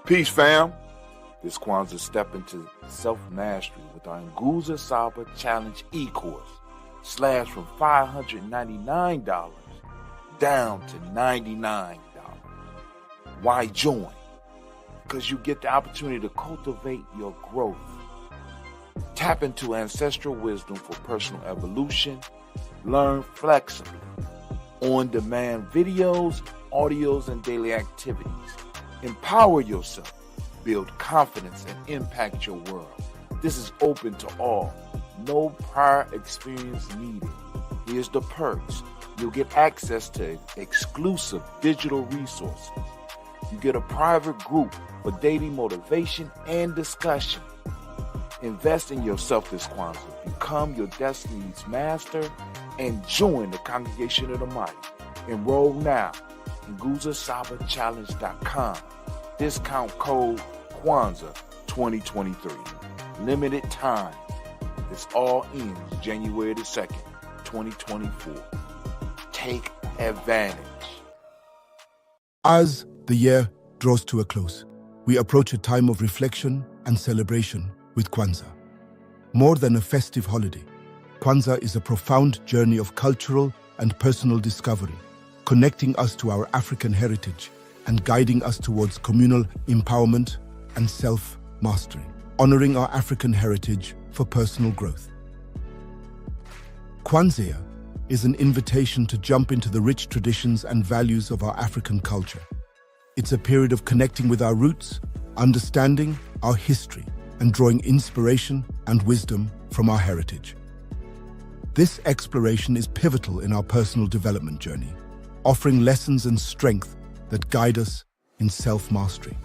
Peace, fam. This Kwanzaa step into self-mastery with our Nguza Saba Challenge e-course. Slash from $599 down to $99. Why join? Because you get the opportunity to cultivate your growth. Tap into ancestral wisdom for personal evolution. Learn flexibly. On-demand videos, audios, and daily activities. Empower yourself. Build confidence and impact your world. This is open to all. No prior experience needed. Here's the perks. You'll get access to exclusive digital resources. You get a private group for daily motivation and discussion. Invest in yourself this Kwanzaa. Become your destiny's master and join the congregation of the mighty. Enroll now. NguzaSabaChallenge.com. Discount code Kwanzaa 2023. Limited time. This all ends January the 2nd, 2024. Take advantage. As the year draws to a close, we approach a time of reflection and celebration with Kwanzaa. More than a festive holiday, Kwanzaa is a profound journey of cultural and personal discovery, connecting us to our African heritage and guiding us towards communal empowerment and self-mastery, honoring our African heritage for personal growth. Kwanzaa is an invitation to jump into the rich traditions and values of our African culture. It's a period of connecting with our roots, understanding our history, and drawing inspiration and wisdom from our heritage. This exploration is pivotal in our personal development journey, offering lessons and strength that guide us in self-mastery.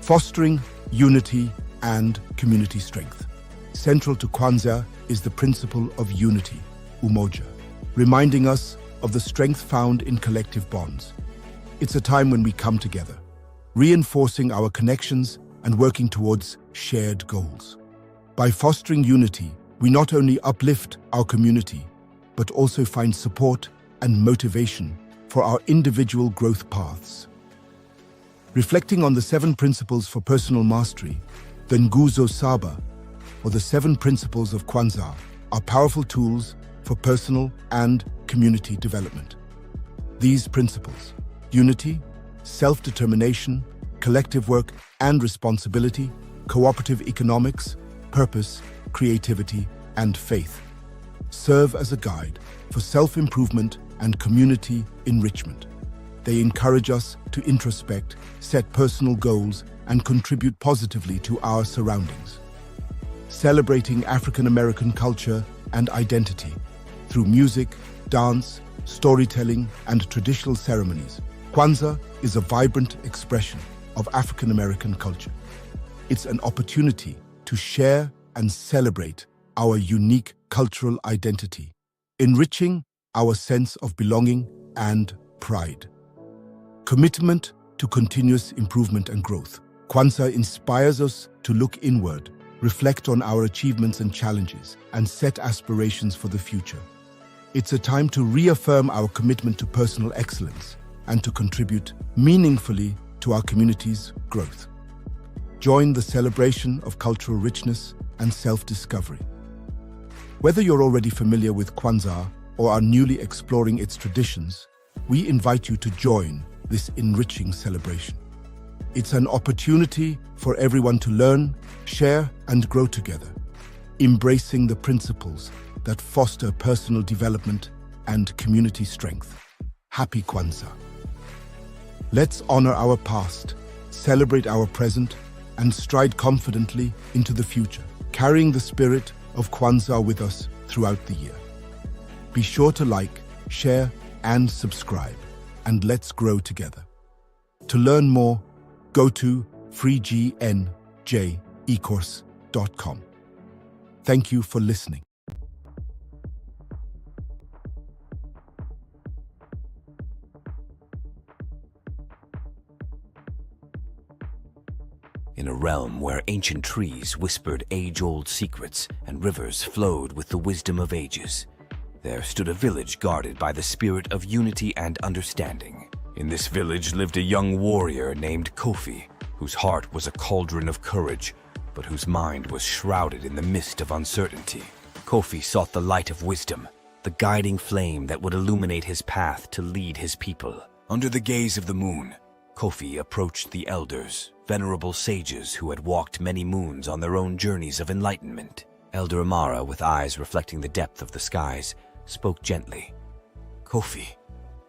Fostering unity and community strength. Central to Kwanzaa is the principle of unity, umoja, reminding us of the strength found in collective bonds. It's a time when we come together, reinforcing our connections and working towards shared goals. By fostering unity, we not only uplift our community, but also find support and motivation for our individual growth paths. Reflecting on the 7 principles for personal mastery, the Nguzo Saba, or the 7 principles of Kwanzaa, are powerful tools for personal and community development. These principles, unity, self-determination, collective work and responsibility, cooperative economics, purpose, creativity, and faith, serve as a guide for self-improvement and community enrichment. They encourage us to introspect, set personal goals, and contribute positively to our surroundings. Celebrating African American culture and identity through music, dance, storytelling, and traditional ceremonies, Kwanzaa is a vibrant expression of African American culture. It's an opportunity to share and celebrate our unique cultural identity, enriching our sense of belonging and pride. Commitment to continuous improvement and growth. Kwanzaa inspires us to look inward, reflect on our achievements and challenges, and set aspirations for the future. It's a time to reaffirm our commitment to personal excellence and to contribute meaningfully to our community's growth. Join the celebration of cultural richness and self-discovery. Whether you're already familiar with Kwanzaa or are newly exploring its traditions, we invite you to join this enriching celebration. It's an opportunity for everyone to learn, share, and grow together, embracing the principles that foster personal development and community strength. Happy Kwanzaa. Let's honor our past, celebrate our present, and stride confidently into the future, carrying the spirit of Kwanzaa with us throughout the year. Be sure to like, share, and subscribe, and let's grow together. To learn more, go to freegyecourse.com. Thank you for listening. In a realm where ancient trees whispered age-old secrets and rivers flowed with the wisdom of ages, there stood a village guarded by the spirit of unity and understanding. In this village lived a young warrior named Kofi, whose heart was a cauldron of courage, but whose mind was shrouded in the mist of uncertainty. Kofi sought the light of wisdom, the guiding flame that would illuminate his path to lead his people. Under the gaze of the moon, Kofi approached the elders, venerable sages who had walked many moons on their own journeys of enlightenment. Elder Amara, with eyes reflecting the depth of the skies, spoke gently. Kofi,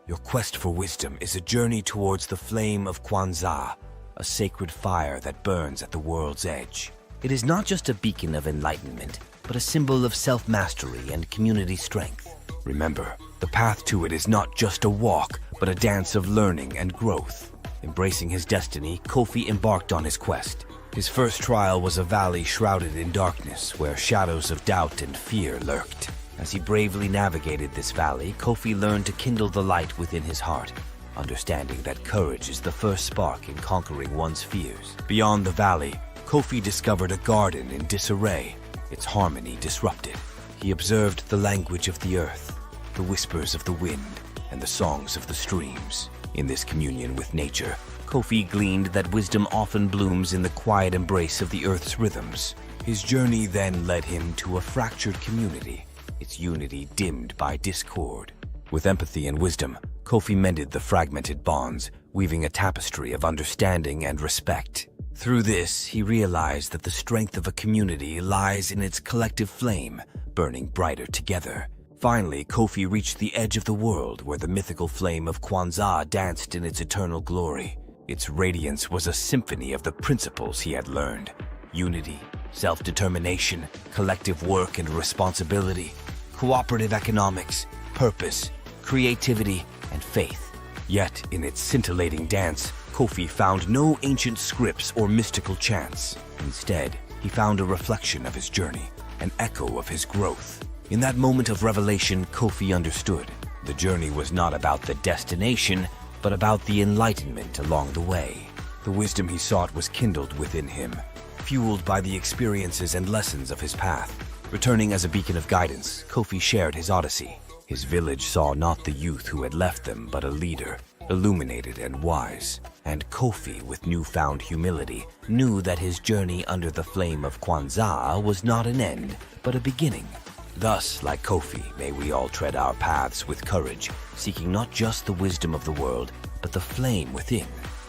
your quest for wisdom is a journey towards the flame of Kwanzaa, a sacred fire that burns at the world's edge. It is not just a beacon of enlightenment, but a symbol of self-mastery and community strength. Remember, the path to it is not just a walk, but a dance of learning and growth. Embracing his destiny, Kofi embarked on his quest. His first trial was a valley shrouded in darkness, where shadows of doubt and fear lurked. As he bravely navigated this valley, Kofi learned to kindle the light within his heart, understanding that courage is the first spark in conquering one's fears. Beyond the valley, Kofi discovered a garden in disarray, its harmony disrupted. He observed the language of the earth, the whispers of the wind, and the songs of the streams. In this communion with nature, Kofi gleaned that wisdom often blooms in the quiet embrace of the earth's rhythms. His journey then led him to a fractured community, its unity dimmed by discord. With empathy and wisdom, Kofi mended the fragmented bonds, weaving a tapestry of understanding and respect. Through this, he realized that the strength of a community lies in its collective flame, burning brighter together. Finally, Kofi reached the edge of the world where the mythical flame of Kwanzaa danced in its eternal glory. Its radiance was a symphony of the principles he had learned: unity, self-determination, collective work and responsibility, cooperative economics, purpose, creativity, and faith. Yet, in its scintillating dance, Kofi found no ancient scripts or mystical chants. Instead, he found a reflection of his journey, an echo of his growth. In that moment of revelation, Kofi understood. The journey was not about the destination, but about the enlightenment along the way. The wisdom he sought was kindled within him, fueled by the experiences and lessons of his path. Returning as a beacon of guidance, Kofi shared his odyssey. His village saw not the youth who had left them, but a leader, illuminated and wise. And Kofi, with newfound humility, knew that his journey under the flame of Kwanzaa was not an end, but a beginning. Thus, like Kofi, may we all tread our paths with courage, seeking not just the wisdom of the world, but the flame within,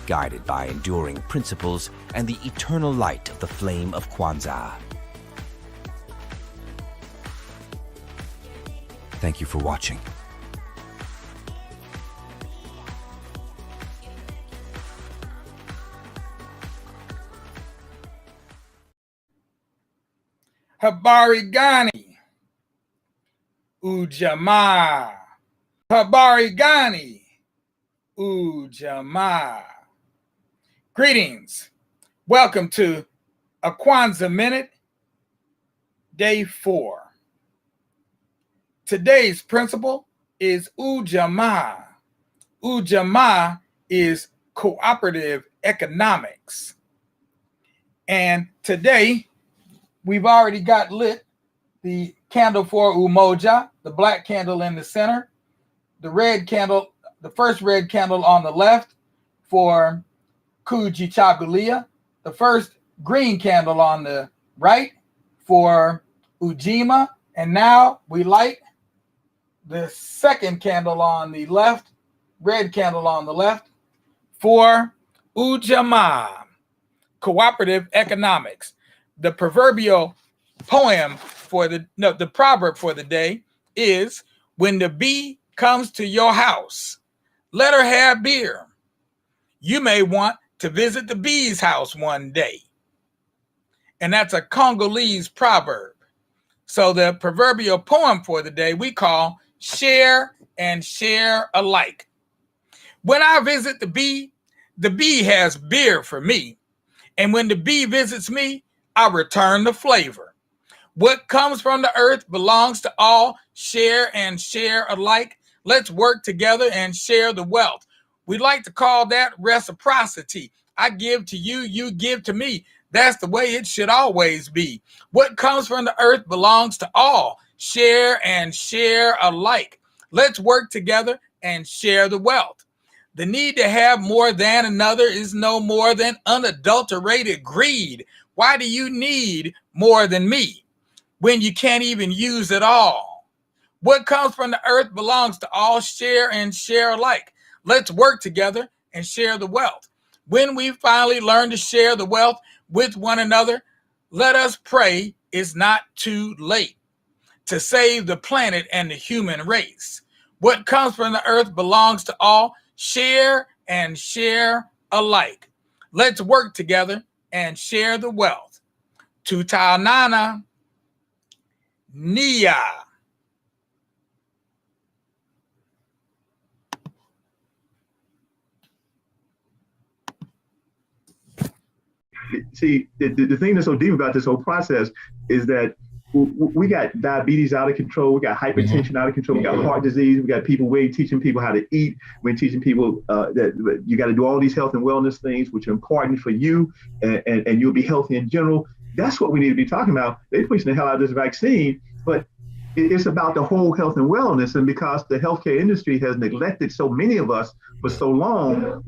guided by enduring principles and the eternal light of the flame of Kwanzaa. Thank you for watching. Habari Gani, Ujamaa. Habari Gani, Ujamaa. Greetings. Welcome to a Kwanzaa Minute, Day 4. Today's principle is Ujamaa. Ujamaa is cooperative economics. And today, we've already got lit the candle for Umoja, the black candle in the center, the red candle, the first red candle on the left for Kujichagulia, the first green candle on the right for Ujamaa, and now we light the second candle on the left, red candle on the left, for Ujamaa, cooperative economics. The proverbial poem for the proverb for the day is, when the bee comes to your house, let her have beer. You may want to visit the bee's house one day. And that's a Congolese proverb. So the proverbial poem for the day we call share and share alike. When I visit the bee has beer for me. And when the bee visits me, I return the flavor. What comes from the earth belongs to all. Share and share alike. Let's work together and share the wealth. We like to call that reciprocity. I give to you, you give to me. That's the way it should always be. What comes from the earth belongs to all. Share and share alike. Let's work together and share the wealth. The need to have more than another is no more than unadulterated greed. Why do you need more than me when you can't even use it all? What comes from the earth belongs to all. Share and share alike. Let's work together and share the wealth. When we finally learn to share the wealth with one another, let us pray it's not too late to save the planet and the human race. What comes from the earth belongs to all. Share and share alike. Let's work together and share the wealth. Tutanana Nia. See, the thing that's so deep about this whole process is that we got diabetes out of control, we got hypertension out of control, we got heart disease, we got people, we're teaching people how to eat, we're teaching people that you got to do all these health and wellness things, which are important for you, and you'll be healthy in general. That's what we need to be talking about. They're pushing the hell out of this vaccine, but it's about the whole health and wellness. And because the healthcare industry has neglected so many of us for so long,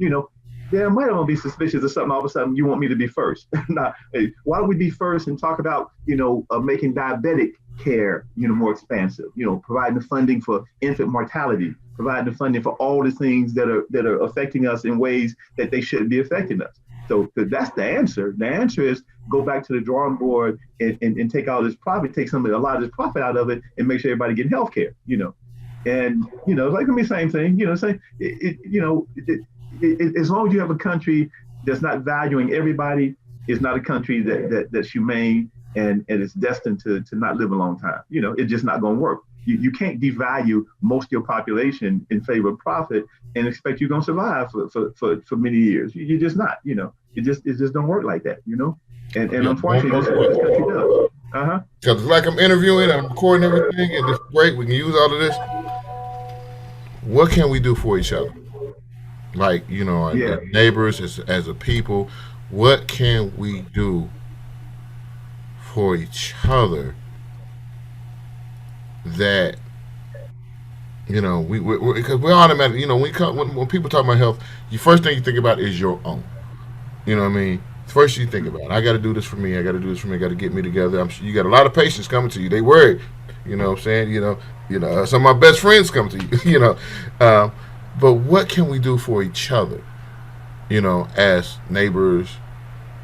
I might want to be suspicious of something. All of a sudden, you want me to be first. Now, hey, why don't we be first and talk about, making diabetic care, more expansive, providing the funding for infant mortality, providing the funding for all the things that are affecting us in ways that they shouldn't be affecting us. So that's the answer. The answer is go back to the drawing board and take all this profit, take a lot of this profit out of it and make sure everybody getting health care, And, it's like the same thing, as long as you have a country that's not valuing everybody, it's not a country that's humane and it's destined to not live a long time. It's just not going to work. You can't devalue most of your population in favor of profit and expect you're going to survive for many years. You're just not. It just don't work like that. And unfortunately, that's what this country does. Because like I'm interviewing and I'm recording everything, and it's great. We can use all of this. What can we do for each other? Like, as neighbors, as a people, what can we do for each other that, because we're automatic, when people talk about health, the first thing you think about is your own. You know what I mean? First you think about, I got to do this for me, I got to do this for me, I got to get me together. I'm sure you got a lot of patients coming to you. They worried, you know what I'm saying? Some of my best friends come to you, but what can we do for each other, as neighbors,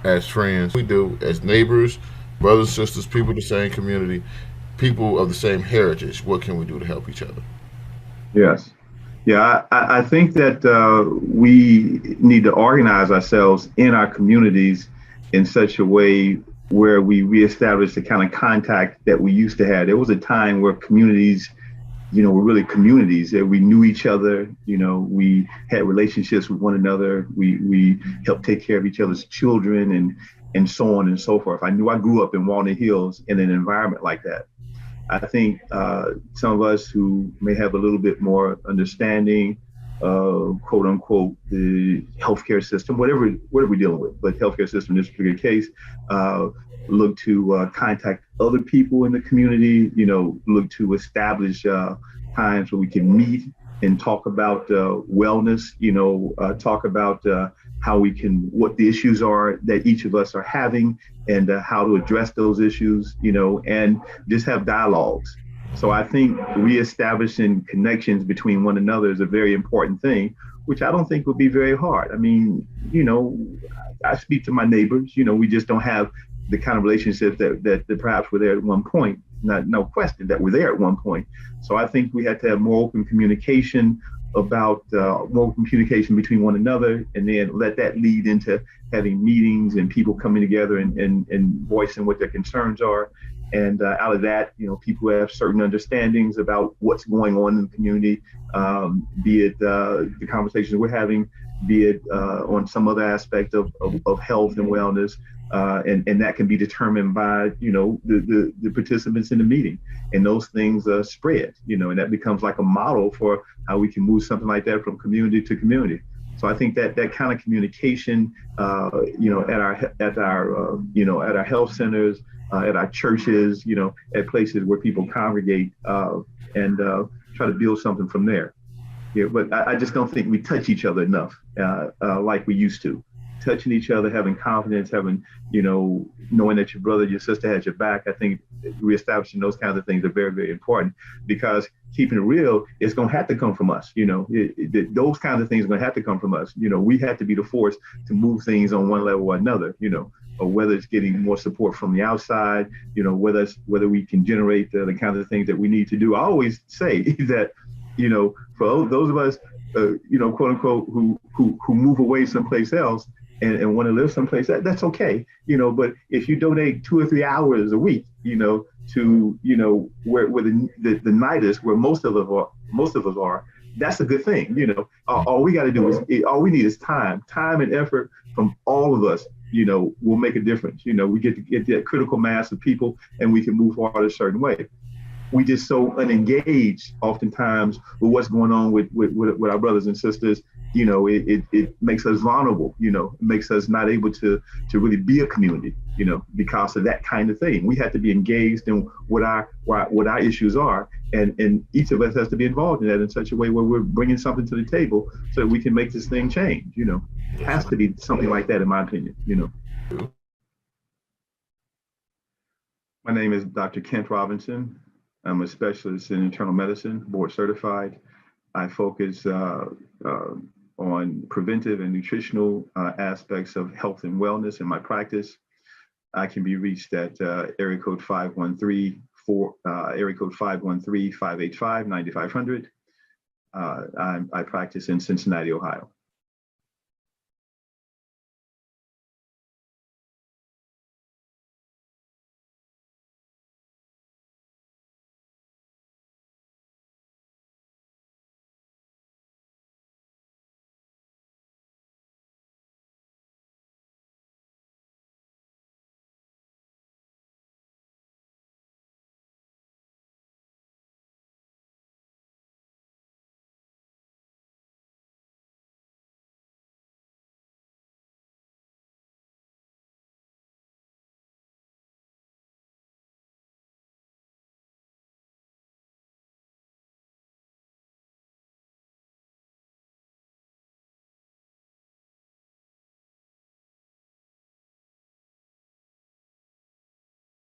as friends? We do as neighbors, brothers, sisters, people of the same community, people of the same heritage. What can we do to help each other? Yes. Yeah, I think that we need to organize ourselves in our communities in such a way where we reestablish the kind of contact that we used to have. There was a time where communities, were really communities that we knew each other. We had relationships with one another. We helped take care of each other's children and so on and so forth. I grew up in Walnut Hills in an environment like that. I think some of us who may have a little bit more understanding of, quote unquote, the healthcare system, whatever we're dealing with, but healthcare system in this particular case, look to contact other people in the community, look to establish times where we can meet and talk about wellness, talk about what the issues are that each of us are having and how to address those issues, and just have dialogues. So I think reestablishing connections between one another is a very important thing, which I don't think would be very hard. I mean, I speak to my neighbors, we just don't have the kind of relationships that perhaps were there at one point. No question that were there at one point. So I think we had to have more open communication between one another, and then let that lead into having meetings and people coming together and voicing what their concerns are. And out of that, people have certain understandings about what's going on in the community, be it the conversations we're having, be it on some other aspect of health and wellness. And that can be determined by, the participants in the meeting, and those things spread, and that becomes like a model for how we can move something like that from community to community. So I think that kind of communication, at our health centers, at our churches, at places where people congregate, and try to build something from there. Yeah, but I just don't think we touch each other enough like we used to. Touching each other, having confidence, having, knowing that your brother, your sister has your back. I think reestablishing those kinds of things are very, very important, because keeping it real, it's going to have to come from us. Those kinds of things are going to have to come from us. We have to be the force to move things on one level or another, or whether it's getting more support from the outside, whether we can generate the kinds of things that we need to do. I always say that, for those of us, quote unquote, who move away someplace else and want to live someplace, that's okay, but if you donate 2 or 3 hours a week, to, where the night is, where most of us are, that's a good thing. All we got to do is, all we need is time and effort from all of us, will make a difference. We get to get that critical mass of people, and we can move forward a certain way. We just so unengaged oftentimes with what's going on with our brothers and sisters. It makes us vulnerable. It makes us not able to really be a community. Because of that kind of thing. We have to be engaged in what our issues are, and each of us has to be involved in that in such a way where we're bringing something to the table so that we can make this thing change. It has to be something like that, in my opinion. My name is Dr. Kent Robinson. I'm a specialist in internal medicine, board certified. I focus on preventive and nutritional aspects of health and wellness in my practice. I can be reached at area code 513-585-9500. I practice in Cincinnati, Ohio.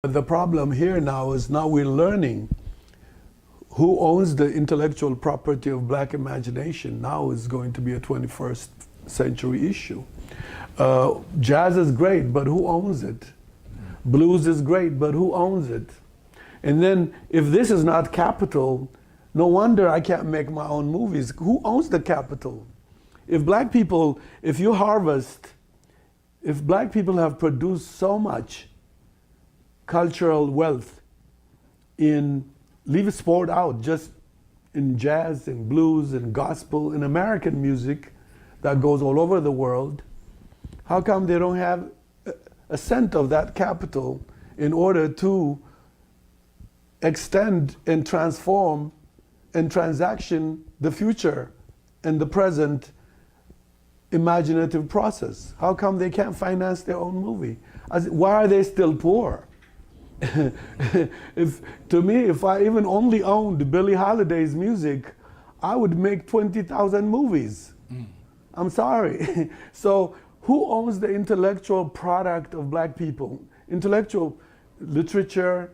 The problem here now is we're learning who owns the intellectual property of Black imagination. Now is going to be a 21st century issue. Jazz is great, but who owns it? Blues is great, but who owns it? And then if this is not capital, no wonder I can't make my own movies. Who owns the capital? If Black people, if Black people have produced so much cultural wealth leave sport out, just in jazz and blues and gospel and American music that goes all over the world, how come they don't have a cent of that capital in order to extend and transform and transaction the future and the present imaginative process? How come they can't finance their own movie? Why are they still poor? If I even only owned Billie Holiday's music, I would make 20,000 movies. I'm sorry. So who owns the intellectual product of Black people? Intellectual literature,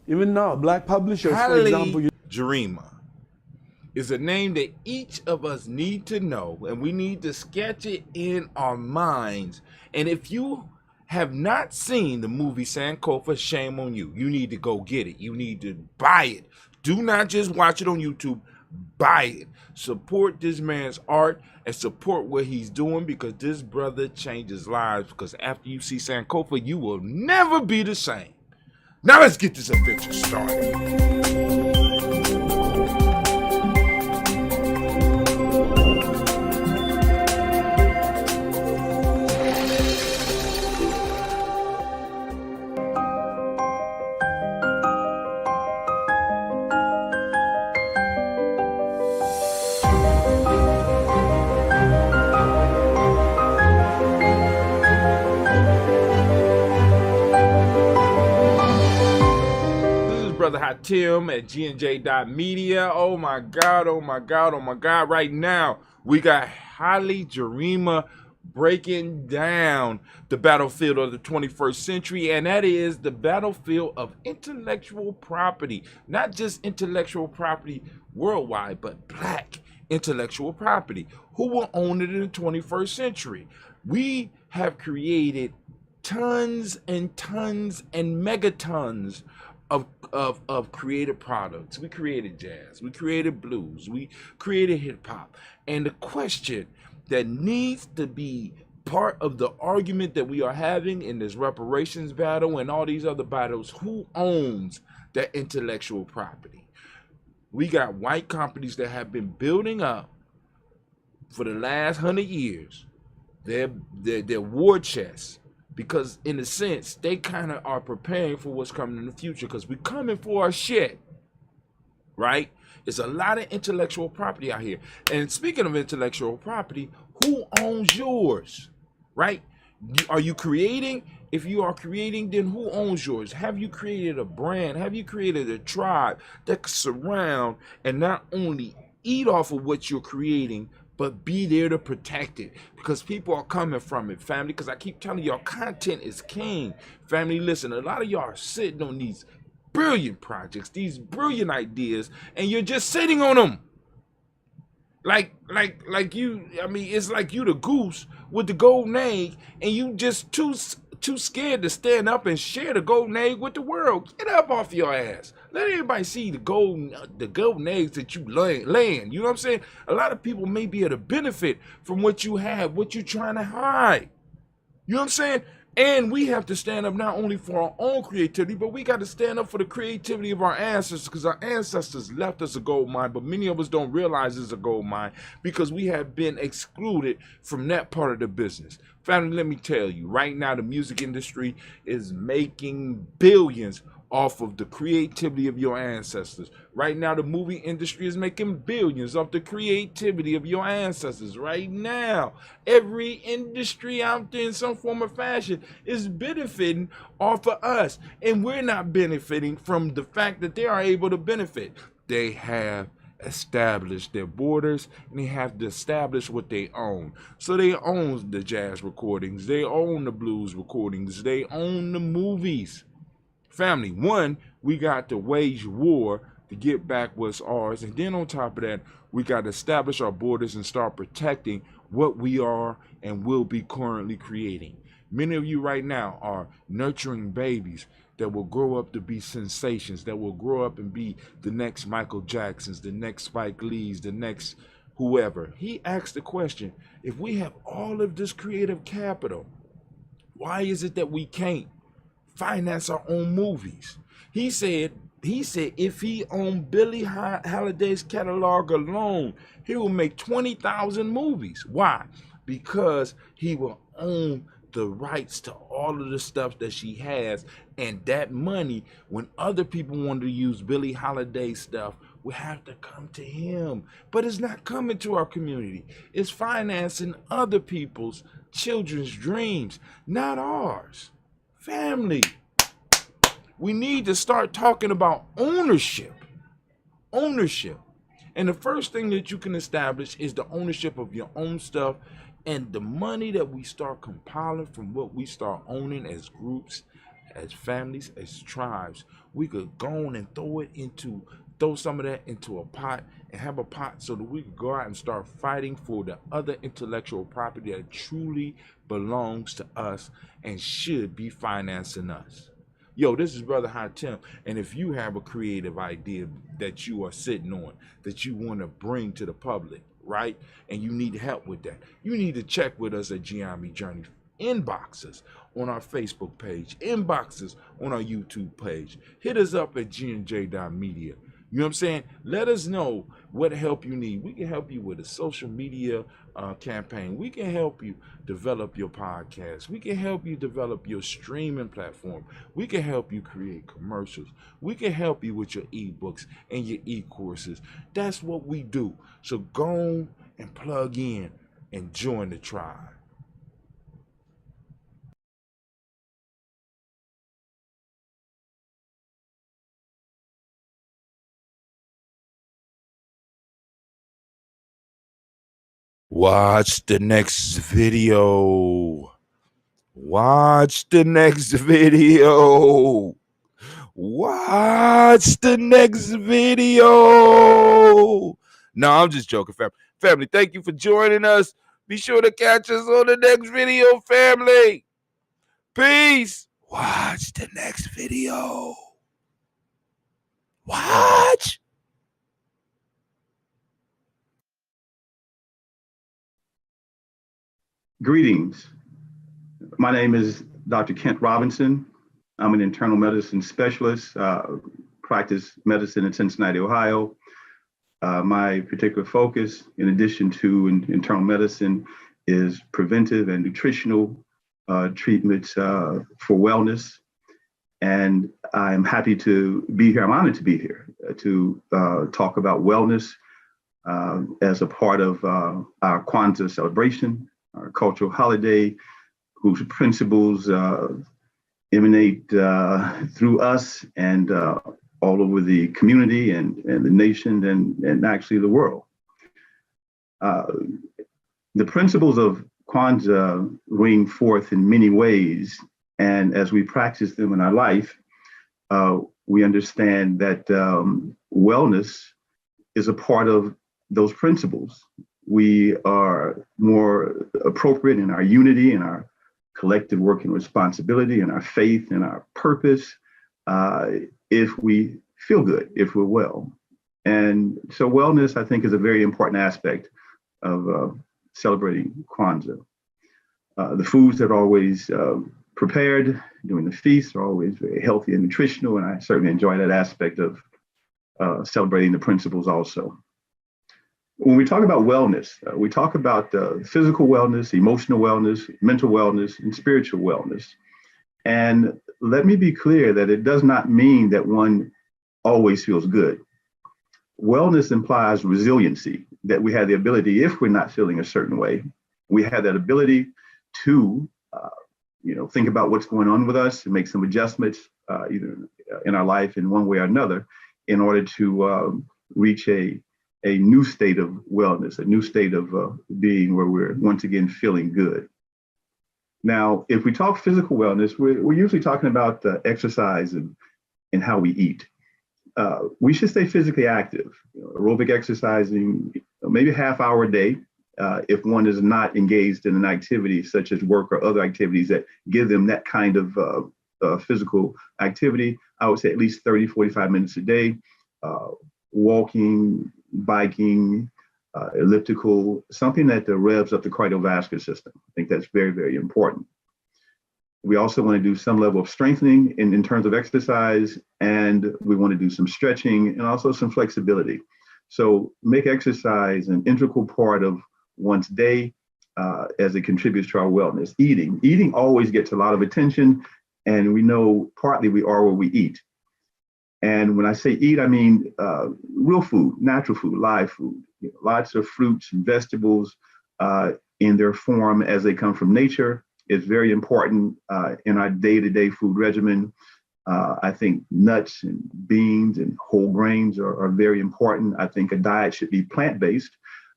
even now, Black publishers, for example. Gye-Nyame is a name that each of us need to know, and we need to sketch it in our minds. And if you have not seen the movie Sankofa, shame on you. You need to go get it. You need to buy it. Do not just watch it on YouTube. Buy it. Support this man's art and support what he's doing, because this brother changes lives. Because after you see Sankofa, you will never be the same. Now let's get this adventure started. brother Hatim at GNJ.media. Oh my God, oh my God, oh my God. Right now, we got Haile Gerima breaking down the battlefield of the 21st century, and that is the battlefield of intellectual property. Not just intellectual property worldwide, but Black intellectual property. Who will own it in the 21st century? We have created tons and tons and megatons of creative products. We created jazz, we created blues, we created hip hop. And the question that needs to be part of the argument that we are having in this reparations battle and all these other battles, who owns that intellectual property? We got white companies that have been building up for the last 100 years their war chests, because in a sense they kind of are preparing for what's coming in the future, because we're coming for our shit, right? There's a lot of intellectual property out here. And speaking of intellectual property, who owns yours, right? Are you creating? If you are creating, then who owns yours? Have you created a brand? Have you created a tribe that can surround and not only eat off of what you're creating, but be there to protect it? Because people are coming from it, family. Because I keep telling y'all, content is king. Family, listen, a lot of y'all are sitting on these brilliant projects, these brilliant ideas, and you're just sitting on them. Like you, I mean, it's like you the goose with the golden egg, and you just too scared to stand up and share the golden egg with the world. Get up off your ass. Let everybody see the golden eggs that you laying. You know what I'm saying? A lot of people may be able to benefit from what you have, what you're trying to hide. You know what I'm saying? And we have to stand up not only for our own creativity, but we got to stand up for the creativity of our ancestors, because our ancestors left us a gold mine, but many of us don't realize it's a gold mine because we have been excluded from that part of the business. Family, let me tell you, right now the music industry is making billions off of the creativity of your ancestors. Right now the movie industry is making billions off the creativity of your ancestors. Right now every industry out there in some form or fashion is benefiting off of us, and we're not benefiting from the fact that they are able to benefit. They have established their borders, and they have to establish what they own. So they own the jazz recordings, they own the blues recordings, they own the movies. Family, one, we got to wage war to get back what's ours, and then on top of that, we got to establish our borders and start protecting what we are and will be currently creating. Many of you right now are nurturing babies that will grow up to be sensations, that will grow up and be the next Michael Jacksons, the next Spike Lees, the next whoever. He asked the question, if we have all of this creative capital, why is it that we can't finance our own movies? He said if he owned Billie Holiday's catalog alone, he will make 20,000 movies. Why? Because he will own the rights to all of the stuff that she has, and that money, when other people want to use Billie Holiday stuff, will have to come to him. But it's not coming to our community. It's financing other people's children's dreams, not ours. Family, we need to start talking about ownership. Ownership. And the first thing that you can establish is the ownership of your own stuff, and the money that we start compiling from what we start owning as groups, as families, as tribes. We could go on and throw some of that into a pot and have a pot so that we could go out and start fighting for the other intellectual property that truly belongs to us and should be financing us. Yo, this is Brother Hatim, and if you have a creative idea that you are sitting on, that you want to bring to the public, right, and you need help with that, you need to check with us at Gye-Nyame Journey. Inbox us on our Facebook page, inbox us on our YouTube page, hit us up at gnj.media. You know what I'm saying? Let us know what help you need. We can help you with a social media campaign. We can help you develop your podcast. We can help you develop your streaming platform. We can help you create commercials. We can help you with your ebooks and your e-courses. That's what we do. So go and plug in and join the tribe. Watch the next video. Watch the next video. Watch the next video. No, I'm just joking, family. Family, thank you for joining us. Be sure to catch us on the next video, family. Peace. Watch the next video. Watch. Greetings. My name is Dr. Kent Robinson. I'm an internal medicine specialist, practice medicine in Cincinnati, Ohio. My particular focus, in addition to internal medicine, is preventive and nutritional treatments for wellness. And I'm happy to be here. I'm honored to be here to talk about wellness as a part of our Kwanzaa celebration, our cultural holiday, whose principles emanate through us and all over the community and the nation and actually the world. The principles of Kwanzaa ring forth in many ways, and as we practice them in our life, we understand that wellness is a part of those principles. We are more appropriate in our unity and our collective work and responsibility and our faith and our purpose if we feel good, if we're well. And so wellness, I think, is a very important aspect of celebrating Kwanzaa. The foods that are always prepared during the feast are always very healthy and nutritional, and I certainly enjoy that aspect of celebrating the principles also. When we talk about wellness, we talk about physical wellness, emotional wellness, mental wellness, and spiritual wellness. And let me be clear that it does not mean that one always feels good. Wellness implies resiliency, that we have the ability, if we're not feeling a certain way, we have that ability to think about what's going on with us and make some adjustments either in our life in one way or another in order to reach a new state of wellness, a new state of being where we're once again feeling good. Now, if we talk physical wellness, we're usually talking about exercise and how we eat. We should stay physically active, aerobic exercising, maybe a half hour a day. If one is not engaged in an activity such as work or other activities that give them that kind of physical activity, I would say at least 30, 45 minutes a day. Walking, biking, elliptical, something that revs up the cardiovascular system. I think that's very, very important. We also want to do some level of strengthening in terms of exercise, and we want to do some stretching and also some flexibility. So make exercise an integral part of one's day as it contributes to our wellness. Eating always gets a lot of attention, and we know partly we are what we eat. And when I say eat, I mean real food, natural food, live food, lots of fruits and vegetables in their form as they come from nature is very important in our day-to-day food regimen. I think nuts and beans and whole grains are very important. I think a diet should be plant-based.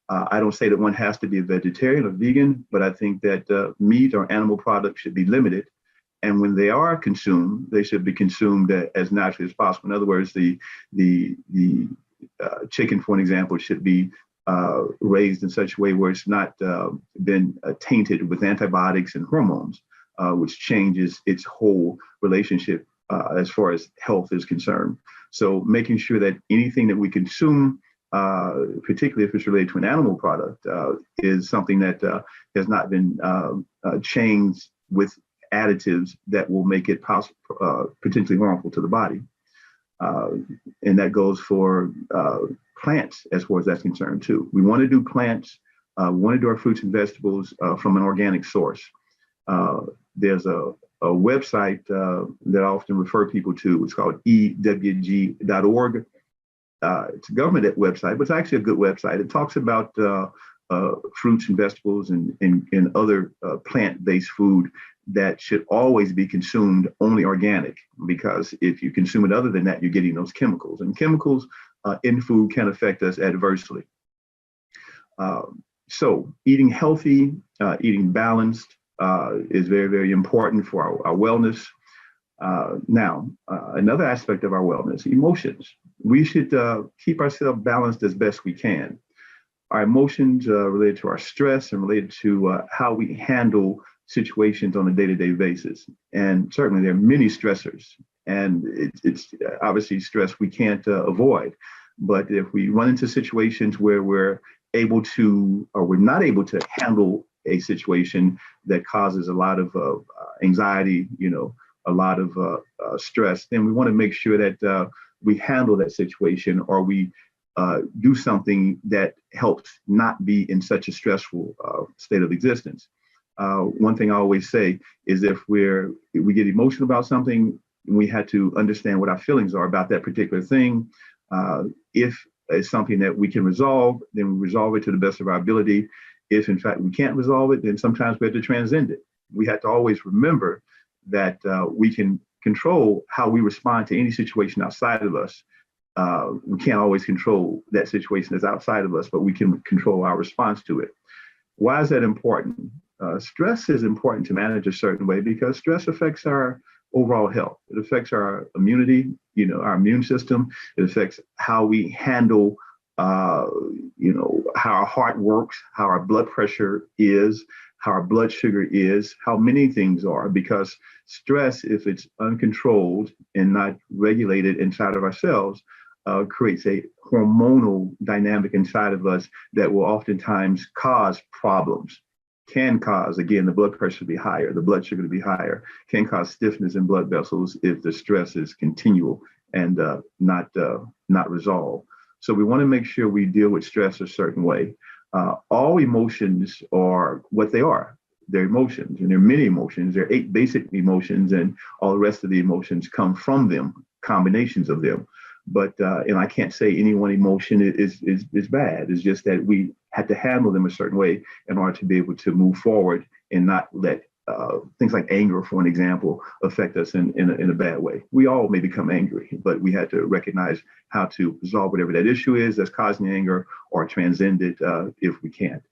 I don't say that one has to be a vegetarian or vegan, but I think that meat or animal products should be limited. And when they are consumed, they should be consumed as naturally as possible. In other words, the chicken, for an example, should be raised in such a way where it's not been tainted with antibiotics and hormones, which changes its whole relationship as far as health is concerned. So making sure that anything that we consume, particularly if it's related to an animal product, is something that has not been changed with additives that will make it potentially harmful to the body. And that goes for plants as far as that's concerned too. We want to do plants, we want to do our fruits and vegetables from an organic source. There's a website that I often refer people to. It's called ewg.org. It's a government website, but it's actually a good website. It talks about fruits and vegetables and other plant-based food that should always be consumed only organic, because if you consume it other than that, you're getting those chemicals, and chemicals in food can affect us adversely. So eating healthy, eating balanced is very, very important for our wellness. Now, another aspect of our wellness, emotions. We should keep ourselves balanced as best we can. Our emotions related to our stress and related to how we handle situations on a day-to-day basis. And certainly there are many stressors, and it's obviously stress we can't avoid. But if we run into situations where we're able to, or we're not able to handle a situation that causes a lot of anxiety, a lot of stress, then we want to make sure that we handle that situation, or we do something that helps not be in such a stressful state of existence. One thing I always say is if we get emotional about something, we had to understand what our feelings are about that particular thing. If it's something that we can resolve, then we resolve it to the best of our ability. If in fact we can't resolve it, then sometimes we have to transcend it. We have to always remember that we can control how we respond to any situation outside of us. We can't always control that situation that's outside of us, but we can control our response to it. Why is that important? Stress is important to manage a certain way because stress affects our overall health. It affects our immunity, our immune system. It affects how we handle, how our heart works, how our blood pressure is, how our blood sugar is, how many things are, because stress, if it's uncontrolled and not regulated inside of ourselves, creates a hormonal dynamic inside of us that will oftentimes cause problems. Can cause, again, the blood pressure to be higher, the blood sugar to be higher, can cause stiffness in blood vessels if the stress is continual and not resolved. So we want to make sure we deal with stress a certain way. All emotions are what they are. They're emotions, and there are many emotions. There are 8 basic emotions, and all the rest of the emotions come from them, combinations of them. But and I can't say any one emotion is bad. It's just that we had to handle them a certain way in order to be able to move forward and not let things like anger, for an example, affect us in a bad way. We all may become angry, but we had to recognize how to resolve whatever that issue is that's causing anger, or transcend it if we can't.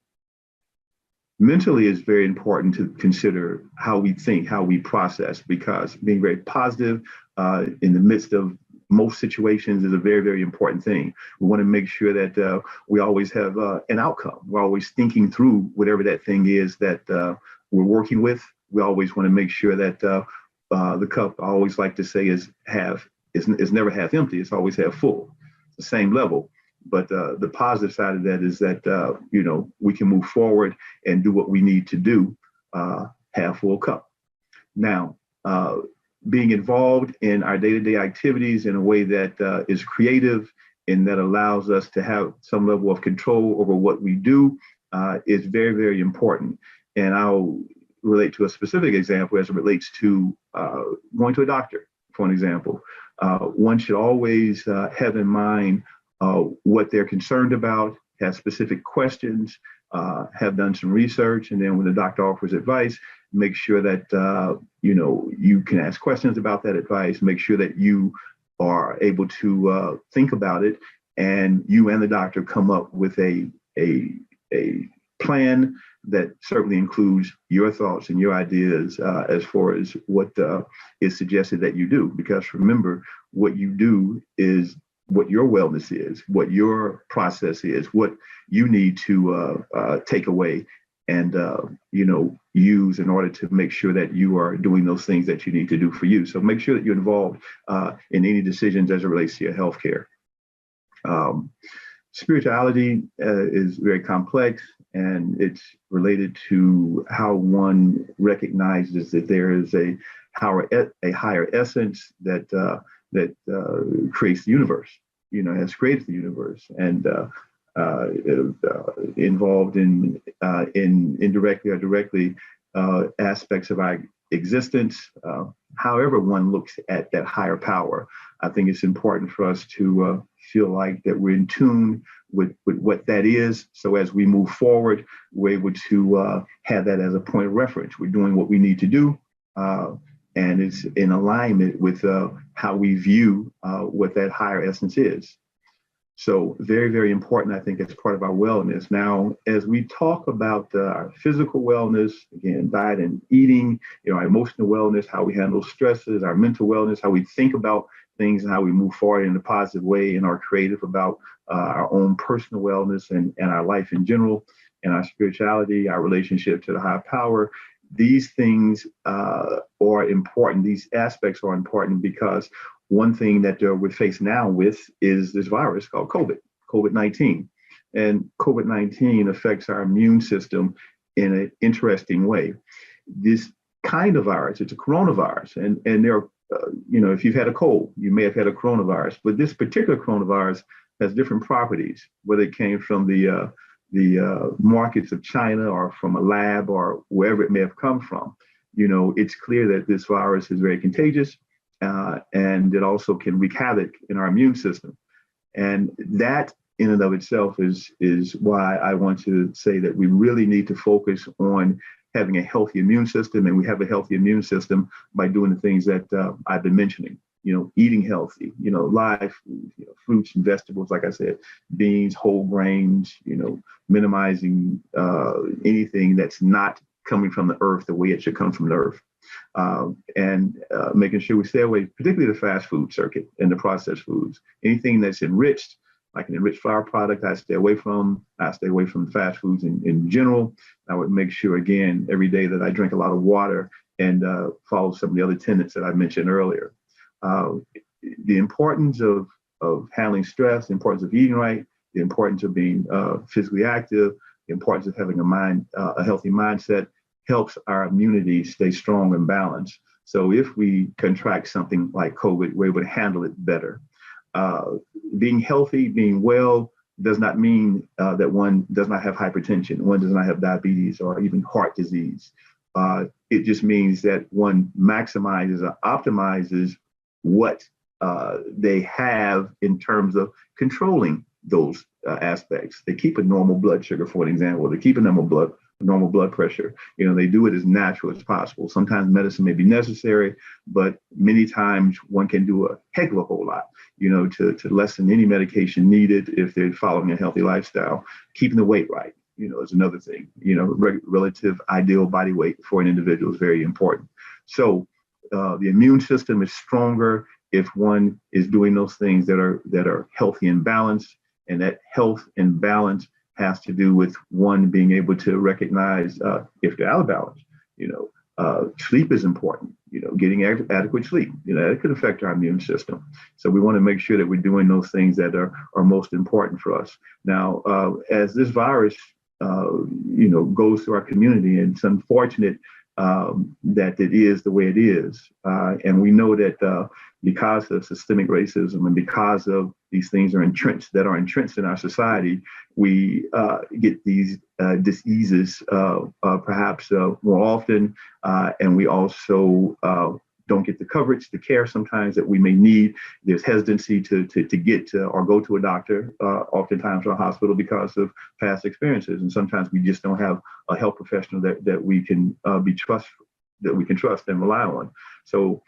Mentally, it's very important to consider how we think, how we process, because being very positive in the midst of most situations is a very, very important thing. We want to make sure that we always have an outcome. We're always thinking through whatever that thing is that we're working with. We always want to make sure that the cup, I always like to say, is never half empty. It's always half full. It's the same level. But the positive side of that is that we can move forward and do what we need to do, half full cup. Now, being involved in our day-to-day activities in a way that is creative and that allows us to have some level of control over what we do is very, very important. And I'll relate to a specific example as it relates to going to a doctor, for an example. One should always have in mind what they're concerned about, have specific questions, have done some research, and then when the doctor offers advice, make sure that you can ask questions about that advice. Make sure that you are able to think about it, and you and the doctor come up with a plan that certainly includes your thoughts and your ideas as far as what is suggested that you do. Because remember, what you do is what your wellness is, what your process is, what you need to take away and use in order to make sure that you are doing those things that you need to do for you. So make sure that you're involved in any decisions as it relates to your healthcare. Spirituality is very complex, and it's related to how one recognizes that there is a higher essence that creates the universe, has created the universe, and involved in indirectly or directly aspects of our existence. However one looks at that higher power, I think it's important for us to feel like that we're in tune with what that is. So as we move forward, we're able to have that as a point of reference. We're doing what we need to do. And it's in alignment with how we view what that higher essence is. So very, very important, I think, as part of our wellness. Now, as we talk about our physical wellness, again, diet and eating, our emotional wellness, how we handle stresses, our mental wellness, how we think about things and how we move forward in a positive way and are creative about our own personal wellness and our life in general, and our spirituality, our relationship to the higher power. These things are important. These aspects are important because one thing that we're faced now with is this virus called COVID-19. And COVID-19 affects our immune system in an interesting way. This kind of virus, it's a coronavirus. And there are, if you've had a cold, you may have had a coronavirus, but this particular coronavirus has different properties, whether it came from the markets of China or from a lab or wherever it may have come from. It's clear that this virus is very contagious. And it also can wreak havoc in our immune system. And that in and of itself is why I want to say that we really need to focus on having a healthy immune system. And we have a healthy immune system by doing the things that I've been mentioning, eating healthy, live food, fruits and vegetables, like I said, beans, whole grains, minimizing anything that's not coming from the earth the way it should come from the earth. And making sure we stay away, particularly the fast food circuit and the processed foods. Anything that's enriched, like an enriched flour product, I stay away from. I stay away from fast foods in general. I would make sure, again, every day that I drink a lot of water and follow some of the other tenets that I mentioned earlier. The importance of handling stress, the importance of eating right, the importance of being physically active, the importance of having a healthy mindset helps our immunity stay strong and balanced. So if we contract something like COVID, we're able to handle it better. Being healthy, being well, does not mean that one does not have hypertension, one does not have diabetes or even heart disease. It just means that one maximizes or optimizes what they have in terms of controlling those aspects. They keep a normal blood sugar, for an example. They keep a normal blood pressure. They do it as natural as possible. Sometimes medicine may be necessary, but many times one can do a heck of a whole lot, to lessen any medication needed if they're following a healthy lifestyle. Keeping the weight right, is another thing. Relative ideal body weight for an individual is very important. So the immune system is stronger if one is doing those things that are healthy and balanced, and that health and balance has to do with one being able to recognize if they're out of balance. Sleep is important. Getting adequate sleep. That could affect our immune system. So we want to make sure that we're doing those things that are most important for us. Now, as this virus, goes through our community, and it's unfortunate that it is the way it is, and we know that because of systemic racism and because of these things are entrenched in our society, we get these diseases perhaps more often, and we also don't get the coverage, the care sometimes that we may need. There's hesitancy to get to or go to a doctor, oftentimes or a hospital, because of past experiences, and sometimes we just don't have a health professional that we can trust and rely on. So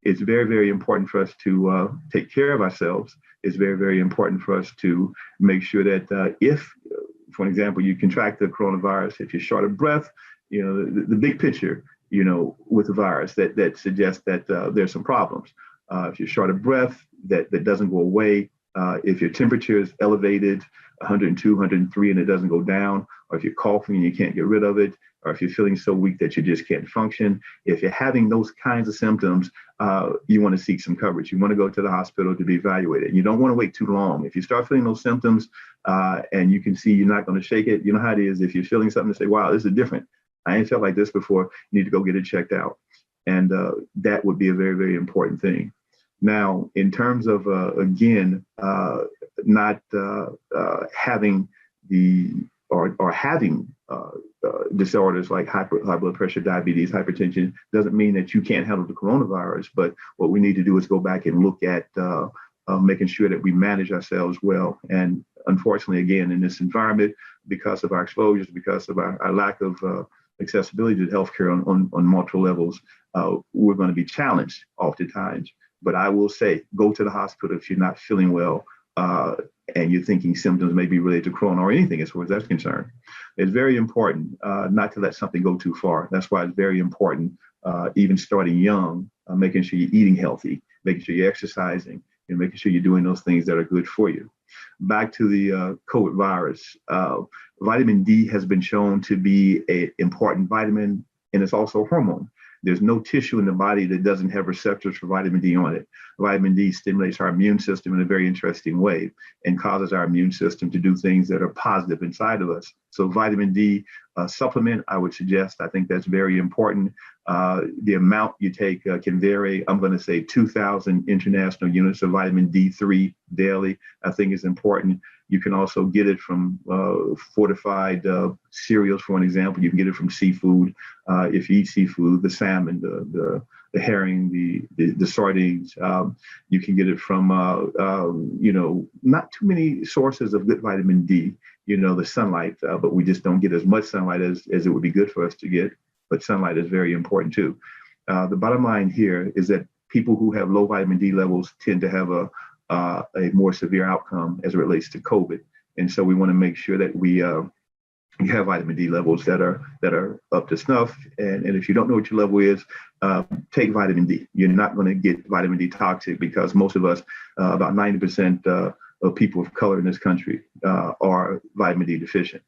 it's very, very important for us to take care of ourselves. It's very, very important for us to make sure that if, for example, you contract the coronavirus, if you're short of breath, the big picture, with the virus that suggests that there's some problems. If you're short of breath, that doesn't go away. If your temperature is elevated, 102, 103, and it doesn't go down, or if you're coughing and you can't get rid of it, or if you're feeling so weak that you just can't function, if you're having those kinds of symptoms, you want to seek some coverage. You want to go to the hospital to be evaluated. You don't want to wait too long. If you start feeling those symptoms and you can see you're not going to shake it, you know how it is. If you're feeling something to say, wow, this is different. I ain't felt like this before. You need to go get it checked out. And that would be a very, very important thing. Now, in terms of, again, not having having disorders like high blood pressure, diabetes, hypertension, doesn't mean that you can't handle the coronavirus. But what we need to do is go back and look at making sure that we manage ourselves well. And unfortunately, again, in this environment, because of our exposures, because of our lack of accessibility to healthcare on multiple levels, we're going to be challenged oftentimes. But I will say, go to the hospital if you're not feeling well. and you're thinking symptoms may be related to corona or anything as far as that's concerned. It's very important not to let something go too far. That's why it's very important, even starting young, making sure you're eating healthy, making sure you're exercising, and making sure you're doing those things that are good for you. Back to the COVID virus, vitamin D has been shown to be an important vitamin, and it's also a hormone. There's no tissue in the body that doesn't have receptors for vitamin D on it. Vitamin D stimulates our immune system in a very interesting way and causes our immune system to do things that are positive inside of us. So vitamin D supplement, I would suggest, I think that's very important. The amount you take can vary. I'm going to say 2,000 international units of vitamin D3 daily, I think is important. You can also get it from fortified cereals, for an example. You can get it from seafood. If you eat seafood, the salmon, the herring, the sardines. You can get it from, not too many sources of good vitamin D, the sunlight, but we just don't get as much sunlight as it would be good for us to get. But sunlight is very important too. The bottom line here is that people who have low vitamin D levels tend to have a more severe outcome as it relates to COVID. And so we want to make sure that we have vitamin D levels that are up to snuff. And if you don't know what your level is, take vitamin D. You're not going to get vitamin D toxic because most of us, about 90% of people of color in this country are vitamin D deficient.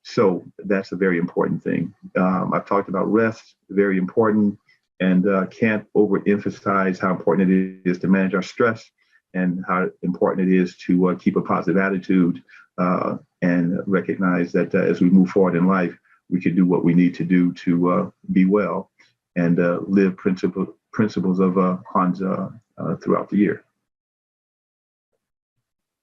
So that's a very important thing. I've talked about rest, very important, and can't overemphasize how important it is to manage our stress and how important it is to keep a positive attitude and recognize that as we move forward in life, we can do what we need to do to be well and live principles of Kwanzaa throughout the year.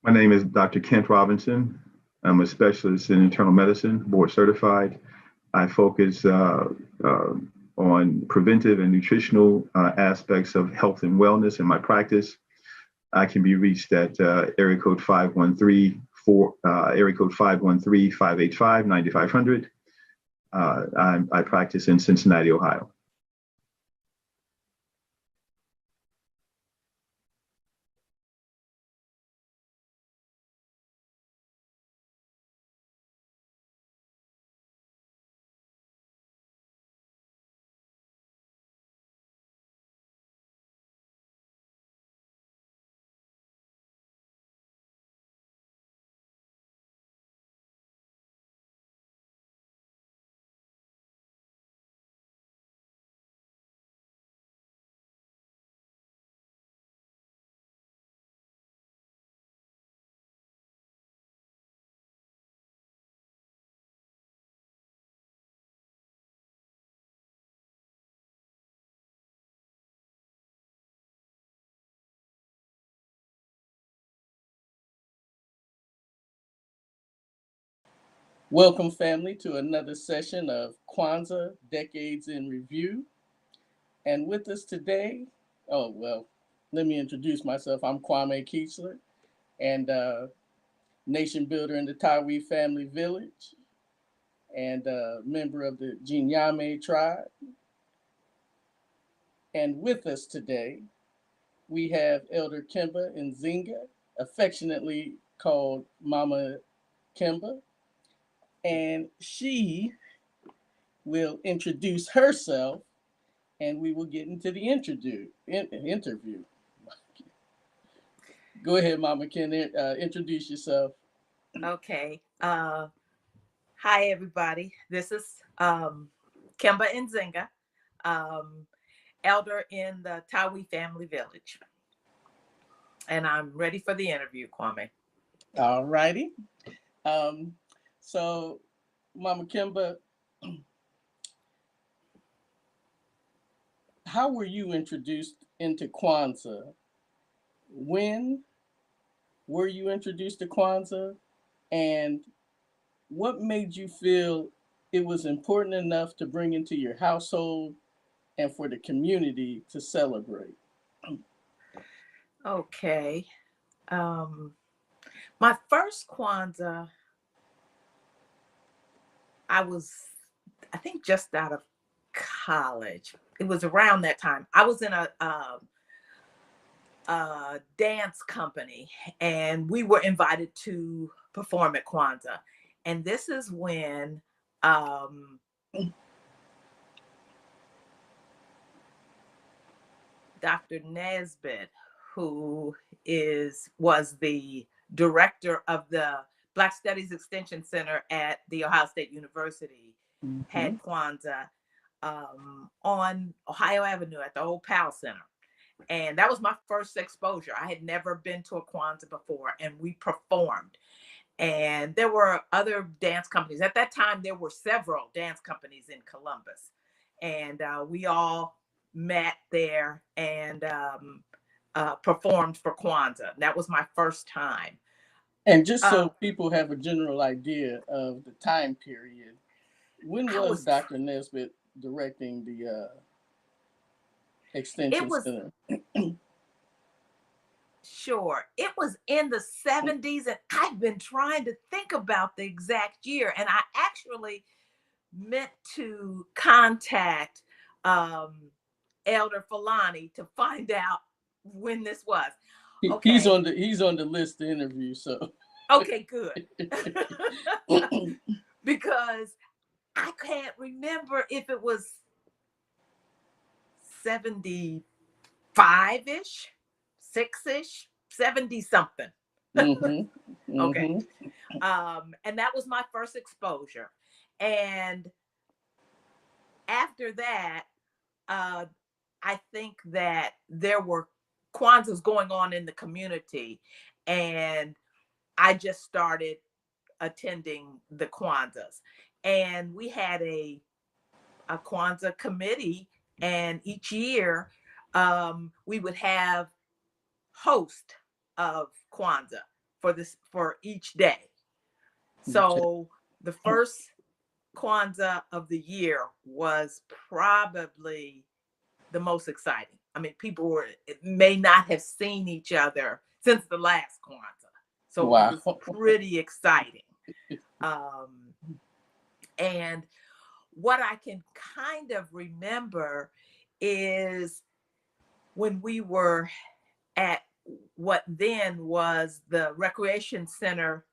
My name is Dr. Kent Robinson. I'm a specialist in internal medicine, board certified. I focus on preventive and nutritional aspects of health and wellness in my practice. I can be reached at area code 513-585-9500. I practice in Cincinnati, Ohio. Welcome, family, to another session of Kwanzaa Decades in Review. And with us today, let me introduce myself. I'm Kwame Keechler, and nation builder in the Tawi family village, and a member of the Gye-Nyame tribe. And with us today, we have Elder Kemba Nzinga, affectionately called Mama Kemba. And she will introduce herself, and we will get into the interview. Go ahead, Mama Ken, introduce yourself. Okay. Hi, everybody. This is Kemba Nzinga, elder in the Tawi family village. And I'm ready for the interview, Kwame. All righty. So, Mama Kemba, how were you introduced into Kwanzaa? When were you introduced to Kwanzaa? And what made you feel it was important enough to bring into your household and for the community to celebrate? Okay. My first Kwanzaa, I think just out of college. It was around that time. I was in dance company, and we were invited to perform at Kwanzaa. And this is when Dr. Nesbitt, who was the director of the Black Studies Extension Center at The Ohio State University, had Kwanzaa on Ohio Avenue at the old PAL Center. And that was my first exposure. I had never been to a Kwanzaa before, and we performed. And there were other dance companies. At that time, there were several dance companies in Columbus. And we all met there and performed for Kwanzaa. That was my first time. And just so people have a general idea of the time period, when was Dr. Nesbitt directing the Extension Center? Sure. It was in the 70s, and I've been trying to think about the exact year. And I actually meant to contact Elder Falani to find out when this was. Okay. He's on the list to interview, so. Okay, good. Because I can't remember if it was 75-ish, 6-ish, 70-something. Okay. And that was my first exposure. And after that, I think that there were Kwanzaas going on in the community, and I just started attending the Kwanzaas. And we had a Kwanzaa committee, and each year we would have host of Kwanzaa for each day. So the first Kwanzaa of the year was probably the most exciting. I mean, people may not have seen each other since the last Kwanzaa. So wow. It was pretty exciting. And what I can kind of remember is when we were at what then was the recreation center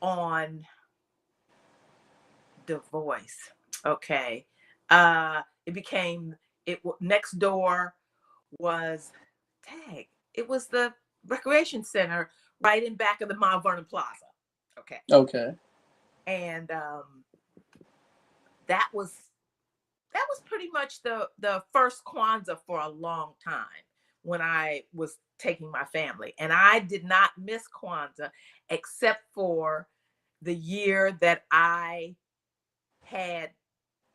on Du Bois. Okay. Next door was it was the recreation center right in back of the Mount Vernon Plaza. Okay. And that was pretty much the first Kwanzaa for a long time when I was taking my family. And I did not miss Kwanzaa except for the year that I had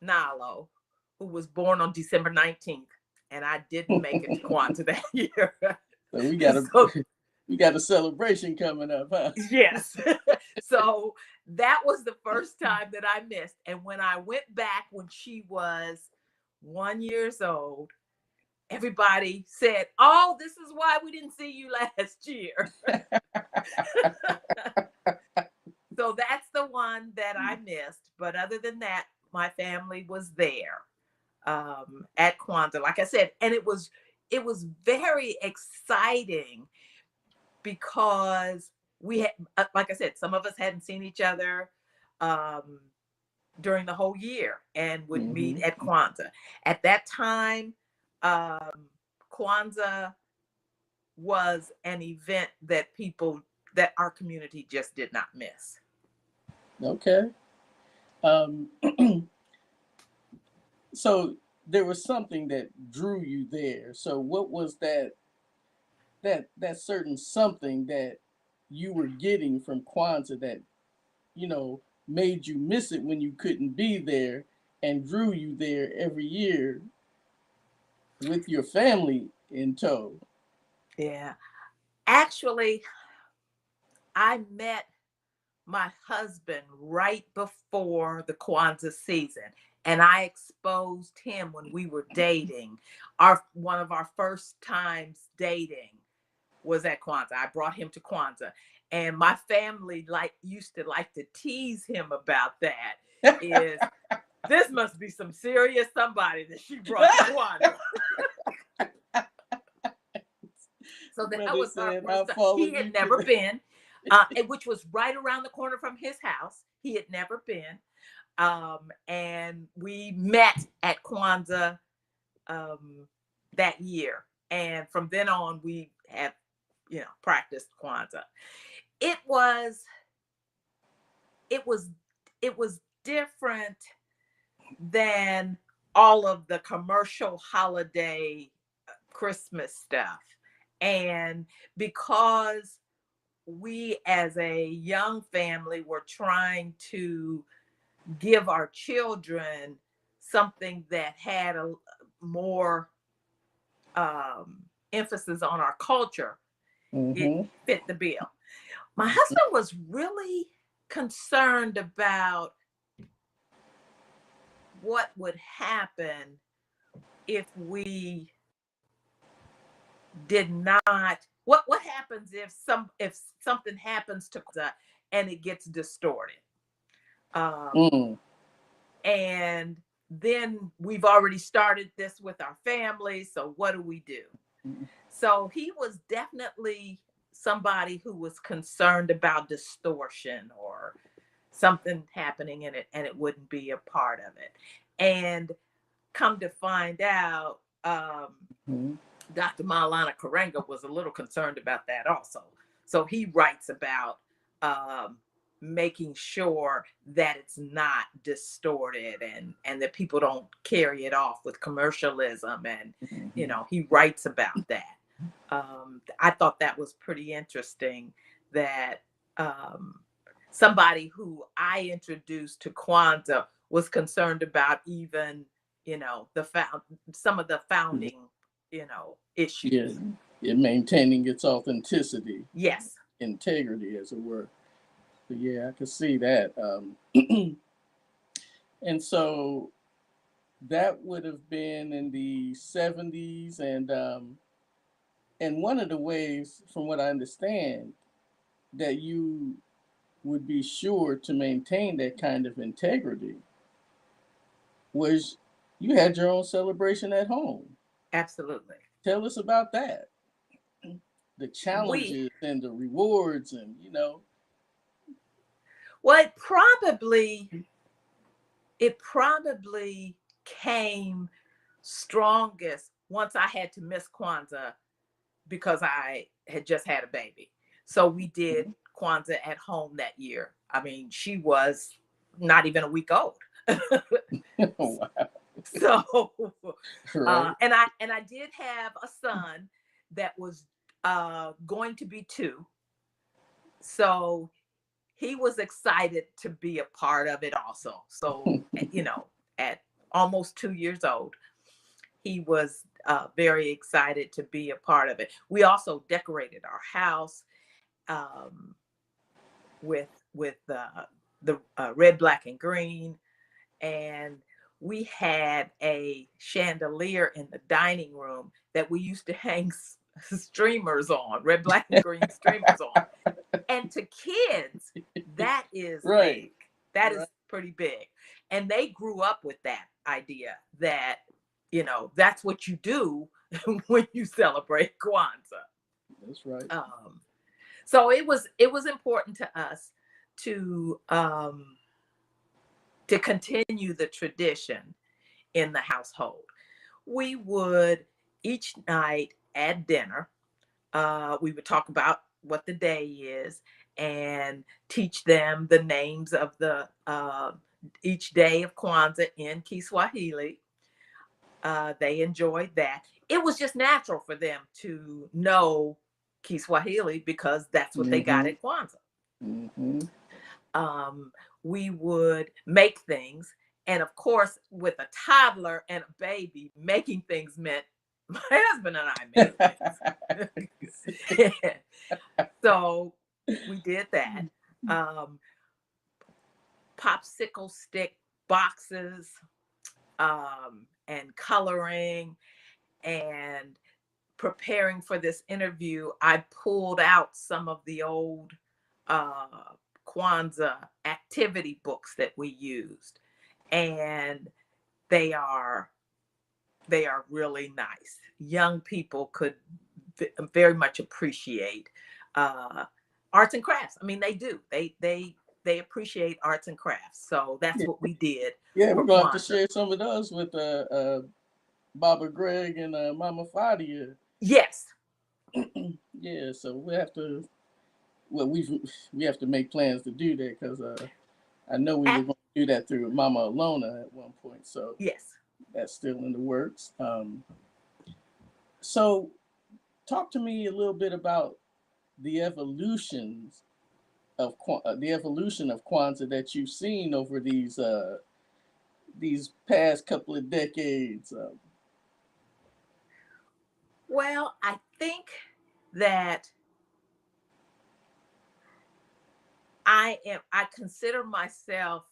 Nalo, who was born on December 19th. And I didn't make it to Kwanzaa that year. So we got a celebration coming up, huh? Yes. So that was the first time that I missed. And when I went back when she was 1 year old, everybody said, "Oh, this is why we didn't see you last year." So that's the one that I missed. But other than that, my family was there at Kwanzaa, like I said, and it was very exciting because we had, like I said, some of us hadn't seen each other during the whole year and would meet at Kwanzaa. At that time, Kwanzaa was an event that our community just did not miss. Okay. So there was something that drew you there. So what was that certain something that you were getting from Kwanzaa that, made you miss it when you couldn't be there and drew you there every year with your family in tow? Yeah. Actually, I met my husband right before the Kwanzaa season, and I exposed him when we were dating. One of our first times dating was at Kwanzaa. I brought him to Kwanzaa, and my family used to like to tease him about that. Is this must be some serious somebody that she brought to Kwanzaa. So that Brother was our said, first "I'll time. follow He had you." never been, which was right around the corner from his house. He had never been. And we met at Kwanzaa that year. And from then on, we have, practiced Kwanzaa. It was different than all of the commercial holiday Christmas stuff. And because we as a young family were trying to give our children something that had a more emphasis on our culture, it fit the bill. My husband was really concerned about what would happen if we did not, what happens if something happens to and it gets distorted. And then we've already started this with our family, so what do we do? So he was definitely somebody who was concerned about distortion or something happening in it, and it wouldn't be a part of it. And come to find out, Dr. Maulana Karenga was a little concerned about that also. So he writes about making sure that it's not distorted and that people don't carry it off with commercialism. And, he writes about that. I thought that was pretty interesting that somebody who I introduced to Kwanzaa was concerned about even, some of the founding, issues. Yeah, maintaining its authenticity. Yes. Integrity, as it were. But yeah, I could see that. And so that would have been in the 70s. And one of the ways, from what I understand, that you would be sure to maintain that kind of integrity was you had your own celebration at home. Absolutely. Tell us about that. The challenges and the rewards and, Well, it probably came strongest once I had to miss Kwanzaa because I had just had a baby. So we did Kwanzaa at home that year. I mean, she was not even a week old. Wow. So, Right. and I did have a son that was going to be 2. So he was excited to be a part of it also. So, at almost 2 years old, he was very excited to be a part of it. We also decorated our house with the red, black, and green. And we had a chandelier in the dining room that we used to hang streamers on, red, black, and green streamers on. And to kids, that is big. That is pretty big. And they grew up with that idea that, that's what you do when you celebrate Kwanzaa. That's right. So it was important to us to continue the tradition in the household. We would each night at dinner, we would talk about what the day is and teach them the names of the each day of Kwanzaa in Kiswahili. They enjoyed that. It was just natural for them to know Kiswahili because that's what they got at Kwanzaa. We would make things. And of course, with a toddler and a baby, making things meant my husband and I made things. So we did that. Popsicle stick boxes and coloring and preparing for this interview. I pulled out some of the old Kwanzaa activity books that we used, and they are really nice. Young people could very much appreciate arts and crafts. I mean, they do. They appreciate arts and crafts. So that's what we did. Yeah, we're gonna have to Kwanzaa. share some of those with Baba Greg and Mama Fadia. Yes. Yeah, so we have to. Well, we have to make plans to do that because I know we were going to do that through Mama Alona at one point. So yes, that's still in the works. So talk to me a little bit about the evolution of Kwanzaa that you've seen over these past couple of decades. Well, I think that I consider myself,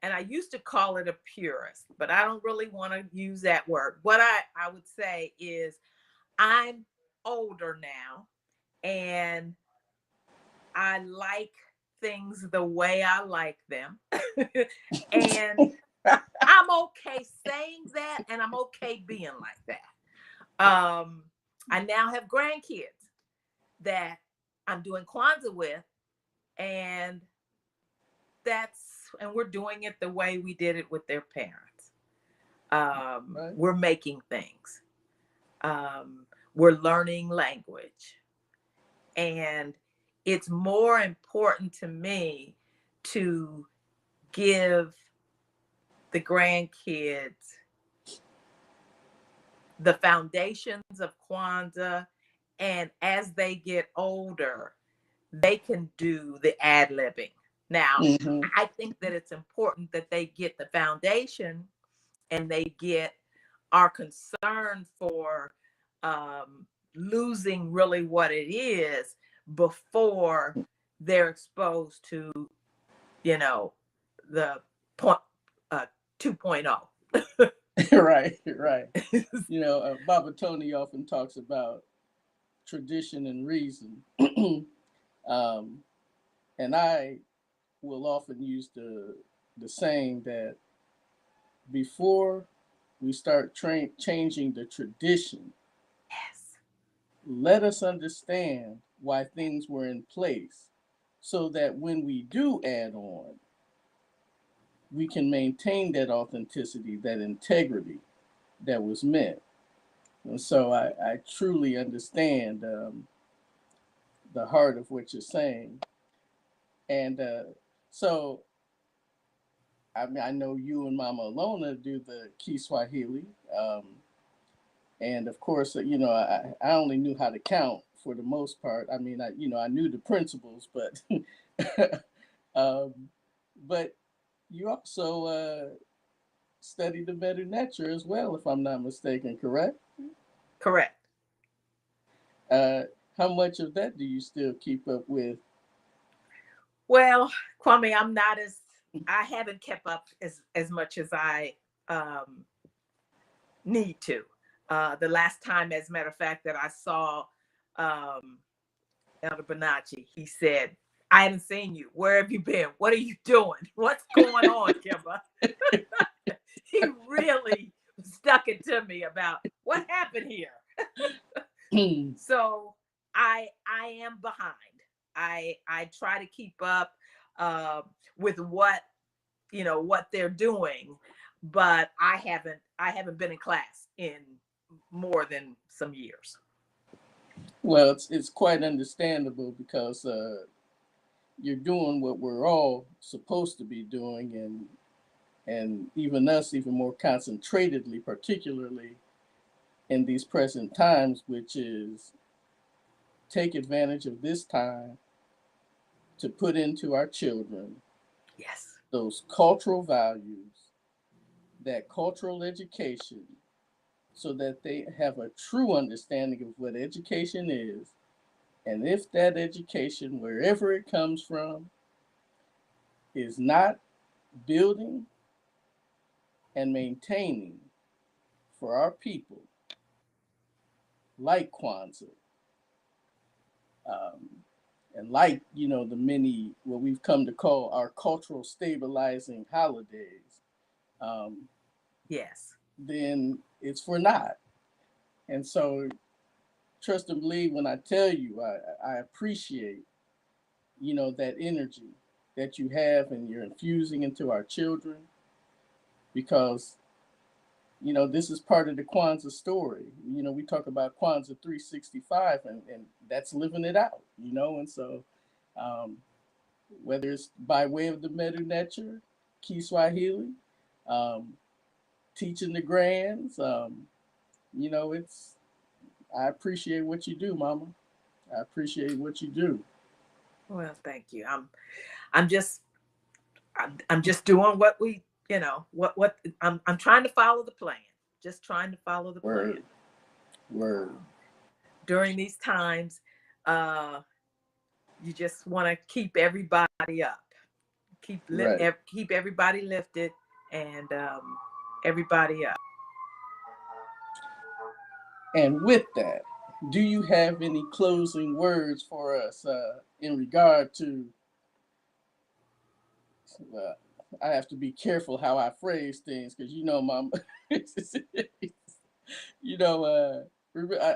and I used to call it a purist, but I don't really want to use that word. What I would say is I'm older now, and I like things the way I like them. And I'm okay saying that, and I'm okay being like that. I now have grandkids that I'm doing Kwanzaa with, and we're doing it the way we did it with their parents. Right. We're making things. We're learning language. And it's more important to me to give the grandkids the foundations of Kwanzaa, and as they get older, they can do the ad-libbing. Now, I think that it's important that they get the foundation and they get our concern for losing really what it is before they're exposed to, the 2.0. Right. Baba Tony often talks about tradition and reason. And I will often use the saying that before we start changing the tradition, yes, let us understand why things were in place so that when we do add on, we can maintain that authenticity, that integrity that was meant. And so I truly understand the heart of what you're saying. And so, I mean, I know you and Mama Alona do the Kiswahili. And of course, I only knew how to count for the most part. I mean, I knew the principles, but but you also studied the Medu Neter as well, if I'm not mistaken, correct? Correct. How much of that do you still keep up with? Well, Kwame, I haven't kept up as much as I need to. The last time, as a matter of fact, that I saw Elder Bonachi, he said, I haven't seen you. Where have you been? What are you doing? What's going on, Kimba? He really stuck it to me about what happened here. So I am behind. I try to keep up with what they're doing, but I haven't been in class in more than some years. Well, it's quite understandable because you're doing what we're all supposed to be doing, and even us even more concentratedly, particularly in these present times, which is take advantage of this time to put into our children those cultural values, that cultural education, so that they have a true understanding of what education is. And if that education, wherever it comes from, is not building and maintaining for our people, like Kwanzaa, and like, the many, what we've come to call our cultural stabilizing holidays, yes, then it's for naught. And so trust and believe when I tell you I appreciate, that energy that you have and you're infusing into our children, because this is part of the Kwanzaa story. We talk about Kwanzaa 365, and that's living it out, and so whether it's by way of the Medu Neter, Kiswahili, um, teaching the grands, it's I appreciate what you do, Mama. I appreciate what you do. Well, thank you. I'm just doing what we, what I'm trying to follow the plan. Just trying to follow the plan. Word. During these times, you just want to keep everybody up, keep everybody lifted, and everybody up. And with that, do you have any closing words for us in regard to? I have to be careful how I phrase things because Mom. I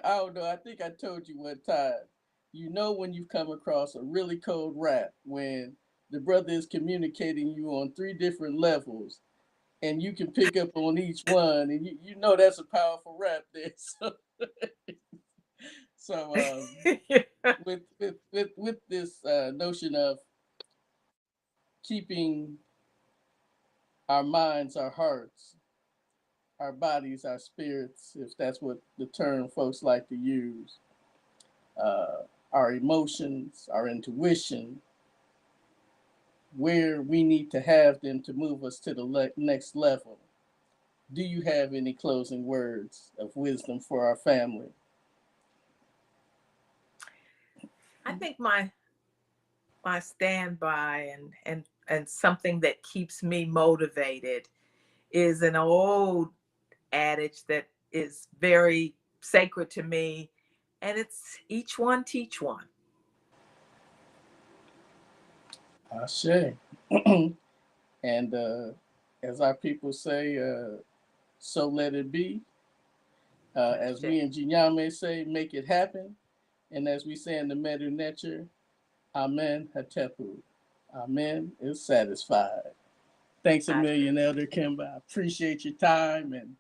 don't know. I think I told you one time. When you've come across a really cold rap when the brother is communicating you on 3 different levels, and you can pick up on each one, and that's a powerful rap there. So, with this notion of keeping our minds, our hearts, our bodies, our spirits, if that's what the term folks like to use, our emotions, our intuition, where we need to have them to move us to the next level. Do you have any closing words of wisdom for our family? I think my standby and something that keeps me motivated is an old adage that is very sacred to me, and it's each one teach one. Ashe. And as our people say, so let it be. As we in Gye-Nyame say, make it happen. And as we say in the Medu Neter, Amen Hatepu. Amen is satisfied. Thanks a million, Elder Kimba. I appreciate your time, and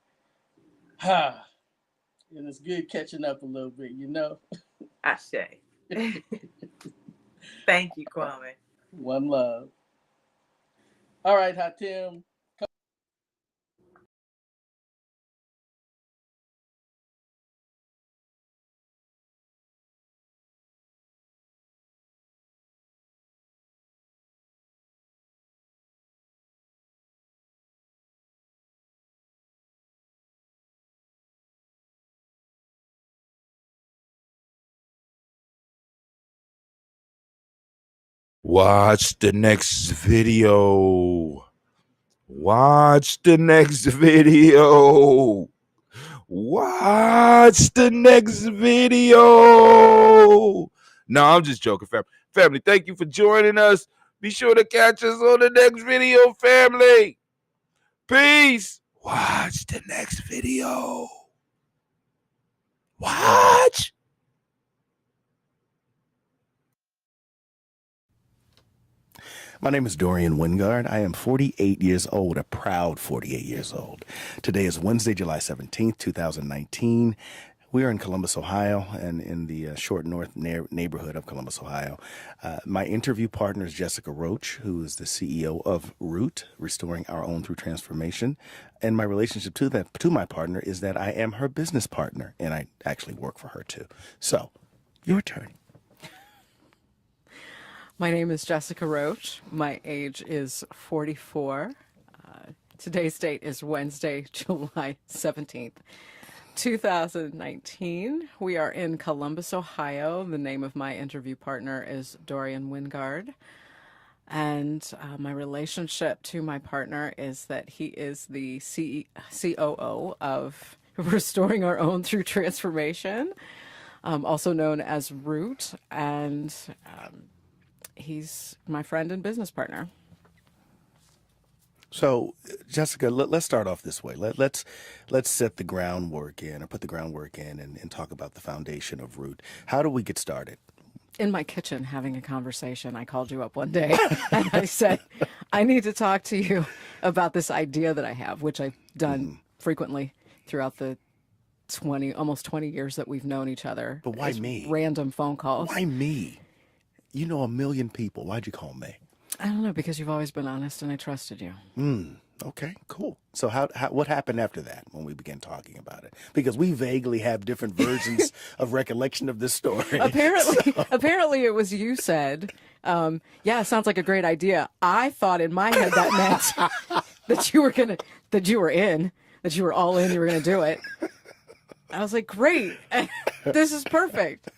it's good catching up a little bit, Ashe. Thank you, Kwame. One love. All right, Hatim. Watch the next video. Watch the next video. Watch the next video. No, I'm just joking, family. Family, thank you for joining us. Be sure to catch us on the next video, family. Peace. Watch the next video. Watch. My name is Dorian Wingard. I am 48 years old, a proud 48 years old. Today is Wednesday, July 17th, 2019. We are in Columbus, Ohio, and in the short north neighborhood of Columbus, Ohio. My interview partner is Jessica Roach, who is the CEO of Root, Restoring Our Own Through Transformation. And my relationship to my partner is that I am her business partner, and I actually work for her too. So, your turn. My name is Jessica Roach. My age is 44. Today's date is Wednesday, July 17th, 2019. We are in Columbus, Ohio. The name of my interview partner is Dorian Wingard. And my relationship to my partner is that he is the COO of Restoring Our Own Through Transformation, also known as Root. And he's my friend and business partner. So, Jessica, let's start off this way. Let's set the groundwork in, or put the groundwork in, and talk about the foundation of Root. How do we get started? In my kitchen, having a conversation, I called you up one day and I said, I need to talk to you about this idea that I have, which I've done frequently throughout the almost 20 years that we've known each other. But why me? Random phone calls. Why me? You know a million people. Why'd you call me? I don't know, because you've always been honest and I trusted you. Okay, cool. So what happened after that when we began talking about it? Because we vaguely have different versions of recollection of this story. Apparently it was you said, yeah, it sounds like a great idea. I thought in my head that meant that you were all in, you were going to do it. I was like, great. This is perfect.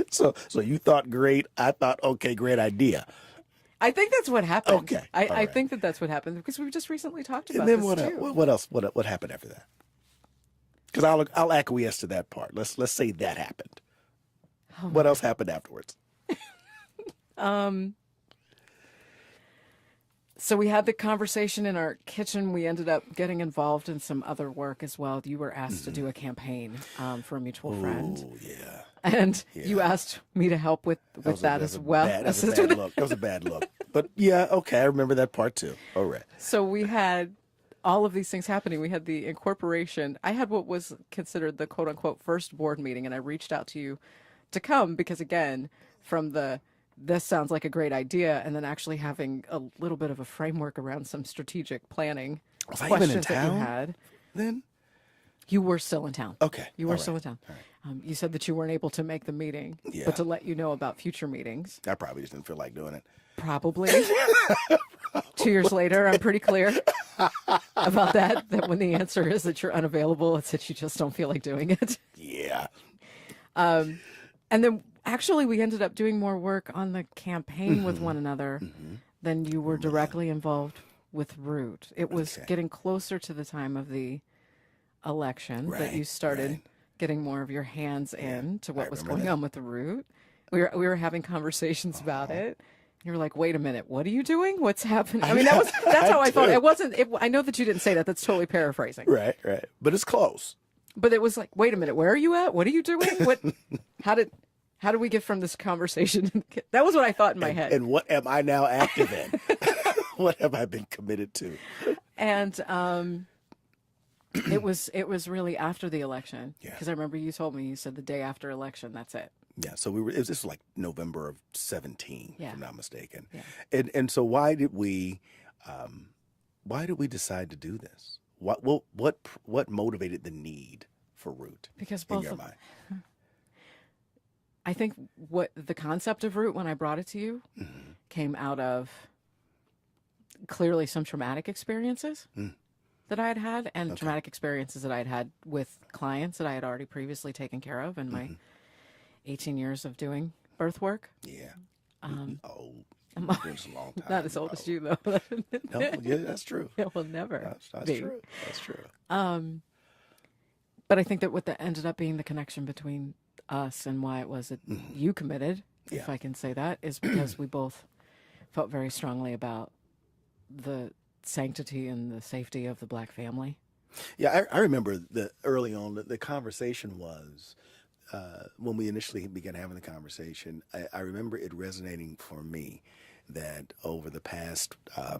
So you thought great. I thought, okay, great idea. I think that's what happened. Okay. I think that's what happened because we just recently talked about and then this too. what else? What happened after that? Because I'll acquiesce to that part. Let's say that happened. What else happened afterwards? So we had the conversation in our kitchen. We ended up getting involved in some other work as well. You were asked to do a campaign for a mutual friend. Oh, yeah. And you asked me to help with that as well. That was a bad look. That was a bad look. But yeah, okay, I remember that part too. All right. So we had all of these things happening. We had the incorporation. I had what was considered the quote unquote first board meeting, and I reached out to you to come because, again, from this sounds like a great idea, and then actually having a little bit of a framework around some strategic planning was I even in questions that you town had. then? You were still in town. Okay. You were still in town. You said that you weren't able to make the meeting, Yeah. but to let you know about future meetings. I probably just didn't feel like doing it. Probably. 2 years later, I'm pretty clear about that when the answer is that you're unavailable, it's that you just don't feel like doing it. Yeah. And then actually we ended up doing more work on the campaign with one another than you were directly involved with Root. It was getting closer to the time of the election that you started getting more of your hands in to what was going on with the Root. We were having conversations about it. You were like, wait a minute, what are you doing? What's happening? I mean, that's how I thought. It wasn't, I know that you didn't say that. That's totally paraphrasing. Right. But it's close. But it was like, wait a minute, where are you at? What are you doing? How did we get from this conversation? That was what I thought in my head. And what am I now active in? What have I been committed to? And it was really after the election. Yeah. Because I remember you told me, you said the day after election, that's it. Yeah, so this was like November of 17, if I'm not mistaken. Yeah. And so why did we decide to do this? What motivated the need for Root? Because in both your of, mind? I think what the concept of Root when I brought it to you came out of clearly some traumatic experiences that I had had, and traumatic experiences that I had had with clients that I had already previously taken care of in my 18 years of doing birth work. Yeah. I'm It's a long time. not as old as you, though. No, yeah, that's true. It will never That's be. true. That's true. But I think that what that ended up being the connection between us and why it was that you committed, if I can say that, is because we both felt very strongly about the sanctity and the safety of the Black family. Yeah, I remember early on the conversation was when we initially began having the conversation. I remember it resonating for me that over the past I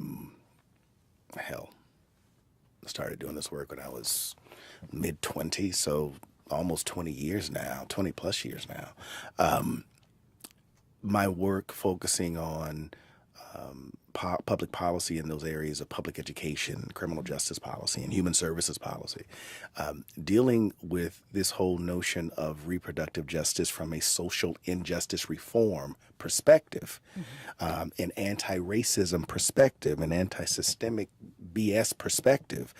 started doing this work when I was mid-20s, so almost 20 years now, 20 plus years now. My work focusing on public policy in those areas of public education, criminal justice policy, and human services policy, dealing with this whole notion of reproductive justice from a social injustice reform perspective, an anti-racism perspective, an anti-systemic BS perspective,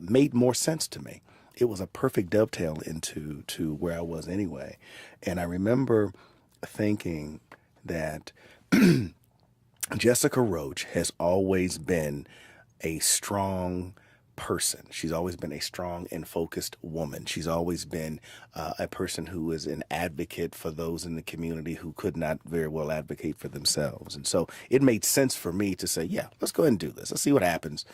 made more sense to me. It was a perfect dovetail into where I was anyway. And I remember thinking that Jessica Roach has always been a strong person. She's always been a strong and focused woman. She's always been a person who is an advocate for those in the community who could not very well advocate for themselves. And so it made sense for me to say, yeah, let's go ahead and do this. Let's see what happens.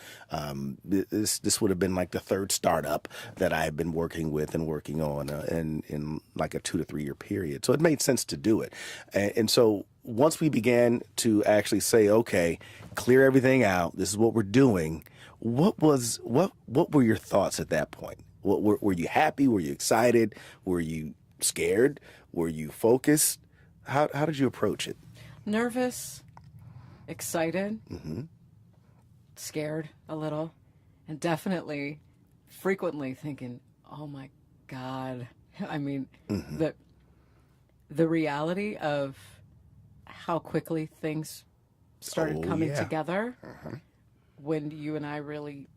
This would have been like the third startup that I had been working with and working on in like a 2 to 3 year period. So it made sense to do it. And so once we began to actually say, okay, clear everything out, this is what we're doing. What were your thoughts at that point? Were you happy? Were you excited? Were you scared? Were you focused? How did you approach it? Nervous, excited, scared a little, and definitely frequently thinking, oh my God. I mean, the reality of how quickly things started coming together when you and I really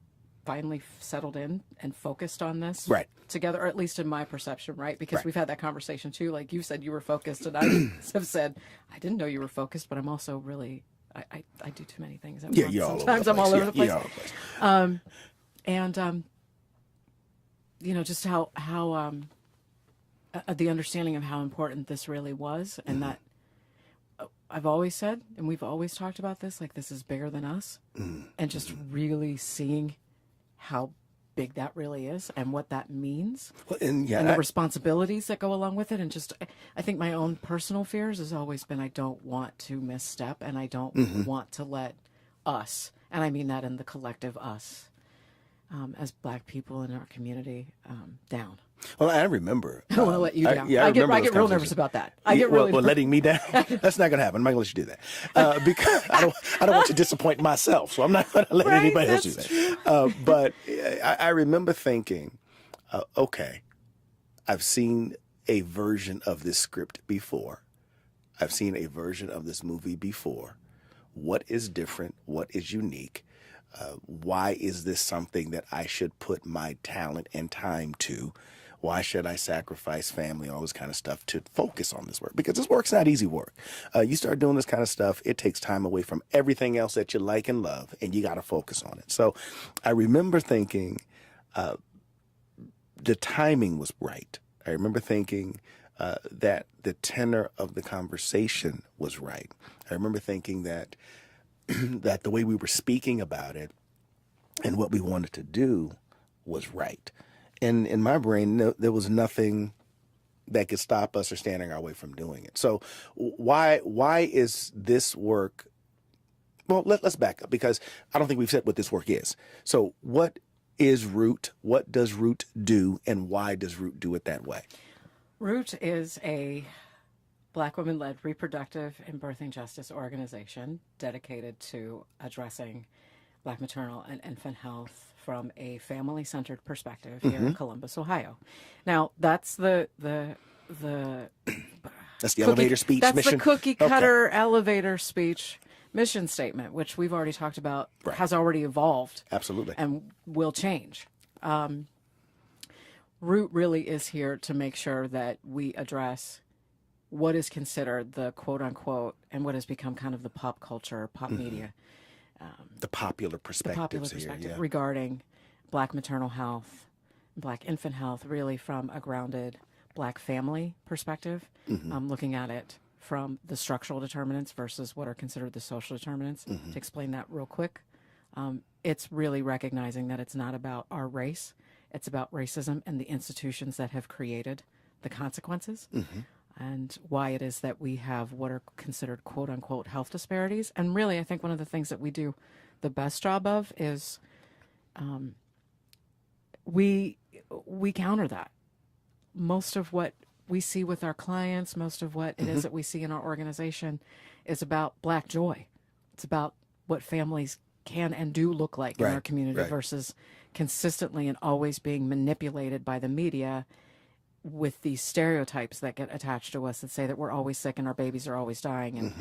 finally settled in and focused on this together, or at least in my perception, right? Because we've had that conversation too. Like you said, you were focused, and I have said, I didn't know you were focused, but I'm also really, I do too many things at once. Sometimes I'm all over the place. You know, just how the understanding of how important this really was, and that I've always said, and we've always talked about this, like this is bigger than us, and just really seeing how big that really is and what that means, and the responsibilities that go along with it. And just, I think my own personal fears has always been, I don't want to misstep, and I don't want to let us, and I mean that in the collective us, as Black people in our community, down. Well, I remember. I don't want to let you down. I get real nervous about that. I get really letting me down. That's not going to happen. I'm not going to let you do that because I don't want to disappoint myself. So I'm not going to let anybody else do that. But I remember thinking, okay, I've seen a version of this script before. I've seen a version of this movie before. What is different? What is unique? Why is this something that I should put my talent and time to? Why should I sacrifice family, all this kind of stuff to focus on this work? Because this work's not easy work. You start doing this kind of stuff, it takes time away from everything else that you like and love, and you got to focus on it. So I remember thinking the timing was right. I remember thinking that the tenor of the conversation was right. I remember thinking that that the way we were speaking about it and what we wanted to do was right. And in my brain, there was nothing that could stop us or stand in our way from doing it. So why is this work? Well, let's back up, because I don't think we've said what this work is. So what is Root? What does Root do? And why does Root do it that way? Root is a Black women-led reproductive and birthing justice organization dedicated to addressing Black maternal and infant health from a family-centered perspective here in Columbus, Ohio. Now, that's the that's the elevator speech that's mission? The cookie cutter elevator speech mission statement, which we've already talked about, has already evolved. Absolutely. And will change. Root really is here to make sure that we address what is considered the quote-unquote, and what has become kind of the pop culture, pop media, the popular perspectives regarding Black maternal health, Black infant health, really from a grounded Black family perspective, looking at it from the structural determinants versus what are considered the social determinants. To explain that real quick, it's really recognizing that it's not about our race, it's about racism and the institutions that have created the consequences. And why it is that we have what are considered quote-unquote health disparities. And really, I think one of the things that we do the best job of is we counter that. Most of what we see with our clients, most of what it is that we see in our organization is about Black joy. It's about what families can and do look like in our community versus consistently and always being manipulated by the media with these stereotypes that get attached to us that say that we're always sick and our babies are always dying.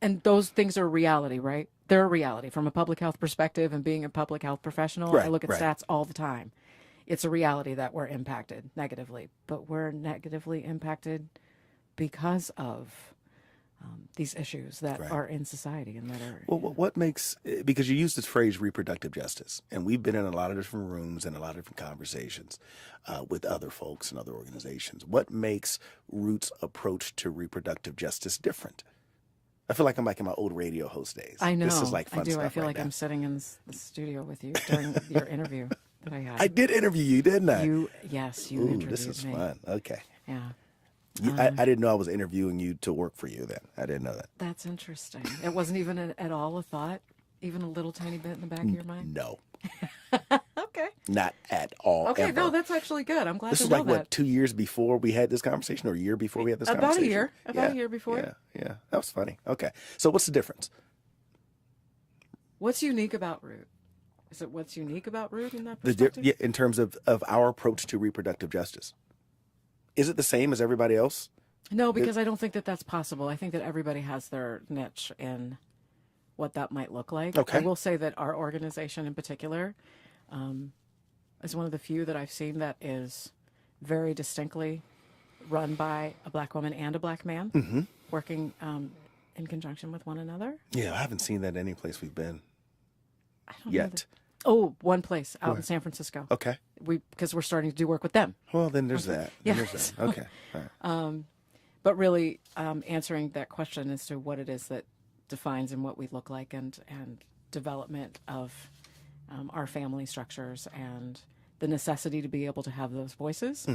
And those things are reality, right? They're a reality from a public health perspective, and being a public health professional, I look at stats all the time. It's a reality that we're impacted negatively, but we're negatively impacted because of these issues that are in society and that are. Well, what makes, because you use this phrase reproductive justice, and we've been in a lot of different rooms and a lot of different conversations with other folks and other organizations. What makes Root's approach to reproductive justice different? I feel like I'm like in my old radio host days. I know. This is like fun I do. stuff I feel right like now. I'm sitting in the studio with you during your interview that I had. I did interview you, didn't I? Yes, you Ooh, interviewed this is me. fun. Okay. Yeah. I didn't know I was interviewing you to work for you then. I didn't know that. That's interesting. It wasn't even at all a thought, even a little tiny bit in the back of your mind? No. Okay. Not at all. Okay, ever. no, that's actually good. I'm glad This to is know like, that. what, 2 years before we had this conversation, or a year before we had this About conversation? a year. About a year before. Yeah. That was funny. Okay. So what's the difference? What's unique about Root? Is it what's unique about Root in that perspective? In terms of our approach to reproductive justice. Is it the same as everybody else? No, because I don't think that that's possible. I think that everybody has their niche in what that might look like. Okay. I will say that our organization in particular is one of the few that I've seen that is very distinctly run by a Black woman and a Black man working in conjunction with one another. Yeah, I haven't seen that any place we've been I don't know yet. that- Oh, one place out in San Francisco. Okay. Because we're starting to do work with them. Well, then there's that. Yeah. Then there's that. Okay. All right. But really answering that question as to what it is that defines and what we look like and development of our family structures and the necessity to be able to have those voices.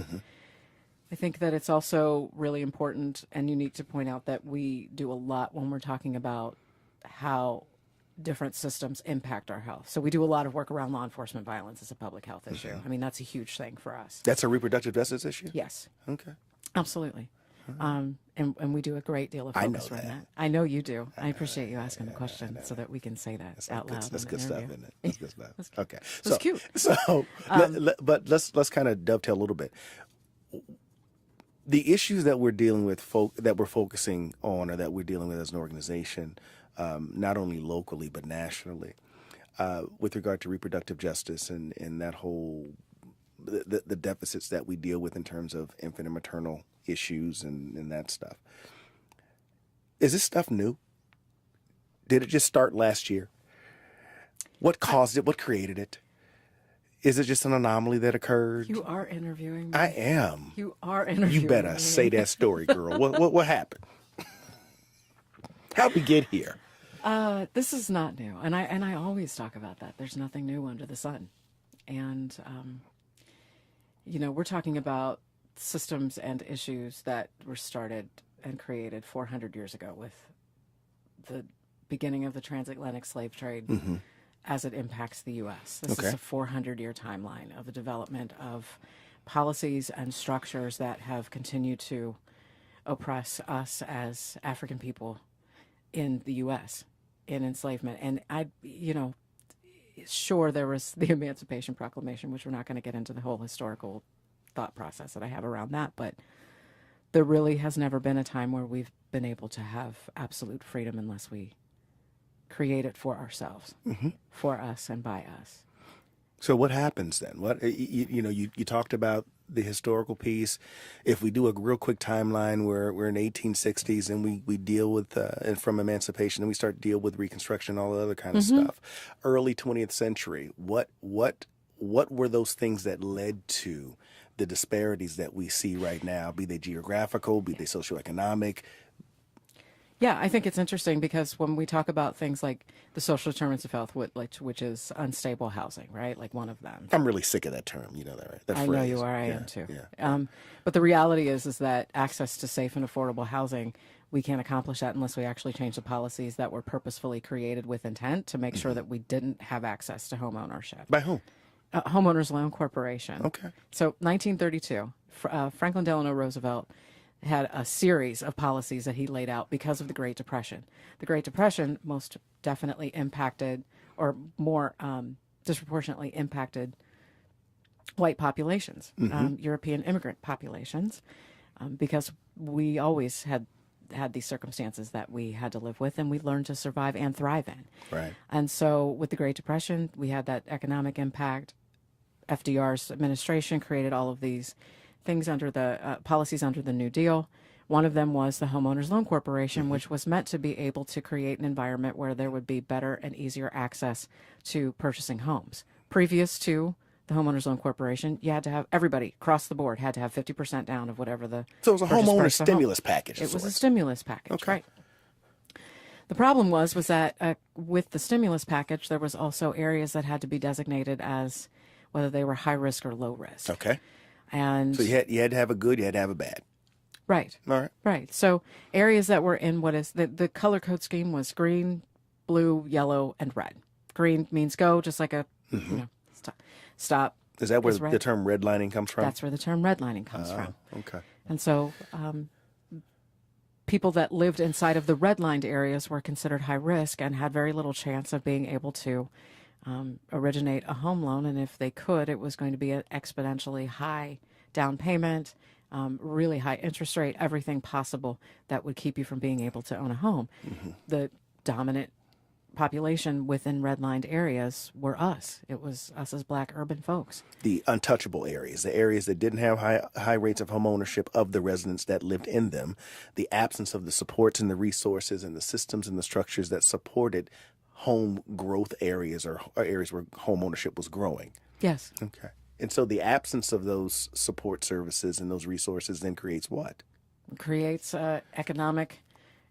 I think that it's also really important and unique to point out that we do a lot when we're talking about how different systems impact our health. So we do a lot of work around law enforcement violence as a public health issue. I mean, that's a huge thing for us. That's a reproductive justice issue? Yes. Okay. Absolutely. And we do a great deal of I focus know around that. that. I know you do. I appreciate you asking the question so that we can say that out loud. That's in good the stuff, interview. isn't it? That's good stuff. That's cute. Okay. That's cute. So, but let's kind of dovetail a little bit. The issues that we're dealing with, that we're focusing on, or that we're dealing with as an organization, not only locally but nationally, with regard to reproductive justice and that whole the deficits that we deal with in terms of infant and maternal issues and that stuff. Is this stuff new? Did it just start last year? What caused it? What created it? Is it just an anomaly that occurred? You are interviewing me. I am. You are interviewing You better me. say that story, girl. What happened? How'd we get here? This is not new, and I always talk about that. There's nothing new under the sun, and we're talking about systems and issues that were started and created 400 years ago with the beginning of the transatlantic slave trade as it impacts the U.S. This is a 400-year timeline of the development of policies and structures that have continued to oppress us as African people in the U.S. in enslavement. And sure, there was the Emancipation Proclamation, which we're not going to get into the whole historical thought process that I have around that, but there really has never been a time where we've been able to have absolute freedom unless we create it for ourselves, for us and by us. So what happens then? What you talked about the historical piece. If we do a real quick timeline, we're in 1860s and we deal with and from emancipation, and we start to deal with Reconstruction, all the other kind of stuff. Early 20th century. What were those things that led to the disparities that we see right now? Be they geographical, be they socioeconomic. Yeah, I think it's interesting because when we talk about things like the social determinants of health, which is unstable housing, right? Like one of them. I'm really sick of that term. You know that, right? That I phrase. know you are. I am too. Yeah. But the reality is that access to safe and affordable housing, we can't accomplish that unless we actually change the policies that were purposefully created with intent to make sure that we didn't have access to home ownership. By whom? Homeowners Loan Corporation. Okay. So 1932, Franklin Delano Roosevelt had a series of policies that he laid out because of the Great Depression. The Great Depression most definitely impacted, or more disproportionately impacted, white populations, European immigrant populations, because we always had these circumstances that we had to live with and we learned to survive and thrive in. Right. And so with the Great Depression, we had that economic impact. FDR's administration created all of these things under the policies under the New Deal, One of them was the Homeowners Loan Corporation, which was meant to be able to create an environment where there would be better and easier access to purchasing homes. Previous to the Homeowners Loan Corporation, you had to have, everybody across the board had to have 50% down of whatever the So it was a purchase homeowner price of the home. stimulus package. of It was a sorts. stimulus package, Okay. right? The problem was that with the stimulus package, there was also areas that had to be designated as whether they were high risk or low risk. Okay. And So you had to have a good, you had to have a bad. right, All right. right. So areas that were in what is the color code scheme was green, blue, yellow, and red. Green means go, just like a stop. Is that where is red. the term redlining comes from? That's where the term redlining comes from. Okay. And so people that lived inside of the redlined areas were considered high risk and had very little chance of being able to originate a home loan. And if they could, it was going to be an exponentially high down payment, really high interest rate, everything possible that would keep you from being able to own a home. The dominant population within redlined areas were us. It was us as Black urban folks. The untouchable areas, the areas that didn't have high rates of home ownership of the residents that lived in them, the absence of the supports and the resources and the systems and the structures that supported home growth areas or areas where home ownership was growing. Yes. Okay. And so the absence of those support services and those resources then creates what? It creates economic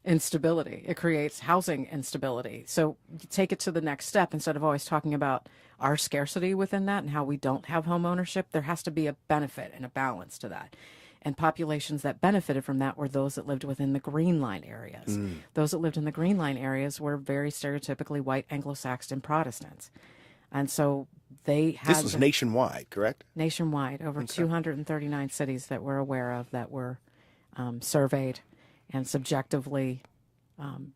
instability. It creates housing instability. So you take it to the next step. Instead of always talking about our scarcity within that and how we don't have home ownership, there has to be a benefit and a balance to that. And populations that benefited from that were those that lived within the green line areas. Those that lived in the green line areas were very stereotypically white Anglo-Saxon Protestants. And so they had... This was nationwide, correct? Nationwide, over 239 cities that we're aware of that were surveyed and subjectively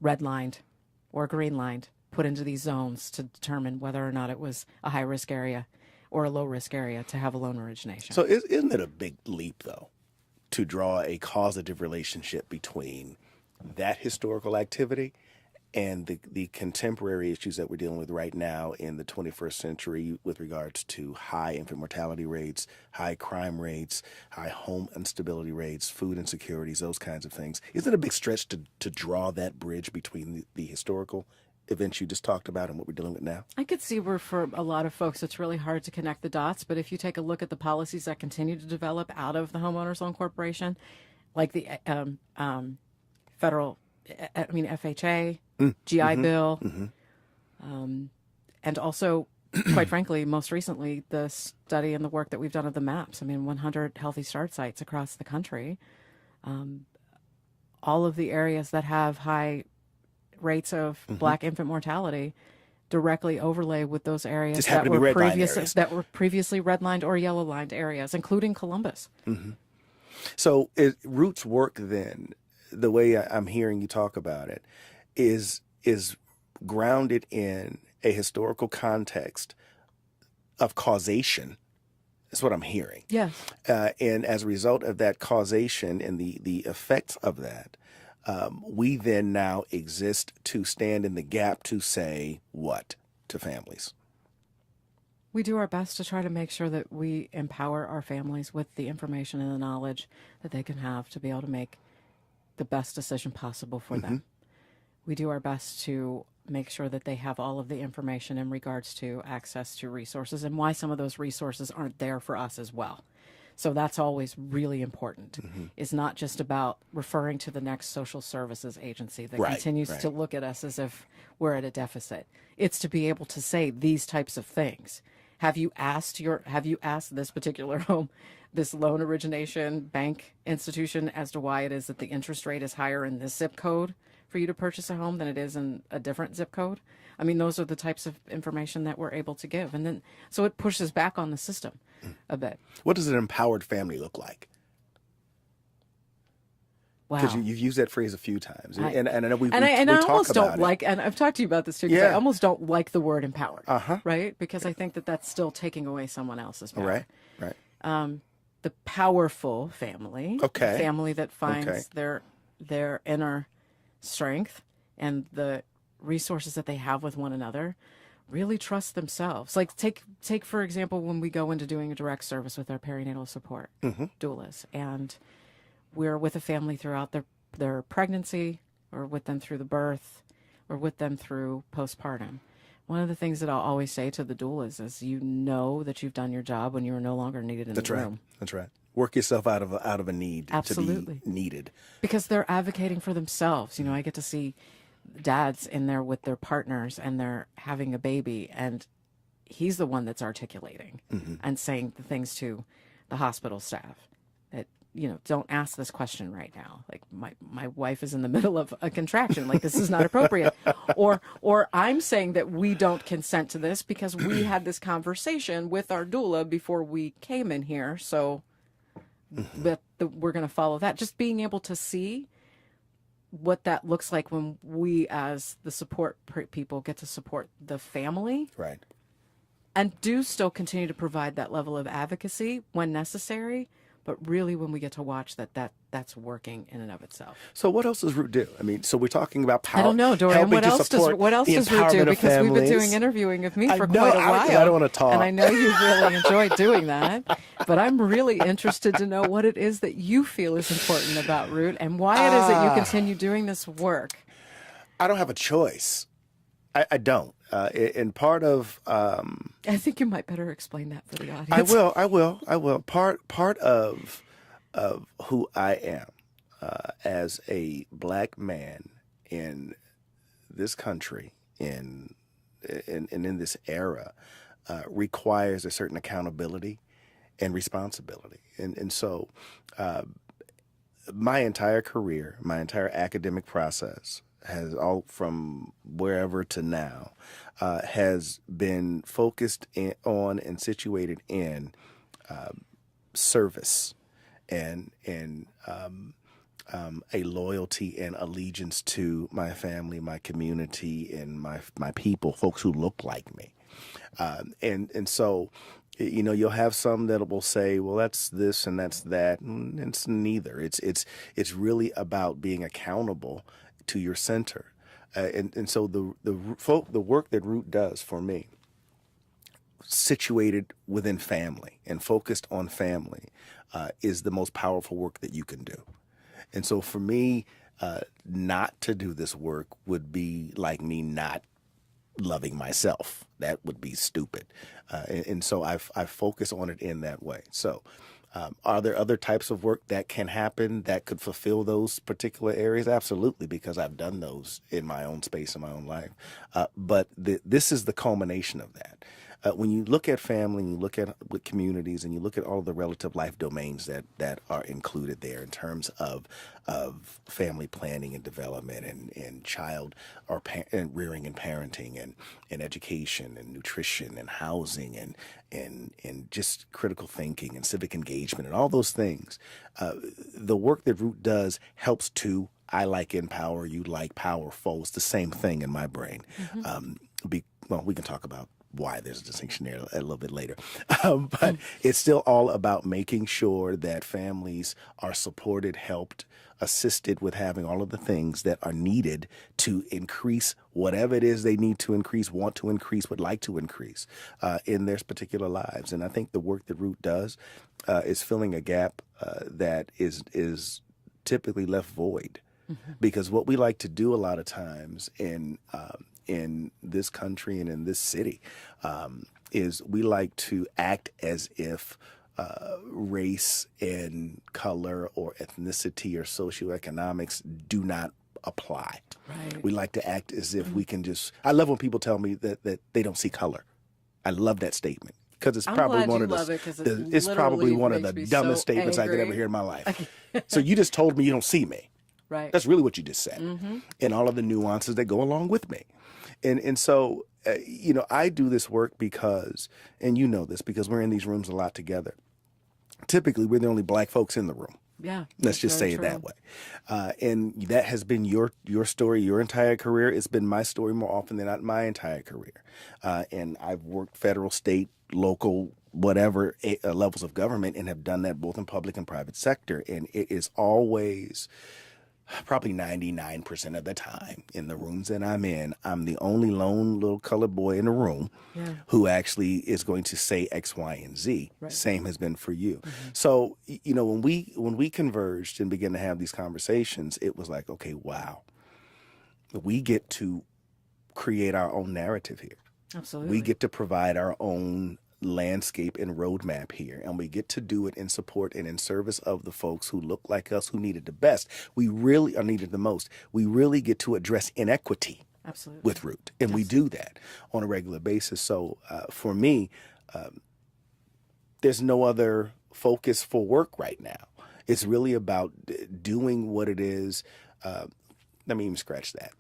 redlined or greenlined, put into these zones to determine whether or not it was a high-risk area or a low-risk area to have a loan origination. So isn't it a big leap, though, to draw a causative relationship between that historical activity and the contemporary issues that we're dealing with right now in the 21st century with regards to high infant mortality rates, high crime rates, high home instability rates, food insecurities, those kinds of things? Isn't it a big stretch to draw that bridge between the historical events you just talked about and what we're dealing with now? I could see where for a lot of folks it's really hard to connect the dots, but if you take a look at the policies that continue to develop out of the Homeowners Loan Corporation, like the FHA, GI Bill, and also, quite frankly, most recently, the study and the work that we've done of the maps. 100 healthy start sites across the country. All of the areas that have high rates of Black infant mortality directly overlay with those areas that were previously redlined or yellow-lined areas, including Columbus. So Roots work then, the way I'm hearing you talk about it, is grounded in a historical context of causation. That's what I'm hearing. Yes. And as a result of that causation and the effects of that, we then now exist to stand in the gap to say what to families? We do our best to try to make sure that we empower our families with the information and the knowledge that they can have to be able to make the best decision possible for them. We do our best to make sure that they have all of the information in regards to access to resources and why some of those resources aren't there for us as well. So that's always really important. It's not just about referring to the next social services agency that continues to look at us as if we're at a deficit. It's to be able to say these types of things. Have you asked this particular home, this loan origination bank institution, as to why it is that the interest rate is higher in this zip code for you to purchase a home than it is in a different zip code? Those are the types of information that we're able to give. And then, so it pushes back on the system a bit. What does an empowered family look like? Because you've used that phrase a few times, and I know we talk about it. And I've talked to you about this too. I almost don't like the word empowered, right? Because I think that that's still taking away someone else's power. Right. The powerful family, the family that finds their inner strength and the resources that they have with one another, really trust themselves. Like take for example when we go into doing a direct service with our perinatal support doulas, and we're with a family throughout their pregnancy, or with them through the birth, or with them through postpartum. One of the things that I'll always say to the doulas is, you know that you've done your job when you are no longer needed in the room. That's right. Work yourself out of a need Absolutely. to be needed. Because they're advocating for themselves. You know, I get to see dads in there with their partners and they're having a baby, and he's the one that's articulating and saying the things to the hospital staff that, you know, don't ask this question right now. Like, my wife is in the middle of a contraction. Like, this is not appropriate. Or I'm saying that we don't consent to this because we had this conversation with our doula before we came in here. So that we're going to follow that. Just being able to see what that looks like when we, as the support people, get to support the family. Right. And do still continue to provide that level of advocacy when necessary, but really when we get to watch that's working in and of itself. So what else does Root do? I mean, so we're talking about power. I don't know, Dorian. What else does Root do? Because we've been doing families. interviewing of me for quite a while. I don't want to talk. And I know you really enjoyed doing that. But I'm really interested to know what it is that you feel is important about Root and why it is that you continue doing this work. I don't have a choice. I don't. And part of I think you might better explain that for the audience. I will. Part of who I am as a black man in this country and in this era requires a certain accountability and responsibility. And so my entire career, my entire academic process has all from wherever to now has been focused on and situated in service and a loyalty and allegiance to my family, my community, and my people, folks who look like me. And so, you know, you'll have some that will say, well, that's this and that's that. And it's neither. It's really about being accountable to your center. And so the work that Root does for me, situated within family and focused on family, is the most powerful work that you can do. And so for me, not to do this work would be like me not loving myself. That would be stupid. And so I focus on it in that way. So are there other types of work that can happen that could fulfill those particular areas? Absolutely, because I've done those in my own space, in my own life. But this is the culmination of that. When you look at family, and you look at with communities, and you look at all the relative life domains that are included there in terms of family planning and development and child or and rearing and parenting and education and nutrition and housing and just critical thinking and civic engagement and all those things, the work that Root does helps to, I like empower, you like powerful. It's the same thing in my brain. Well, we can talk about why there's a distinction there a little bit later. But it's still all about making sure that families are supported, helped, assisted with having all of the things that are needed to increase whatever it is they need to increase, want to increase, would like to increase in their particular lives. And I think the work that Root does is filling a gap that is typically left void. Because what we like to do a lot of times in this country and in this city is we like to act as if race and color or ethnicity or socioeconomics do not apply. Right. We like to act as if we can just, I love when people tell me that they don't see color. I love that statement. Because it's probably one of the dumbest statements I could ever hear in my life. So you just told me you don't see me. Right. That's really what you just said. And all of the nuances that go along with me. And so, you know, I do this work because, and you know this, because we're in these rooms a lot together. Typically, we're the only black folks in the room. Yeah. Let's just say it that way. And that has been your story, your entire career. It's been my story more often than not my entire career. And I've worked federal, state, local, whatever levels of government and have done that both in public and private sector. And it is always probably 99% of the time in the rooms that I'm in, I'm the only lone little colored boy in the room who actually is going to say X, Y, and Z. Right. Same has been for you. So, you know, when we converged and began to have these conversations, it was like, okay, wow, we get to create our own narrative here. Absolutely. We get to provide our own landscape and roadmap here, and we get to do it in support and in service of the folks who look like us, who need it the best. We really are needed the most. We really get to address inequity with Root, and we do that on a regular basis. So for me, there's no other focus for work right now. It's really about doing what it is. Let me even scratch that.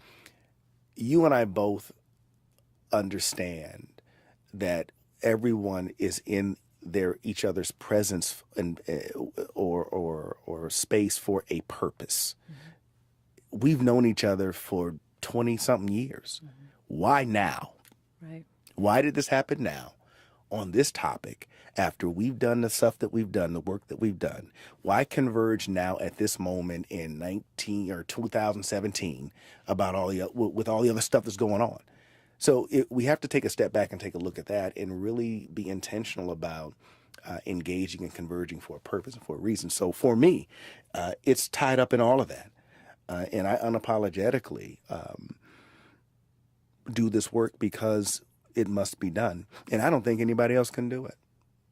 You and I both understand that everyone is in each other's presence and or space for a purpose. We've known each other for 20-something years. Why now? Right. Why did this happen now on this topic after we've done the stuff that we've done, the work that we've done? Why converge now at this moment in 2017 about with all the other stuff that's going on? So we have to take a step back and take a look at that and really be intentional about engaging and converging for a purpose and for a reason. So for me, it's tied up in all of that. And I unapologetically do this work because it must be done. And I don't think anybody else can do it.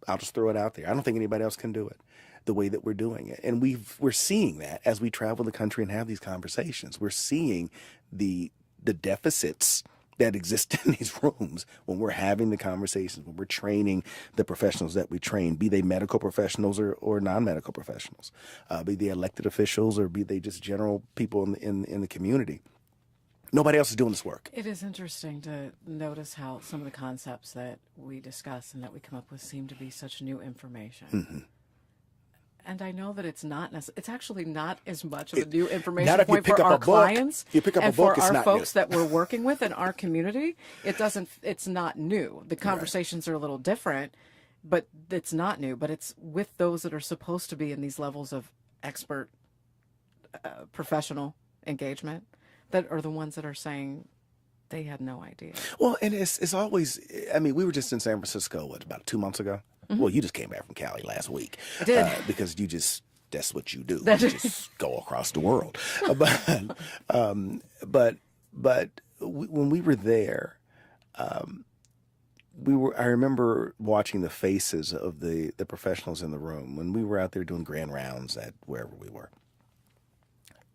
I'll just throw it out there. I don't think anybody else can do it the way that we're doing it. And we're seeing that as we travel the country and have these conversations. We're seeing the deficits that exist in these rooms when we're having the conversations, when we're training the professionals that we train, be they medical professionals or non-medical professionals, be they elected officials or be they just general people in the community. Nobody else is doing this work. It is interesting to notice how some of the concepts that we discuss and that we come up with seem to be such new information. And I know that it's not it's actually not as much of a new information point for our clients and for our folks that we're working with in our community. It's not new. The conversations are a little different, but it's not new. But it's with those that are supposed to be in these levels of expert professional engagement that are the ones that are saying they had no idea. Well, and it's always, I mean, we were just in San Francisco, about 2 months ago? Well, you just came back from Cali last week. I did. Because that's what you do. You just go across the world. But when we were there, I remember watching the faces of the professionals in the room when we were out there doing grand rounds at wherever we were.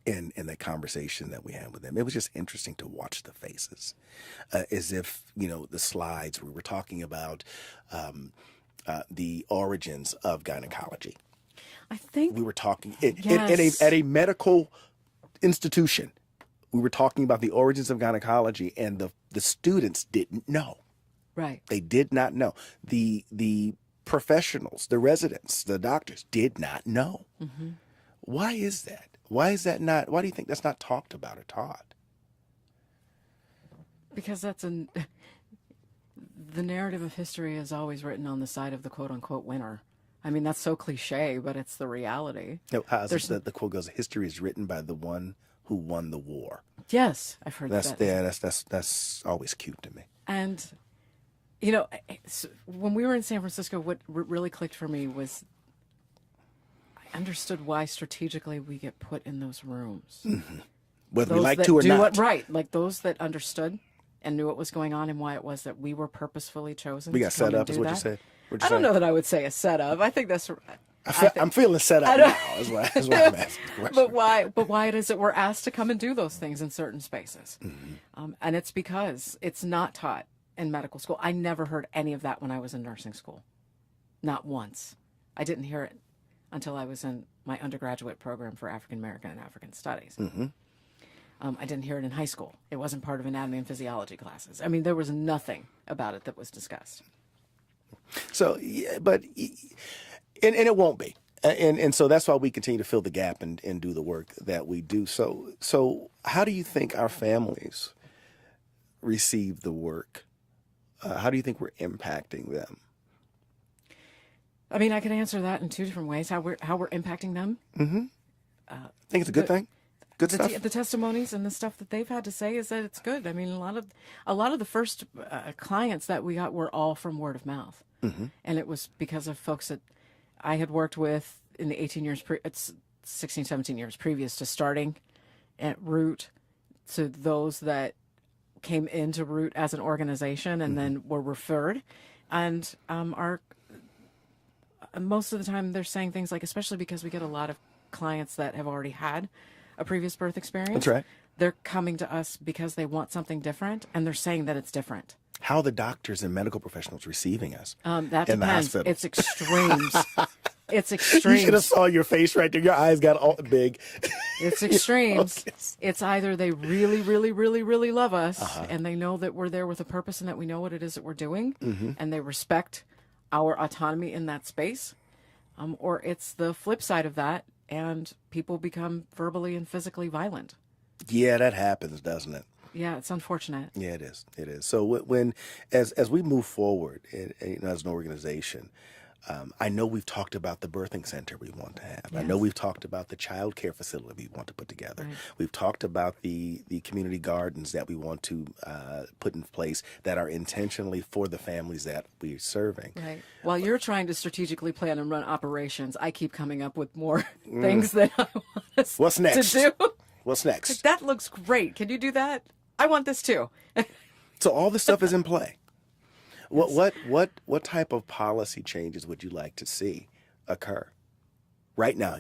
In the conversation that we had with them, it was just interesting to watch the faces, as if, you know, the slides we were talking about the origins of gynecology. I think we were talking at a medical institution. We were talking about the origins of gynecology, and the students didn't know. Right. They did not know. The professionals, the residents, the doctors did not know. Why is that? Why is that not? Why do you think that's not talked about or taught? Because the narrative of history is always written on the side of the quote unquote winner. I mean, that's so cliche, but it's the reality. No, how is it the quote goes? History is written by the one who won the war. Yes, I've heard that. Yeah, that's always cute to me. And you know, when we were in San Francisco, what really clicked for me was I understood why strategically we get put in those rooms. Whether we like to or not. Right, like those that understood and knew what was going on and why it was that we were purposefully chosen. We got set up, is what you said. I don't know that I would say a setup. I think that's. I'm feeling set up now. Is why I'm asking the question. But why it is that we're asked to come and do those things in certain spaces, and it's because it's not taught in medical school. I never heard any of that when I was in nursing school, not once. I didn't hear it until I was in my undergraduate program for African American and African Studies. I didn't hear it in high school. It wasn't part of anatomy and physiology classes. I mean, there was nothing about it that was discussed. So, yeah, but and it won't be, and so that's why we continue to fill the gap and do the work that we do. So how do you think our families receive the work? How do you think we're impacting them? I mean, I can answer that in two different ways. How we're impacting them. Think it's a good thing. Good stuff. The testimonies and the stuff that they've had to say is that it's good. I mean, a lot of the first clients that we got were all from word of mouth, and it was because of folks that I had worked with in the 16, 17 years previous to starting at Root, to those that came into Root as an organization and then were referred, and are most of the time they're saying things like, especially because we get a lot of clients that have already had a previous birth experience. That's right. They're coming to us because they want something different, and they're saying that it's different. How are the doctors and medical professionals receiving us? That in the depends. hospital? It's extremes. It's You extremes. should have saw your face right there. Your eyes got all big. It's extremes. Okay. It's either they really, really, really, really love us, and they know that we're there with a purpose and that we know what it is that we're doing, and they respect our autonomy in that space, or it's the flip side of that, and people become verbally and physically violent. Yeah, that happens, doesn't it? Yeah, it's unfortunate. Yeah, it is. It is. So when, as we move forward as an organization, I know we've talked about the birthing center we want to have. Yes. I know we've talked about the child care facility we want to put together. Right. We've talked about the community gardens that we want to put in place that are intentionally for the families that we're serving. Right. While you're trying to strategically plan and run operations, I keep coming up with more things that I want us What's next? to do. What's next? Like, that looks great. Can you do that? I want this too. So all this stuff is in play. What type of policy changes would you like to see occur right now?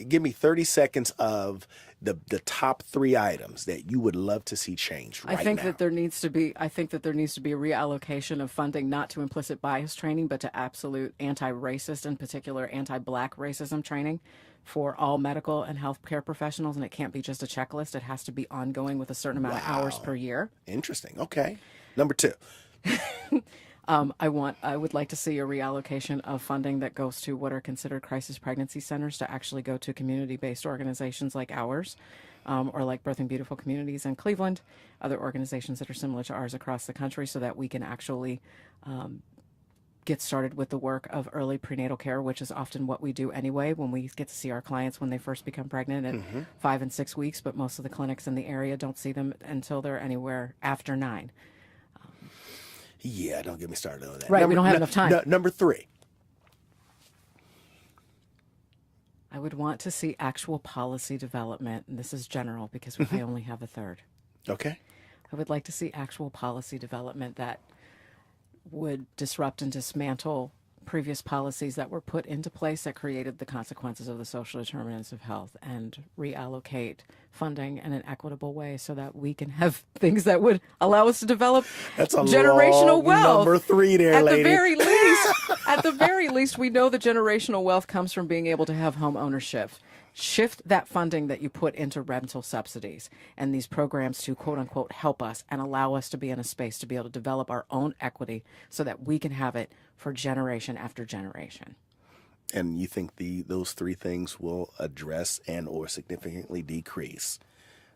Give me 30 seconds of the top 3 items that you would love to see changed right now. I think that there needs to be a reallocation of funding, not to implicit bias training, but to absolute anti-racist, in particular anti-Black racism training for all medical and healthcare professionals. And it can't be just a checklist. It has to be ongoing with a certain amount of hours per year. Interesting. Okay. Number 2. I would like to see a reallocation of funding that goes to what are considered crisis pregnancy centers to actually go to community-based organizations like ours, or like Birthing Beautiful Communities in Cleveland, other organizations that are similar to ours across the country, so that we can actually get started with the work of early prenatal care, which is often what we do anyway when we get to see our clients when they first become pregnant at 5 and 6 weeks, but most of the clinics in the area don't see them until they're anywhere after 9. Yeah, don't get me started on that. Right, we don't have enough time. Number 3. I would want to see actual policy development, and this is general because I only have a third. Okay. I would like to see actual policy development that would disrupt and dismantle previous policies that were put into place that created the consequences of the social determinants of health, and reallocate funding in an equitable way so that we can have things that would allow us to develop That's a generational long wealth. number 3 there, lady. At the very least, we know that generational wealth comes from being able to have home ownership. Shift that funding that you put into rental subsidies and these programs to quote unquote help us and allow us to be in a space to be able to develop our own equity so that we can have it for generation after generation. And you think those 3 things will address and or significantly decrease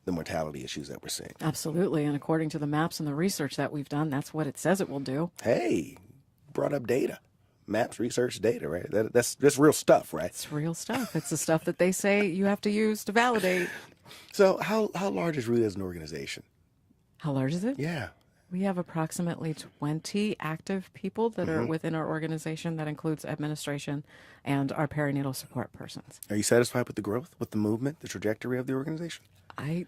the mortality issues that we're seeing? Absolutely. And according to the maps and the research that we've done, that's what it says it will do. Hey, brought up data. Maps, research, data, right? That's real stuff, right? It's real stuff. It's the stuff that they say you have to use to validate. So how large is Root as an organization? How large is it? Yeah. We have approximately 20 active people that are within our organization. That includes administration and our perinatal support persons. Are you satisfied with the growth, with the movement, the trajectory of the organization? I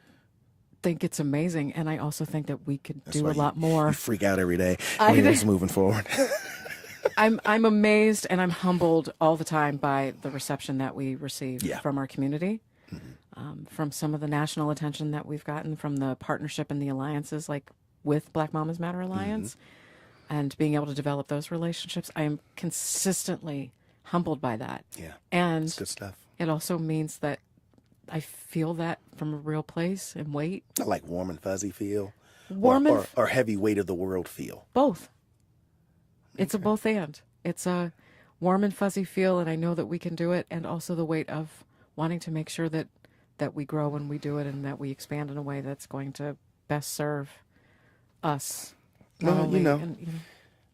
think it's amazing, and I also think that we could That's do why a lot more. You freak out every day when it's moving forward. I'm amazed and I'm humbled all the time by the reception that we receive from our community, from some of the national attention that we've gotten from the partnership and the alliances, like with Black Mamas Matter Alliance, and being able to develop those relationships. I am consistently humbled by that. Yeah, and it's good stuff. It also means that I feel that from a real place and weight. Not like warm and fuzzy feel, or heavy weight of the world feel. Both. It's a both and. It's a warm and fuzzy feel, and I know that we can do it, and also the weight of wanting to make sure that we grow when we do it and that we expand in a way that's going to best serve us. Well,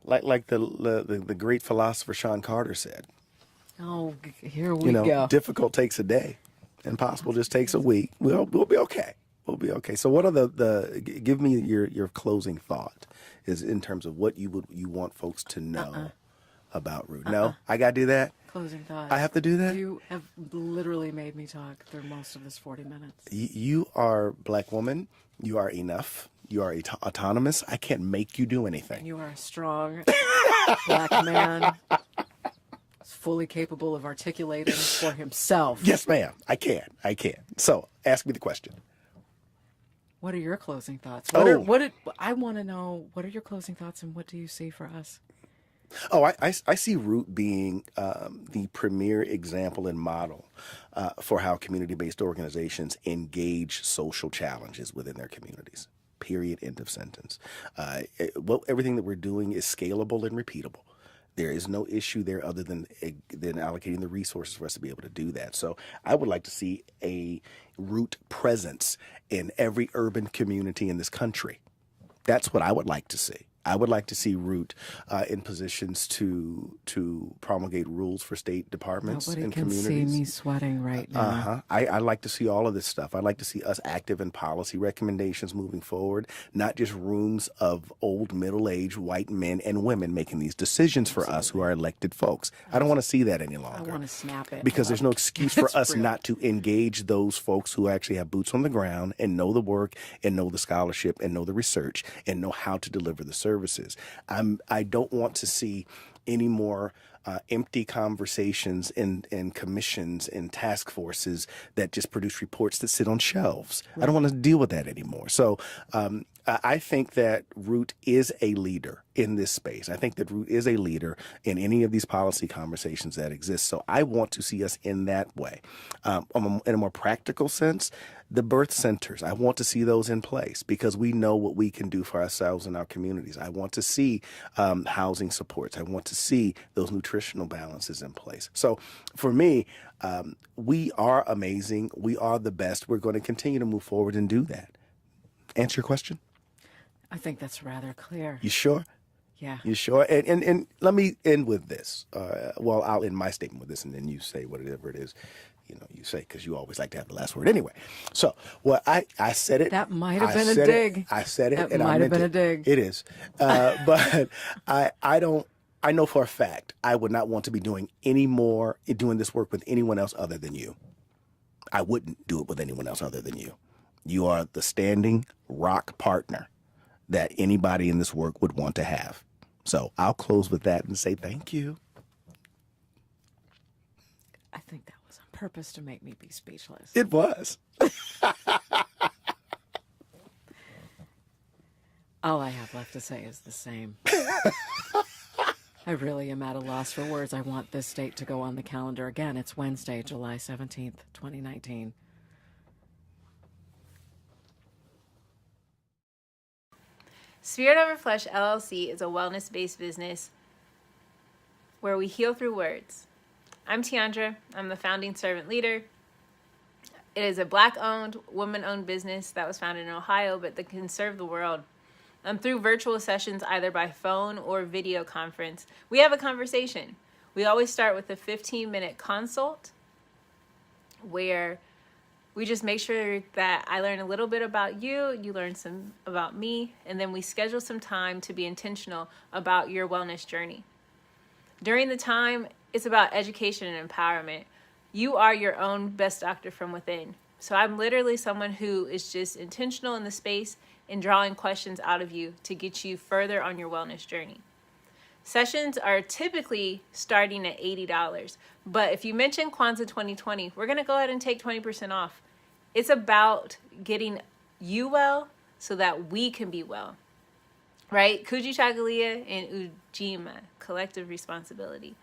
like the great philosopher Sean Carter said. Oh, here we go. Difficult takes a day, Impossible just takes a week. We'll be okay. We'll be okay. So what are give me your closing thought is in terms of what you want folks to know about Root. No, I got to do that. Closing thought. I have to do that. You have literally made me talk through most of this 40 minutes. You are Black woman. You are enough. You are autonomous. I can't make you do anything. You are a strong Black man, fully capable of articulating for himself. Yes, ma'am. I can. So ask me the question. What are your closing thoughts? I want to know, what are your closing thoughts and what do you see for us? Oh, I see Root being the premier example and model for how community-based organizations engage social challenges within their communities. Period. End of sentence. Everything that we're doing is scalable and repeatable. There is no issue there other than allocating the resources for us to be able to do that. So I would like to see a Root presence in every urban community in this country. That's what I would like to see. I would like to see Root in positions to promulgate rules for state departments and communities. Nobody can see me sweating right now. I'd like to see all of this stuff. I'd like to see us active in policy recommendations moving forward, not just rooms of old, middle-aged white men and women making these decisions for us who are elected folks. I don't want to see that any longer. I want to snap it. Because there's no excuse for us not to engage those folks who actually have boots on the ground and know the work and know the scholarship and know the research and know how to deliver the services. I don't want to see any more empty conversations and commissions and task forces that just produce reports that sit on shelves. Right. I don't want to deal with that anymore. So I think that Root is a leader in this space. I think that Root is a leader in any of these policy conversations that exist. So I want to see us in that way. In a more practical sense, the birth centers, I want to see those in place because we know what we can do for ourselves and our communities. I want to see housing supports. I want to see those nutritional balances in place. So for me, we are amazing. We are the best. We're going to continue to move forward and do that. Answer your question? I think that's rather clear. You sure? Yeah. You sure? And let me end with this. Well, I'll end my statement with this, and then you say whatever it is, you say, because you always like to have the last word anyway. So, well, I said it. That might have been a dig. I said it. That might have been a dig. It is. But I know for a fact I would not want to be doing this work with anyone else other than you. I wouldn't do it with anyone else other than you. You are the standing rock partner that anybody in this work would want to have. So I'll close with that and say thank you. I think that was on purpose to make me be speechless. It was. All I have left to say is the same. I really am at a loss for words. I want this date to go on the calendar again. It's Wednesday, July 17th, 2019. Spirit Over Flesh LLC is a wellness-based business where we heal through words. I'm Tiandra. I'm the founding servant leader. It is a Black-owned, woman-owned business that was founded in Ohio, but that can serve the world. Through virtual sessions, either by phone or video conference, we have a conversation. We always start with a 15-minute consult where we just make sure that I learn a little bit about you, you learn some about me, and then we schedule some time to be intentional about your wellness journey. During the time, it's about education and empowerment. You are your own best doctor from within. So I'm literally someone who is just intentional in the space and drawing questions out of you to get you further on your wellness journey. Sessions are typically starting at $80, but if you mention Kwanzaa 2020, we're gonna go ahead and take 20% off. It's about getting you well so that we can be well, right? Kujitalia and Ujamaa, collective responsibility.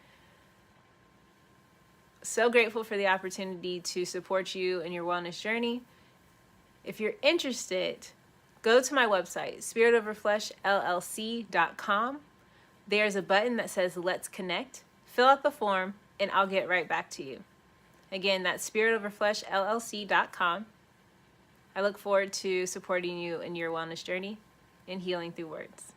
So grateful for the opportunity to support you in your wellness journey. If you're interested, go to my website, spiritoverfleshllc.com. There's a button that says Let's Connect. Fill out the form and I'll get right back to you. Again, that's spiritoverfleshllc.com. I look forward to supporting you in your wellness journey and healing through words.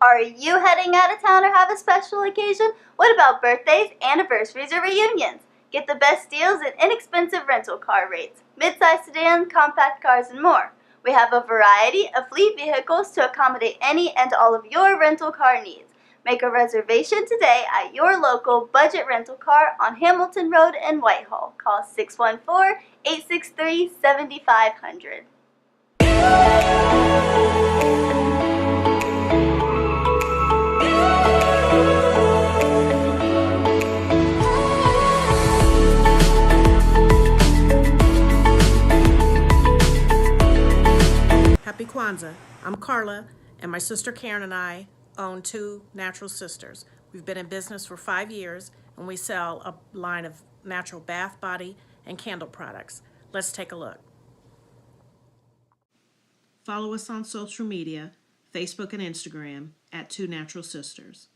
Are you heading out of town or have a special occasion? What about birthdays, anniversaries, or reunions? Get the best deals and inexpensive rental car rates, midsize sedan, compact cars, and more. We have a variety of fleet vehicles to accommodate any and all of your rental car needs. Make a reservation today at your local budget rental car on Hamilton Road in Whitehall. Call 614-863-7500. Happy Kwanzaa. I'm Carla, and my sister Karen and I own Two Natural Sisters. We've been in business for 5 years, and we sell a line of natural bath, body, and candle products. Let's take a look. Follow us on social media, Facebook and Instagram, at Two Natural Sisters.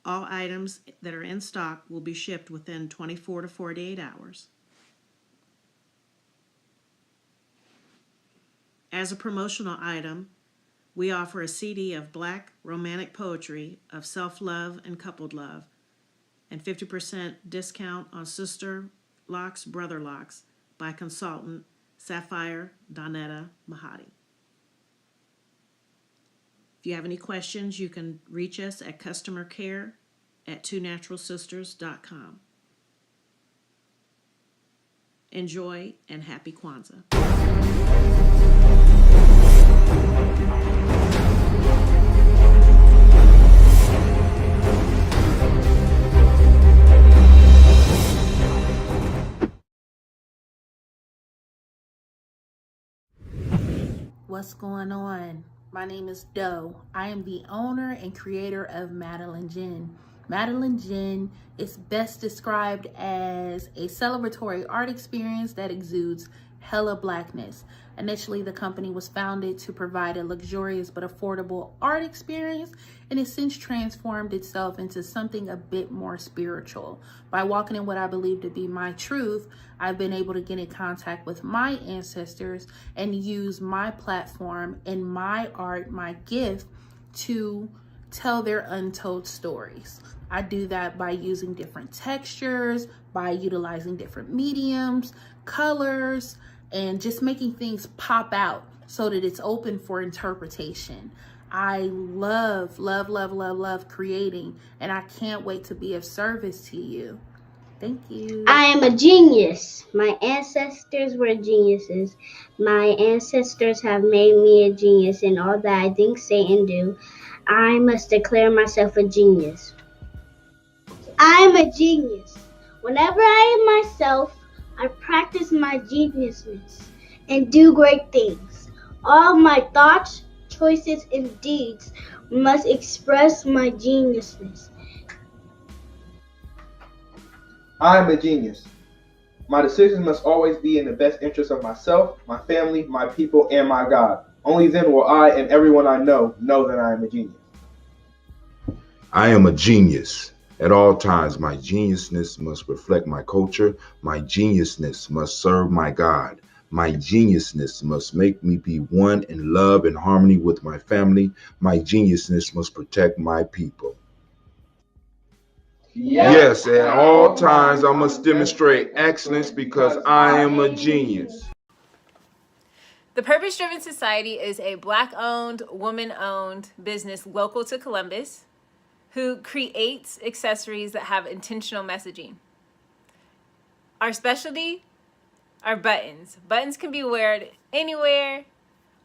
All items that are in stock will be shipped within 24 to 48 hours. As a promotional item, we offer a CD of Black romantic poetry of self-love and coupled love, and 50% discount on Sister Locks, Brother Locks by consultant Sapphire Donetta Mahadi. If you have any questions, you can reach us at customercare@twonaturalsisters.com. Enjoy and happy Kwanzaa. What's going on? My name is Doe. I am the owner and creator of Madeline Gin. Madeline Gin is best described as a celebratory art experience that exudes hella blackness. Initially, the company was founded to provide a luxurious but affordable art experience, and has since transformed itself into something a bit more spiritual. By walking in what I believe to be my truth, I've been able to get in contact with my ancestors and use my platform and my art, my gift, to tell their untold stories. I do that by using different textures, by utilizing different mediums, colors, and just making things pop out so that it's open for interpretation. I love creating, and I can't wait to be of service to you. Thank you. I am a genius. My ancestors were geniuses. My ancestors have made me a genius in all that I think, say, and do. I must declare myself a genius. I am a genius. Whenever I am myself, I practice my geniusness and do great things. All my thoughts, choices, and deeds must express my geniusness. I am a genius. My decisions must always be in the best interest of myself, my family, my people, and my God. Only then will I and everyone I know that I am a genius. I am a genius. At all times, my geniusness must reflect my culture. My geniusness must serve my God. My geniusness must make me be one in love and harmony with my family. My geniusness must protect my people. Yes, at all times, I must demonstrate excellence because I am a genius. The Purpose Driven Society is a Black-owned, woman-owned business local to Columbus who creates accessories that have intentional messaging. Our specialty are buttons. Buttons can be worn anywhere,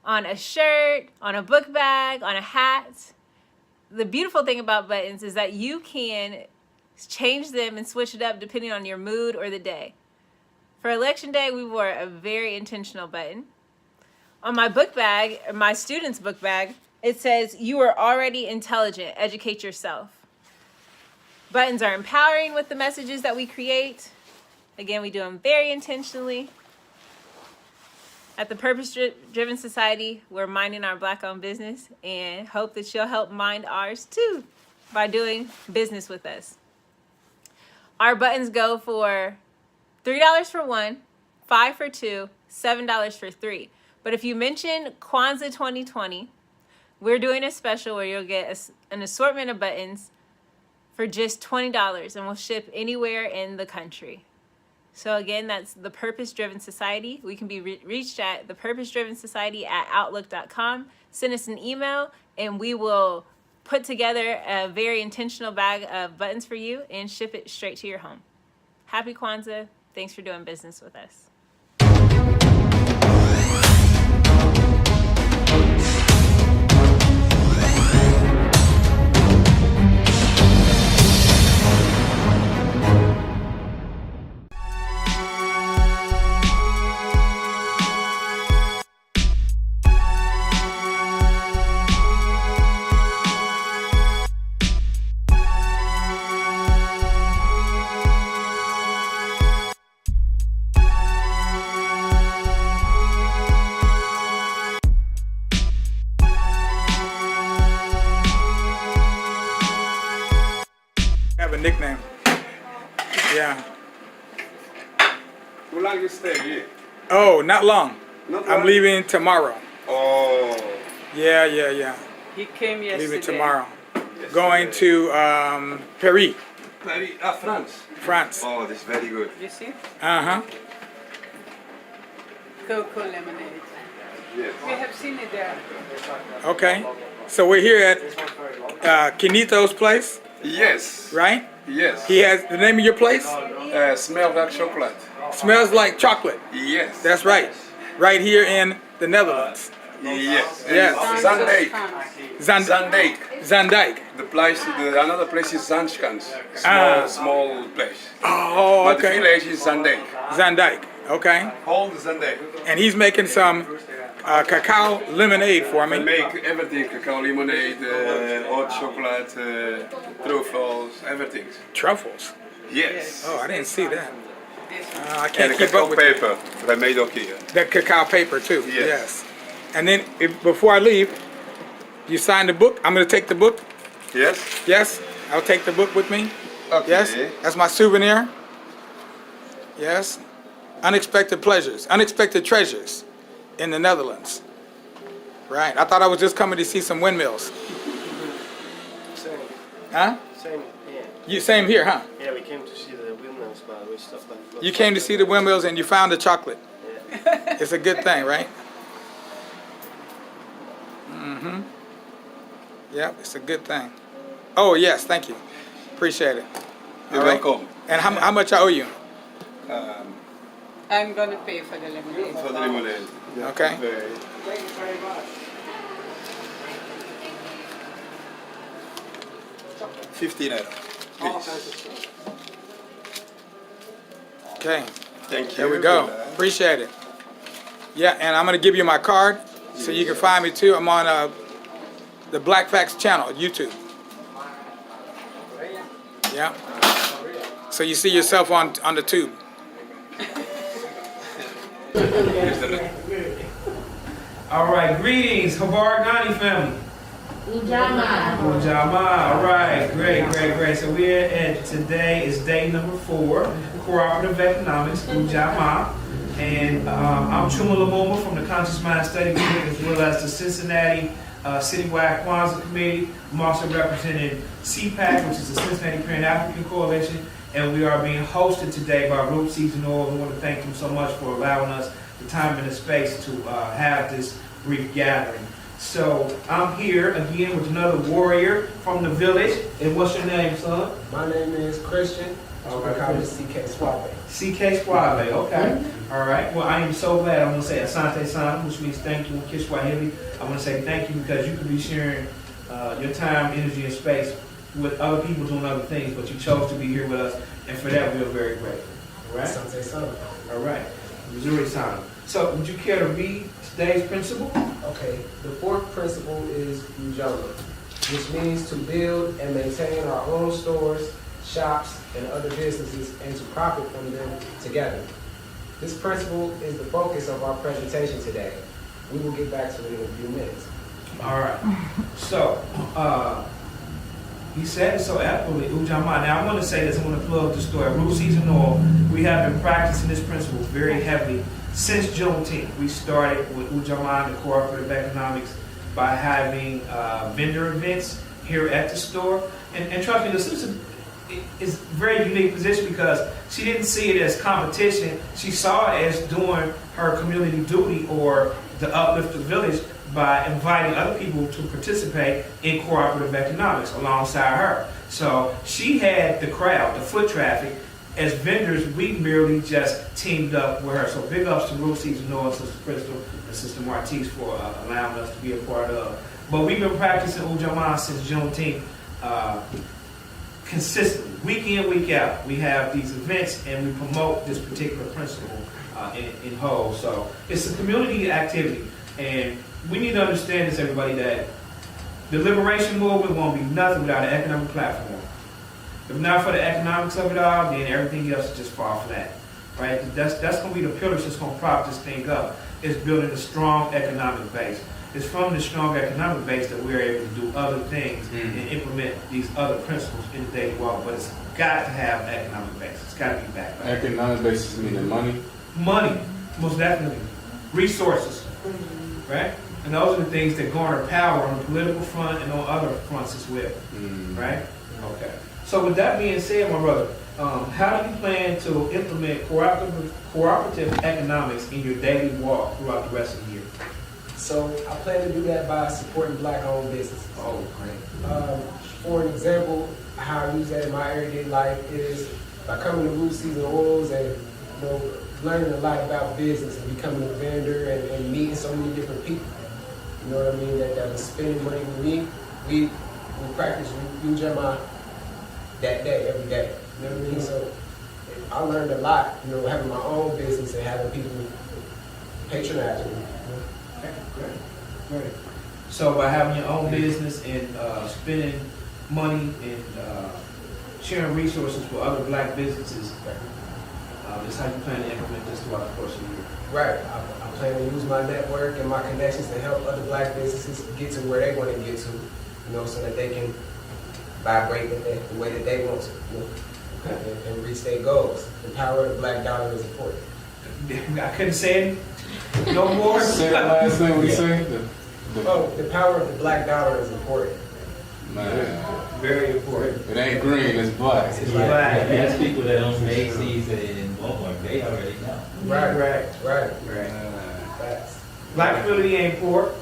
on a shirt, on a book bag, on a hat. The beautiful thing about buttons is that you can change them and switch it up depending on your mood or the day. For Election Day, we wore a very intentional button. On my book bag, or my student's book bag, it says, "You are already intelligent, educate yourself." Buttons are empowering with the messages that we create. Again, we do them very intentionally. At the Purpose Driven Society, we're minding our Black-owned business and hope that you'll help mind ours too by doing business with us. Our buttons go for $3 for one, $5 for two, $7 for three. But if you mention Kwanzaa 2020, we're doing a special where you'll get an assortment of buttons for just $20, and we'll ship anywhere in the country. So again, that's the Purpose Driven Society. We can be reached at thepurposedrivensociety@outlook.com. Send us an email, and we will put together a very intentional bag of buttons for you and ship it straight to your home. Happy Kwanzaa. Thanks for doing business with us. Nickname. Yeah. How long you stay here? Oh, not long. Not I'm long? leaving tomorrow. Oh. Yeah. He came yesterday. Leaving tomorrow. Going to Paris. Paris, France. France. Oh, this is very good. You see? Uh-huh. Cocoa lemonade. Yes. We have seen it there. Okay. So we're here at Kinito's place, Yes. right? Yes. He has the name of your place? Smells like chocolate. Smells like chocolate. Yes. That's right. Right here in the Netherlands. Yes. Yes. Zandijk. Zandijk. Zandijk. The place, another place is Zandskans. Small place. Oh, But okay. the village is Zandijk. Zandijk. Okay. Whole Zandijk. And he's making some cacao lemonade for me. We make everything: cacao lemonade, hot chocolate, truffles, everything. Truffles? Yes. Oh, I didn't see that. I And can't the keep cacao up with paper they made ook here. the cacao paper too. Yes. And then before I leave, you sign the book. I'm going to take the book. Yes. Yes. I'll take the book with me. Okay. Yes. That's my souvenir. Yes. Unexpected pleasures, unexpected treasures in the Netherlands. Right. I thought I was just coming to see some windmills. Same. Huh? Same, yeah. You same here, huh? Yeah, we came to see the windmills, but we stuff like. You came to see the windmills and you found the chocolate. Yeah. It's a good thing, right? Mm-hmm. Yep, it's a good thing. Oh, yes, thank you. Appreciate it. You're All right. welcome. And how much I owe you? I'm going to pay for the lemonade. For the lemonade. Okay. Thank you very much. 15 euro. Please. Okay. Thank you. There we go. Appreciate it. Yeah, and I'm going to give you my card so you can find me too. I'm on the Black Facts channel, YouTube. Yeah. So you see yourself on the tube. All right, greetings, Embark Gye-Nyame family. Ujamaa. All right, great. So we're at today is day number 4, cooperative economics, Ujamaa. And I'm Chuma Lamoma from the Conscious Mind Study Group, as well as the Cincinnati Citywide Kwanzaa Committee. I'm also representing CPAC, which is the Cincinnati Pan-African Coalition. And we are being hosted today by Rope Season Oil. We want to thank them so much for allowing us the time and the space to have this brief gathering. So I'm here again with another warrior from the village. And what's your name, son? My name is Christian. We call it CK Suave. CK Suave, okay. All right. Well, I am so glad. I'm going to say Asante San, which means thank you in Kiswahili. I'm going to say thank you because you could be sharing your time, energy, and space with other people doing other things, but you chose to be here with us, and for that we are very grateful. All right? Asante San. All right. Missouri time. So, would you care to read today's principle? Okay. The 4th principle is Ujamaa, which means to build and maintain our own stores, shops, and other businesses, and to profit from them together. This principle is the focus of our presentation today. We will get back to it in a few minutes. All right. So, he said it so aptly, Ujamaa. Now, I want to say this. I want to plug the story. Root Season Oil, we have been practicing this principle very heavily since Juneteenth. We started with Ujamaa and the cooperative economics by having vendor events here at the store. And trust me, the sister is a very unique position because she didn't see it as competition. She saw it as doing her community duty or the uplift the village by inviting other people to participate in cooperative economics alongside her. So she had the crowd, the foot traffic. As vendors, we merely just teamed up with her. So big ups to Ruth Season Noah, Sister Crystal, and Sister Martise for allowing us to be a part of. But we've been practicing Ujamaa since Juneteenth consistently, week in, week out. We have these events and we promote this particular principle in whole. So it's a community activity. And we need to understand this, everybody, that the liberation movement won't be nothing without an economic platform. If not for the economics of it all, then everything else will just fall flat, right? That's going to be the pillars that's going to prop this thing up. It's building a strong economic base. It's from the strong economic base that we're able to do other things and implement these other principles in the daily walk. But it's got to have an economic base. It's got to be backed by economic basis meaning money? Money, most definitely. Resources, right? And those are the things that garner power on the political front and on other fronts as well, right? Okay. So with that being said, my brother, how do you plan to implement cooperative economics in your daily walk throughout the rest of the year? So I plan to do that by supporting Black-owned businesses. Oh, great. For an example, how I use that in my everyday life is by coming to Root Season Oils and learning a lot about business and becoming a vendor and meeting so many different people. You know what I mean? That are spending money with me. We practice Ujamaa that day, every day. You know what I mean? So I learned a lot, having my own business and having people patronize me. Okay, great. So by having your own business and spending money and sharing resources with other Black businesses, that's how you plan to implement this throughout the course of the year. Right. I plan to use my network and my connections to help other Black businesses get to where they want to get to, so that they can vibrate the way that they want to, and reach their goals. The power of the Black dollar is important. I couldn't say it no more. Say the last thing we say. The power of the Black dollar is important. Man. Very important. It ain't green, it's black. It's black. There's people that own Macy's and Walmart, they already know. Right. Blackability ain't poor.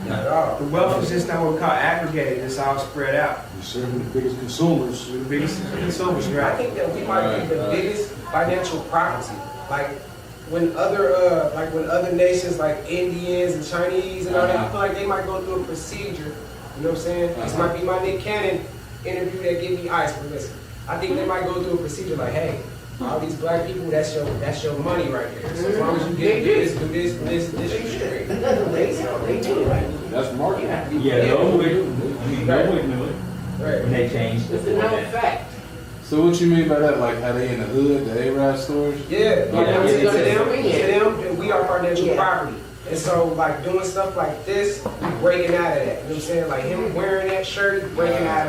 Not at all. The wealth is just not what we call aggregated. It's all spread out. We're serving the biggest consumers. We're the biggest consumers, right? I think that we might be the biggest financial property. Like when other nations like Indians and Chinese and all that, I feel like they might go through a procedure. You know what I'm saying? This might be my Nick Cannon interview that gave me ice. But listen, I think they might go through a procedure like, hey, all these Black people, that's your money right there. So as long as you get this, do this, you straight. They do it right. That's marketing. Yeah, no way. Right. When they changed It's a known fact. So what you mean by that? Like how they in the hood, the A-Rap stores? Yeah. To them, we are financial property. And so, like, doing stuff like this, breaking out of that. You know what I'm saying? Like, him wearing that shirt, breaking out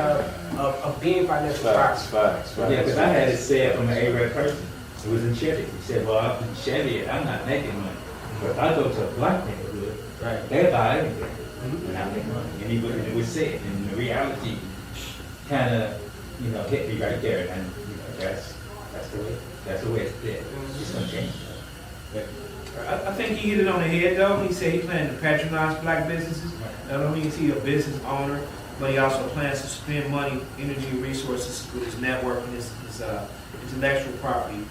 of being financial property. Facts. Yeah, because I had it said from an A-Rap person who was in Chevy. He said, well, I'm in Chevy, I'm not making money. But if I go to a Black neighborhood, they buy everything. And I make money. And it was said. And the reality kind of, hit me right there. And, that's the way it's there. It's going to change. I think he hit it on the head, though. He said he planned to patronize Black businesses. Not only is he a business owner, but he also plans to spend money, energy, and resources with his network and his intellectual property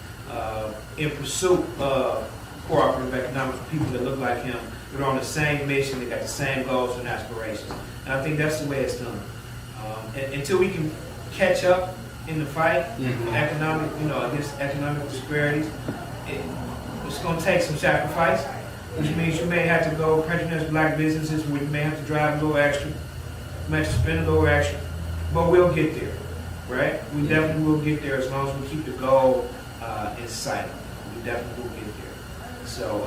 in pursuit of cooperative economics for people that look like him. They're on the same mission. They got the same goals and aspirations. And I think that's the way it's done. Until we can catch up in the fight, economic, against economic disparities, it's going to take some sacrifice, which means you may have to go patronize Black businesses where you may have to drive a little extra, you may have to spend a little extra, but we'll get there, right? We definitely will get there as long as we keep the goal in sight. We definitely will get there. So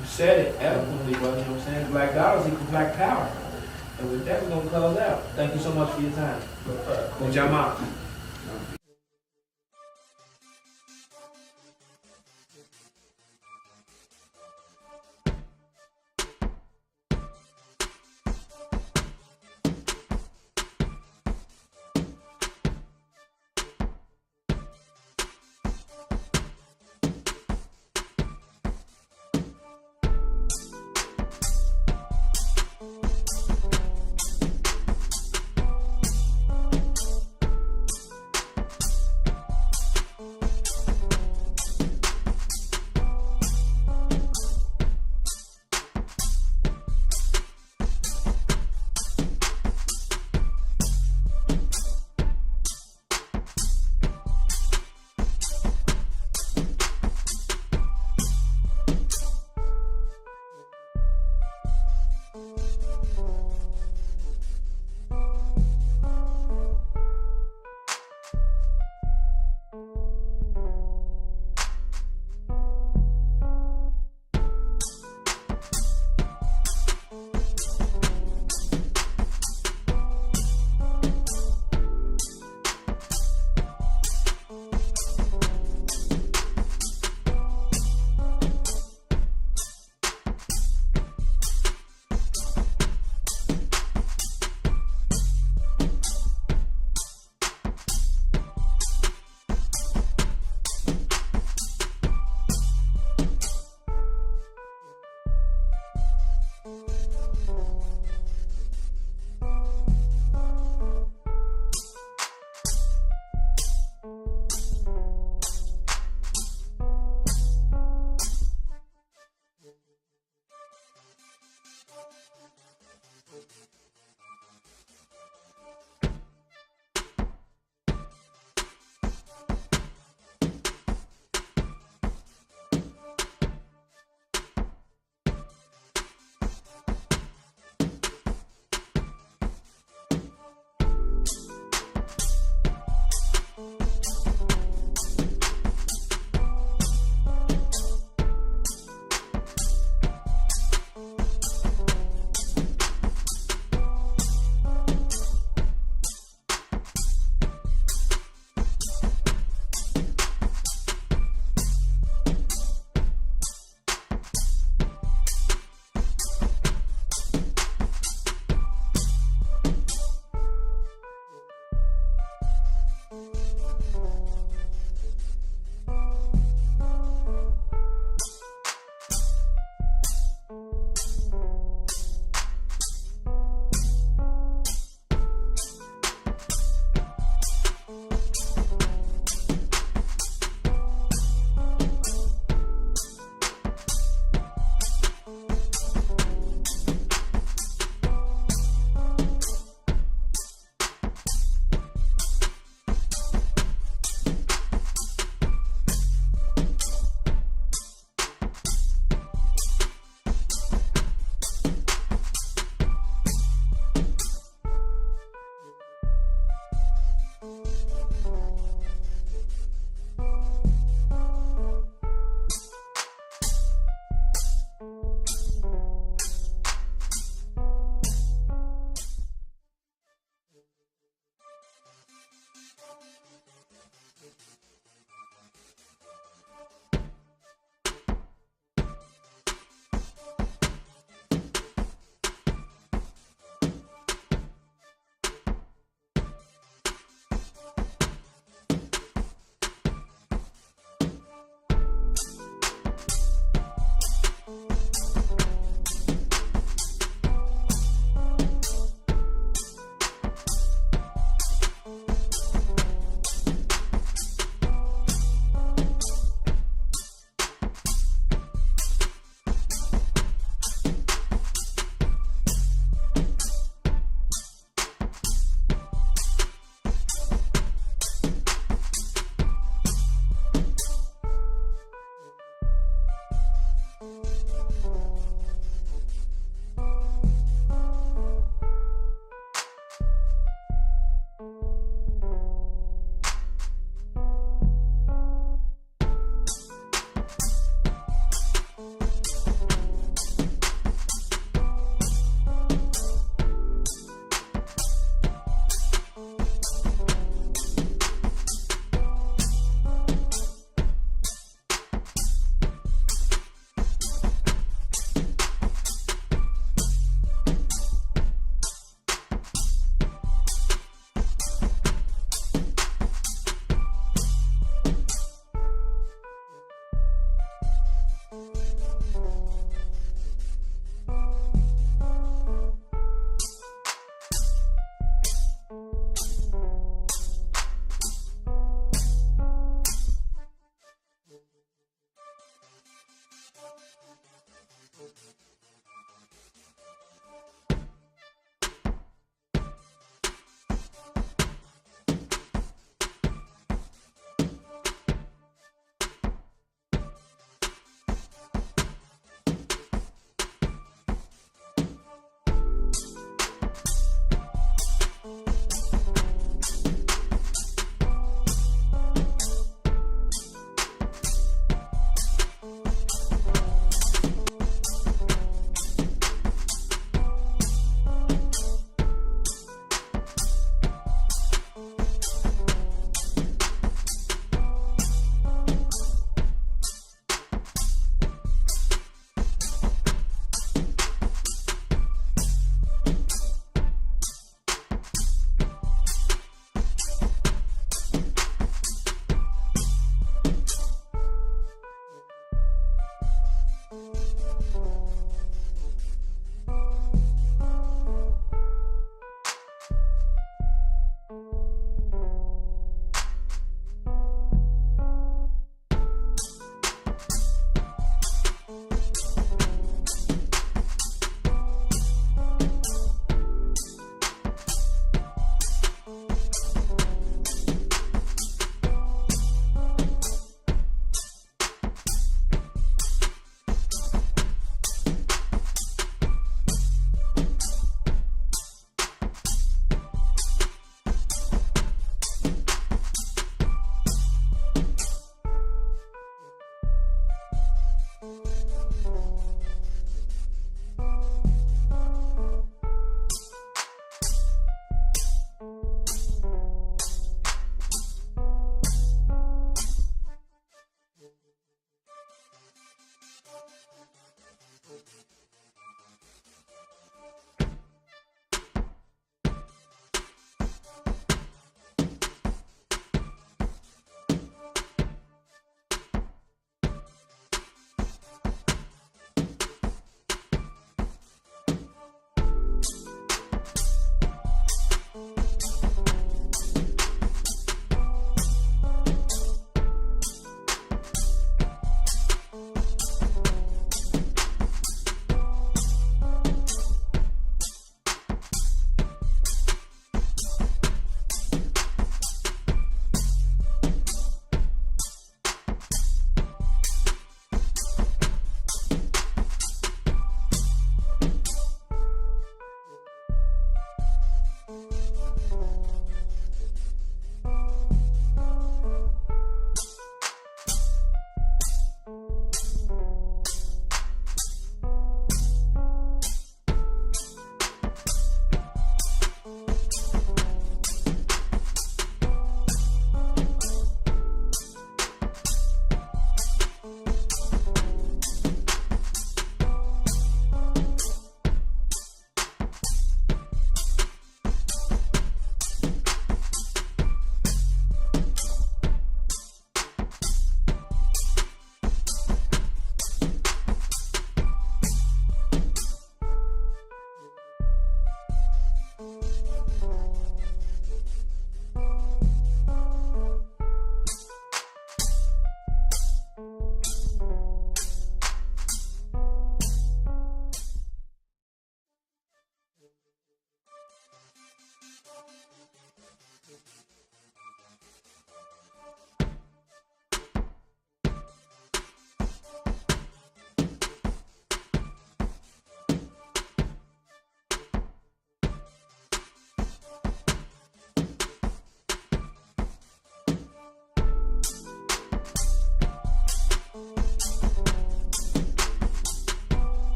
you said it eloquently, brother, you know what I'm saying? Black dollars equal Black power. And with that, we're going to close out. Thank you so much for your time. Ujamaa.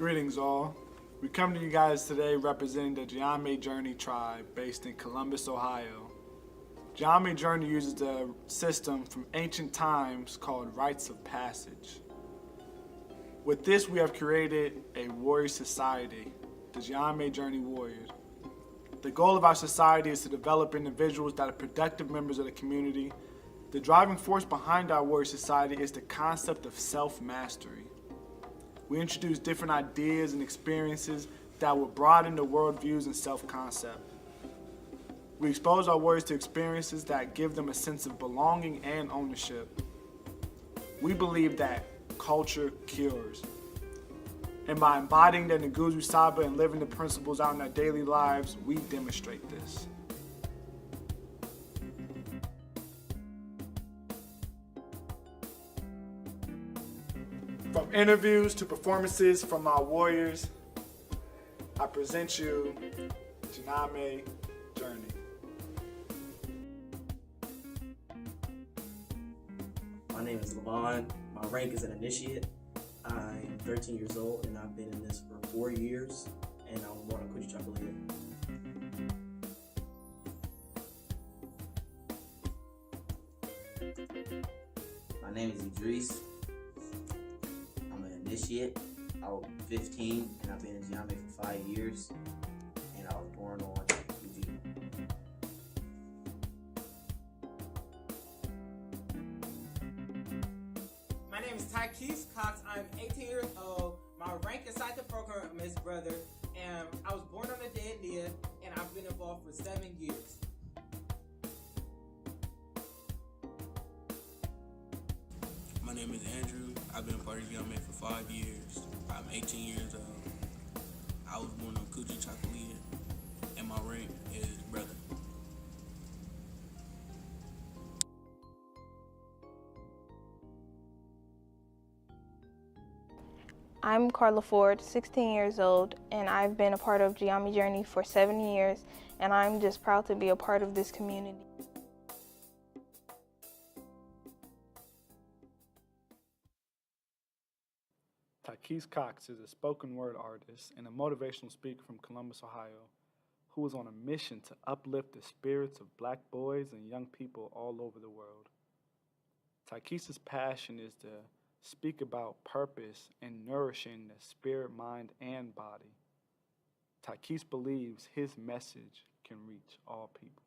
Greetings all. We come to you guys today representing the Gye-Nyame Journey tribe based in Columbus, Ohio. Gye-Nyame Journey uses a system from ancient times called rites of passage. With this, we have created a warrior society, the Gye-Nyame Journey Warriors. The goal of our society is to develop individuals that are productive members of the community. The driving force behind our warrior society is the concept of self-mastery. We introduce different ideas and experiences that will broaden the worldviews and self-concept. We expose our warriors to experiences that give them a sense of belonging and ownership. We believe that culture cures. And by embodying the Nguzu Saba and living the principles out in our daily lives, we demonstrate this. From interviews to performances from our warriors, I present you Gye-Nyame Journey. My name is Levon. My rank is an initiate. I'm 13 years old and I've been in this for 4 years, and I'm born a Coochie Chocolate. My name is Idris. I'm an initiate. I was 15 and I've been in Gye-Nyame for 5 years, and I was born on Ujamaa. My name is Tykees Cox. I'm 18 years old. My rank inside the program is brother, and I was born on the day of Nia, and I've been involved for 7 years. My name is Andrew. I've been a part of Gye-Nyame for 5 years. I'm 18 years old. I was born on Coochie Chocolate, and my rank is brother. I'm Carla Ford, 16 years old, and I've been a part of Gye-Nyame Journey for 7 years, and I'm just proud to be a part of this community. Tykees Cox is a spoken word artist and a motivational speaker from Columbus, Ohio, who is on a mission to uplift the spirits of Black boys and young people all over the world. Tykees' passion is to speak about purpose and nourishing the spirit, mind, and body. Tykees believes his message can reach all people.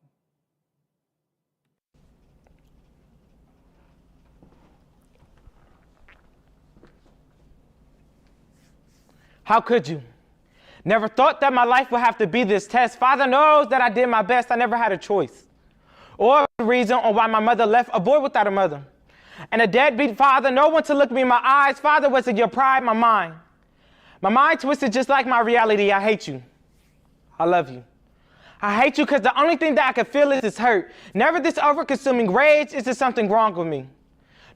How could you? Never thought that my life would have to be this test. Father knows that I did my best. I never had a choice. Or the reason on why my mother left a boy without a mother. And a deadbeat father, no one to look me in my eyes. Father, was it your pride, my mind? My mind twisted just like my reality. I hate you. I love you. I hate you because the only thing that I can feel is this hurt. Never this over-consuming rage. Is there something wrong with me?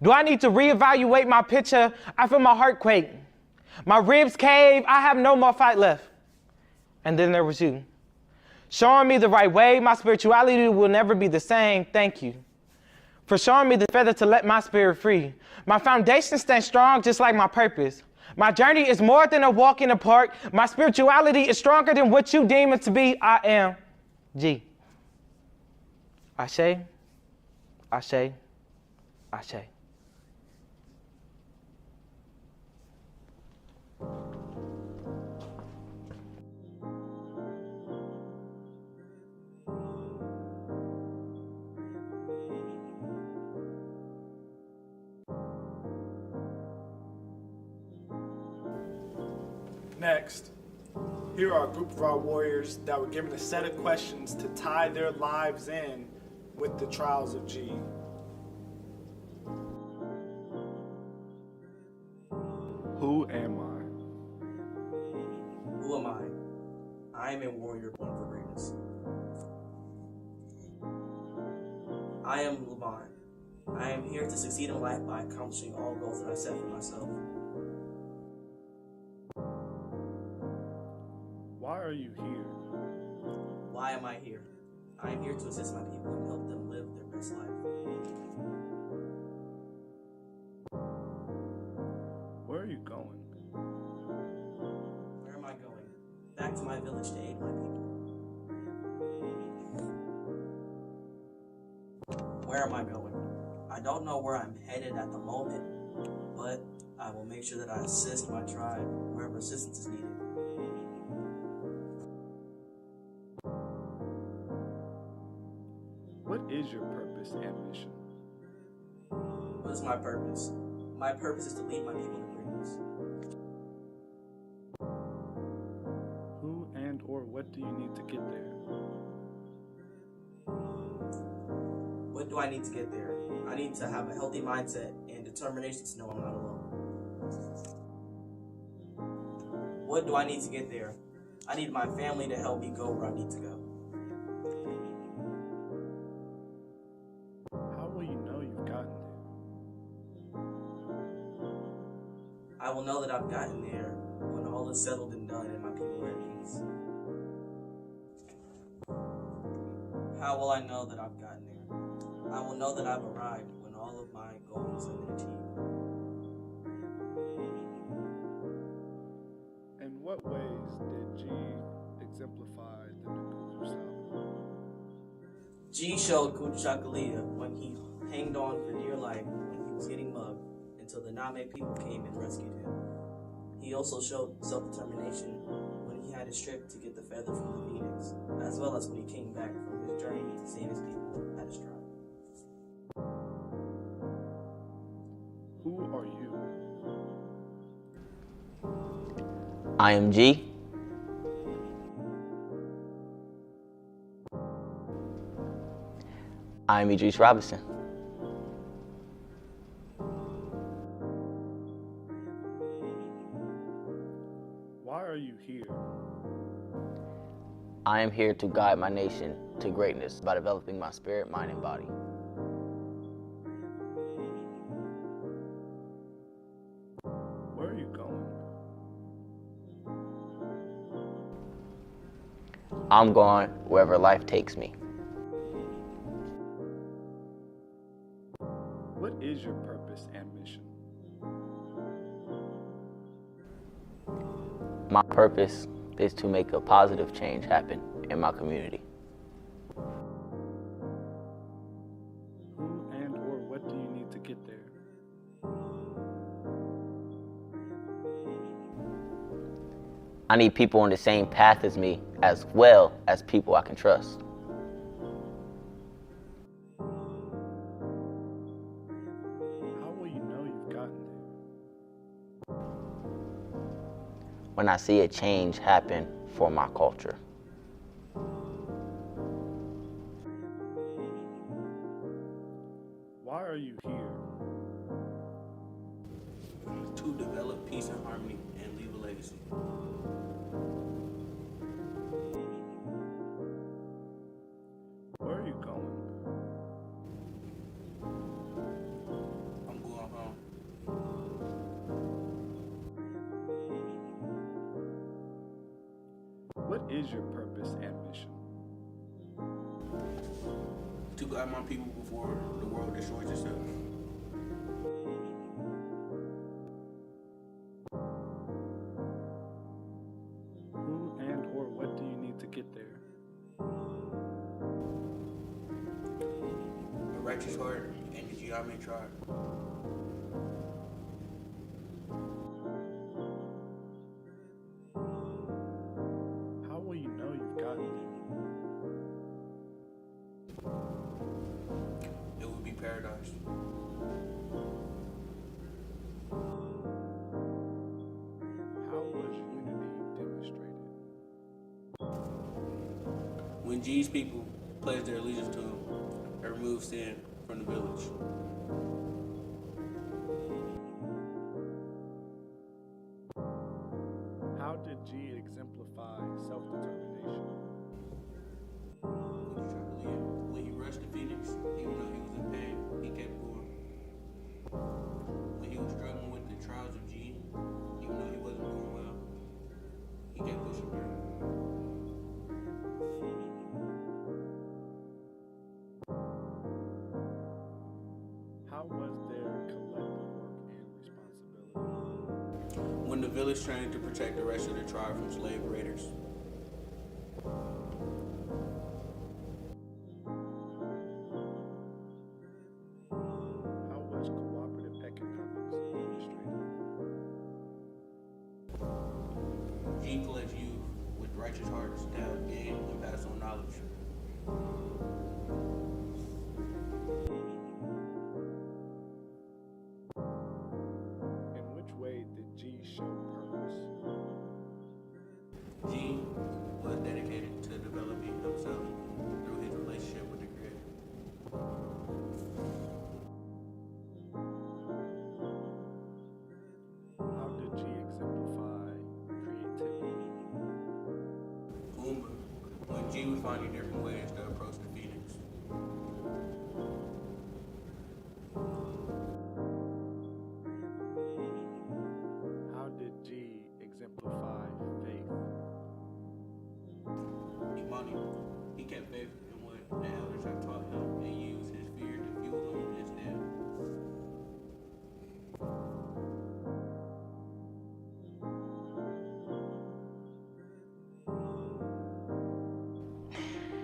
Do I need to reevaluate my picture? I feel my heart quake. My ribs cave. I have no more fight left. And then there was you. Showing me the right way. My spirituality will never be the same. Thank you for showing me the feather to let my spirit free. My foundation stands strong just like my purpose. My journey is more than a walk in the park. My spirituality is stronger than what you deem it to be. I am G. Ashe, Ashe, Ashe. Next, here are a group of our warriors that were given a set of questions to tie their lives in with the trials of G. Who am I? Who am I? I am a warrior born for greatness. I am Levon. I am here to succeed in life by accomplishing all goals that I set for myself. Why are you here? Why am I here? I am here to assist my people and help them live their best life. Where are you going? village to aid my people. Where am I going? I don't know where I'm headed at the moment, but I will make sure that I assist my tribe wherever assistance is needed. What is your purpose and mission? What is my purpose? My purpose is to lead my people to greatness. Who and or what do you need to get there? What do I need to get there? I need to have a healthy mindset and determination to know I'm not alone. What do I need to get there? I need my family to help me go where I need to go. How will you know you've gotten there? I will know that I've gotten there when all is settled and done and my people are at peace. How will I know that I've gotten there? I will know that I've arrived when all of my goals have been achieved. In what ways did Gye exemplify the Nguzo Saba? Gye showed Kuchakalia when he hanged on for dear life when he was getting mugged until the Nyame people came and rescued him. He also showed self-determination when he had his trip to get the feather from the phoenix, as well as when he came back from his journey to save his people at his tribe. Who are you? I am Gye. I am Idris Robinson. Why are you here? I am here to guide my nation to greatness by developing my spirit, mind, and body. Where are you going? I'm going wherever life takes me. What is your purpose and mission? My purpose is to make a positive change happen in my community. Who and or what do you need to get there? I need people on the same path as me, as well as people I can trust. How will you know you've gotten there? When I see a change happen for my culture. Why are you here? To develop peace and harmony and leave a legacy. Where are you going? I'm going home. What is your purpose and mission? To guide my people before the world destroys itself. Who and or what do you need to get there? A righteous heart and the Gye-Nyame tribe. How will you know you've gotten there? It will be paradise. How was unity demonstrated? When Gye's people pledged their allegiance to him and removed sin from the village. How did Gye exemplify self-determination? When he rushed the phoenix, even though he was in pain, he kept going. When he was struggling with the trials of Gye, even though he wasn't doing well, he kept pushing through. How was their collective work and responsibility? When the village trained to protect the rest of the tribe from slave raiders. knowledge. In which way did G show purpose? G was dedicated to developing himself through his relationship with the Creator. How did G exemplify creativity? When G was finding different ways to approach the Phoenix. How did G exemplify faith? Imani. He kept faith in what the elders had taught him and used his fear to fuel him instead.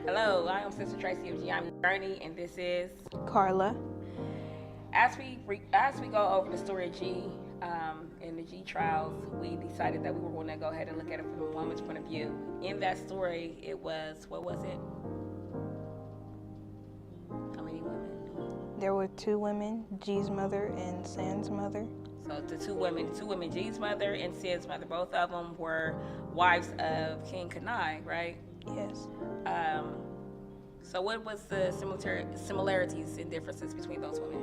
Hello, I am Sister Tracy of Gye-Nyame Journey, and this is Carla. As we go over the story of G and the G trials, we decided that we were going to go ahead and look at it from a woman's point of view. In that story, it was, what was it? How many women? There were 2 women, G's mother and Sin's mother. So the two women, G's mother and Sin's mother, both of them were wives of King Kanai, right? Yes. So what was the similarities and differences between those women?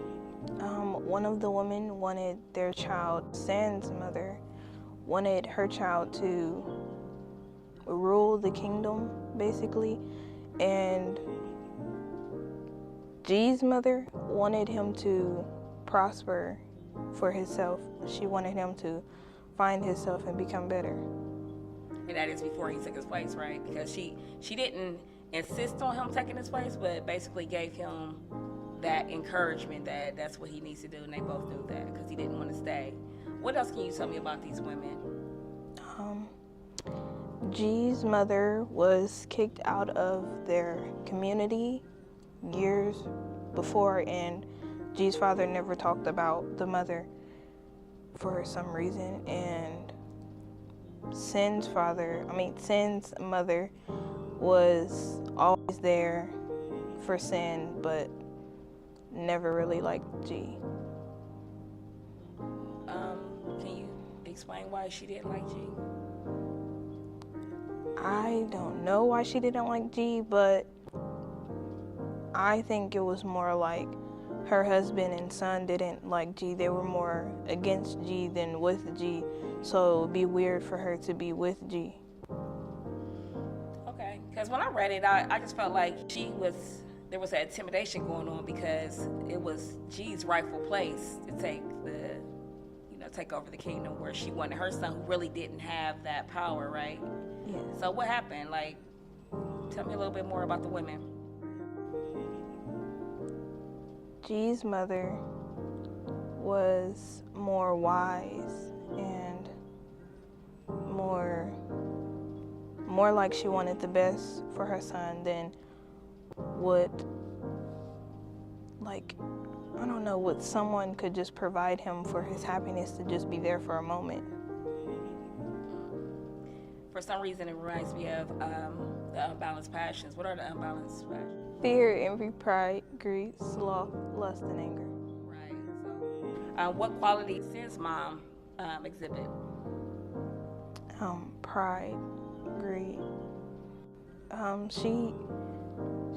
One of the women wanted their child, Sin's mother, wanted her child to rule the kingdom, basically, and G's mother wanted him to prosper for himself. She wanted him to find himself and become better. And that is before he took his place, right? Because she didn't insist on him taking his place, but basically gave him that encouragement that that's what he needs to do, and they both knew that because he didn't want to stay. What else can you tell me about these women? G's mother was kicked out of their community years before, and G's father never talked about the mother for some reason, and Sin's mother was always there for Sin, but never really liked G. Can you explain why she didn't like G? I don't know why she didn't like G, but I think it was more like her husband and son didn't like G. They were more against G than with G, so it would be weird for her to be with G. Okay, because when I read it, I just felt like there was an intimidation going on because it was G's rightful place to take over the kingdom, where she wanted her son, who really didn't have that power, right? Yeah. So what happened? Like, tell me a little bit more about the women. G's mother was more wise and more like she wanted the best for her son than what someone could just provide him for his happiness to just be there for a moment. For some reason, it reminds me of the unbalanced passions. What are the unbalanced passions? Fear, envy, pride, greed, sloth, lust, and anger. Right. So, what qualities Sin's mom exhibit? Pride, greed.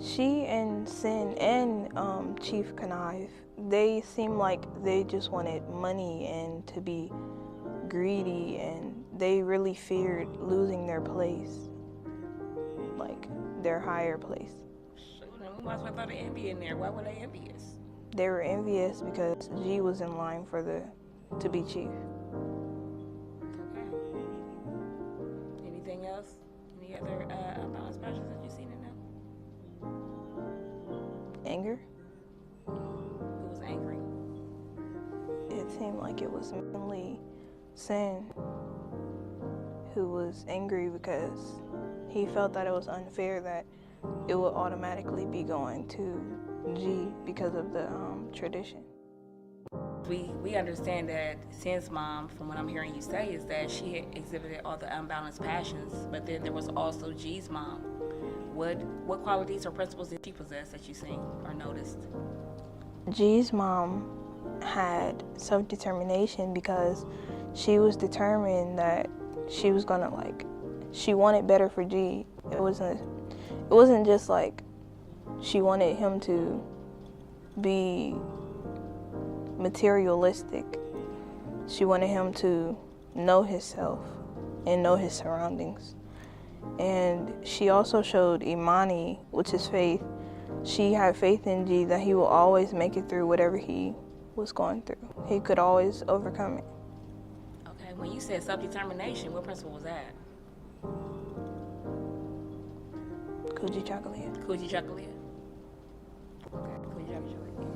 She and Sin and Chief Connive, they seem like they just wanted money and to be greedy, and they really feared losing their place, like their higher place. We might as well throw the envy in there. Why were they envious? They were envious because G was in line to be chief. Okay. Anything else? Any other unbalanced passions that you've seen in them? Anger. Who was angry? It seemed like it was mainly Sin who was angry because he felt that it was unfair that it would automatically be going to G because of the tradition. We understand that Sin's mom, from what I'm hearing you say, is that she had exhibited all the unbalanced passions, but then there was also G's mom. What qualities or principles did she possess that you seen or noticed? G's mom had self-determination because she was determined that she was gonna she wanted better for G. It wasn't just like she wanted him to be materialistic. She wanted him to know himself and know his surroundings. And she also showed Imani, which is faith. She had faith in G that he will always make it through whatever he was going through. He could always overcome it. Okay, when you said self-determination, what principle was that? Kujichagulia. Kujichagulia. Okay, Kujichagulia.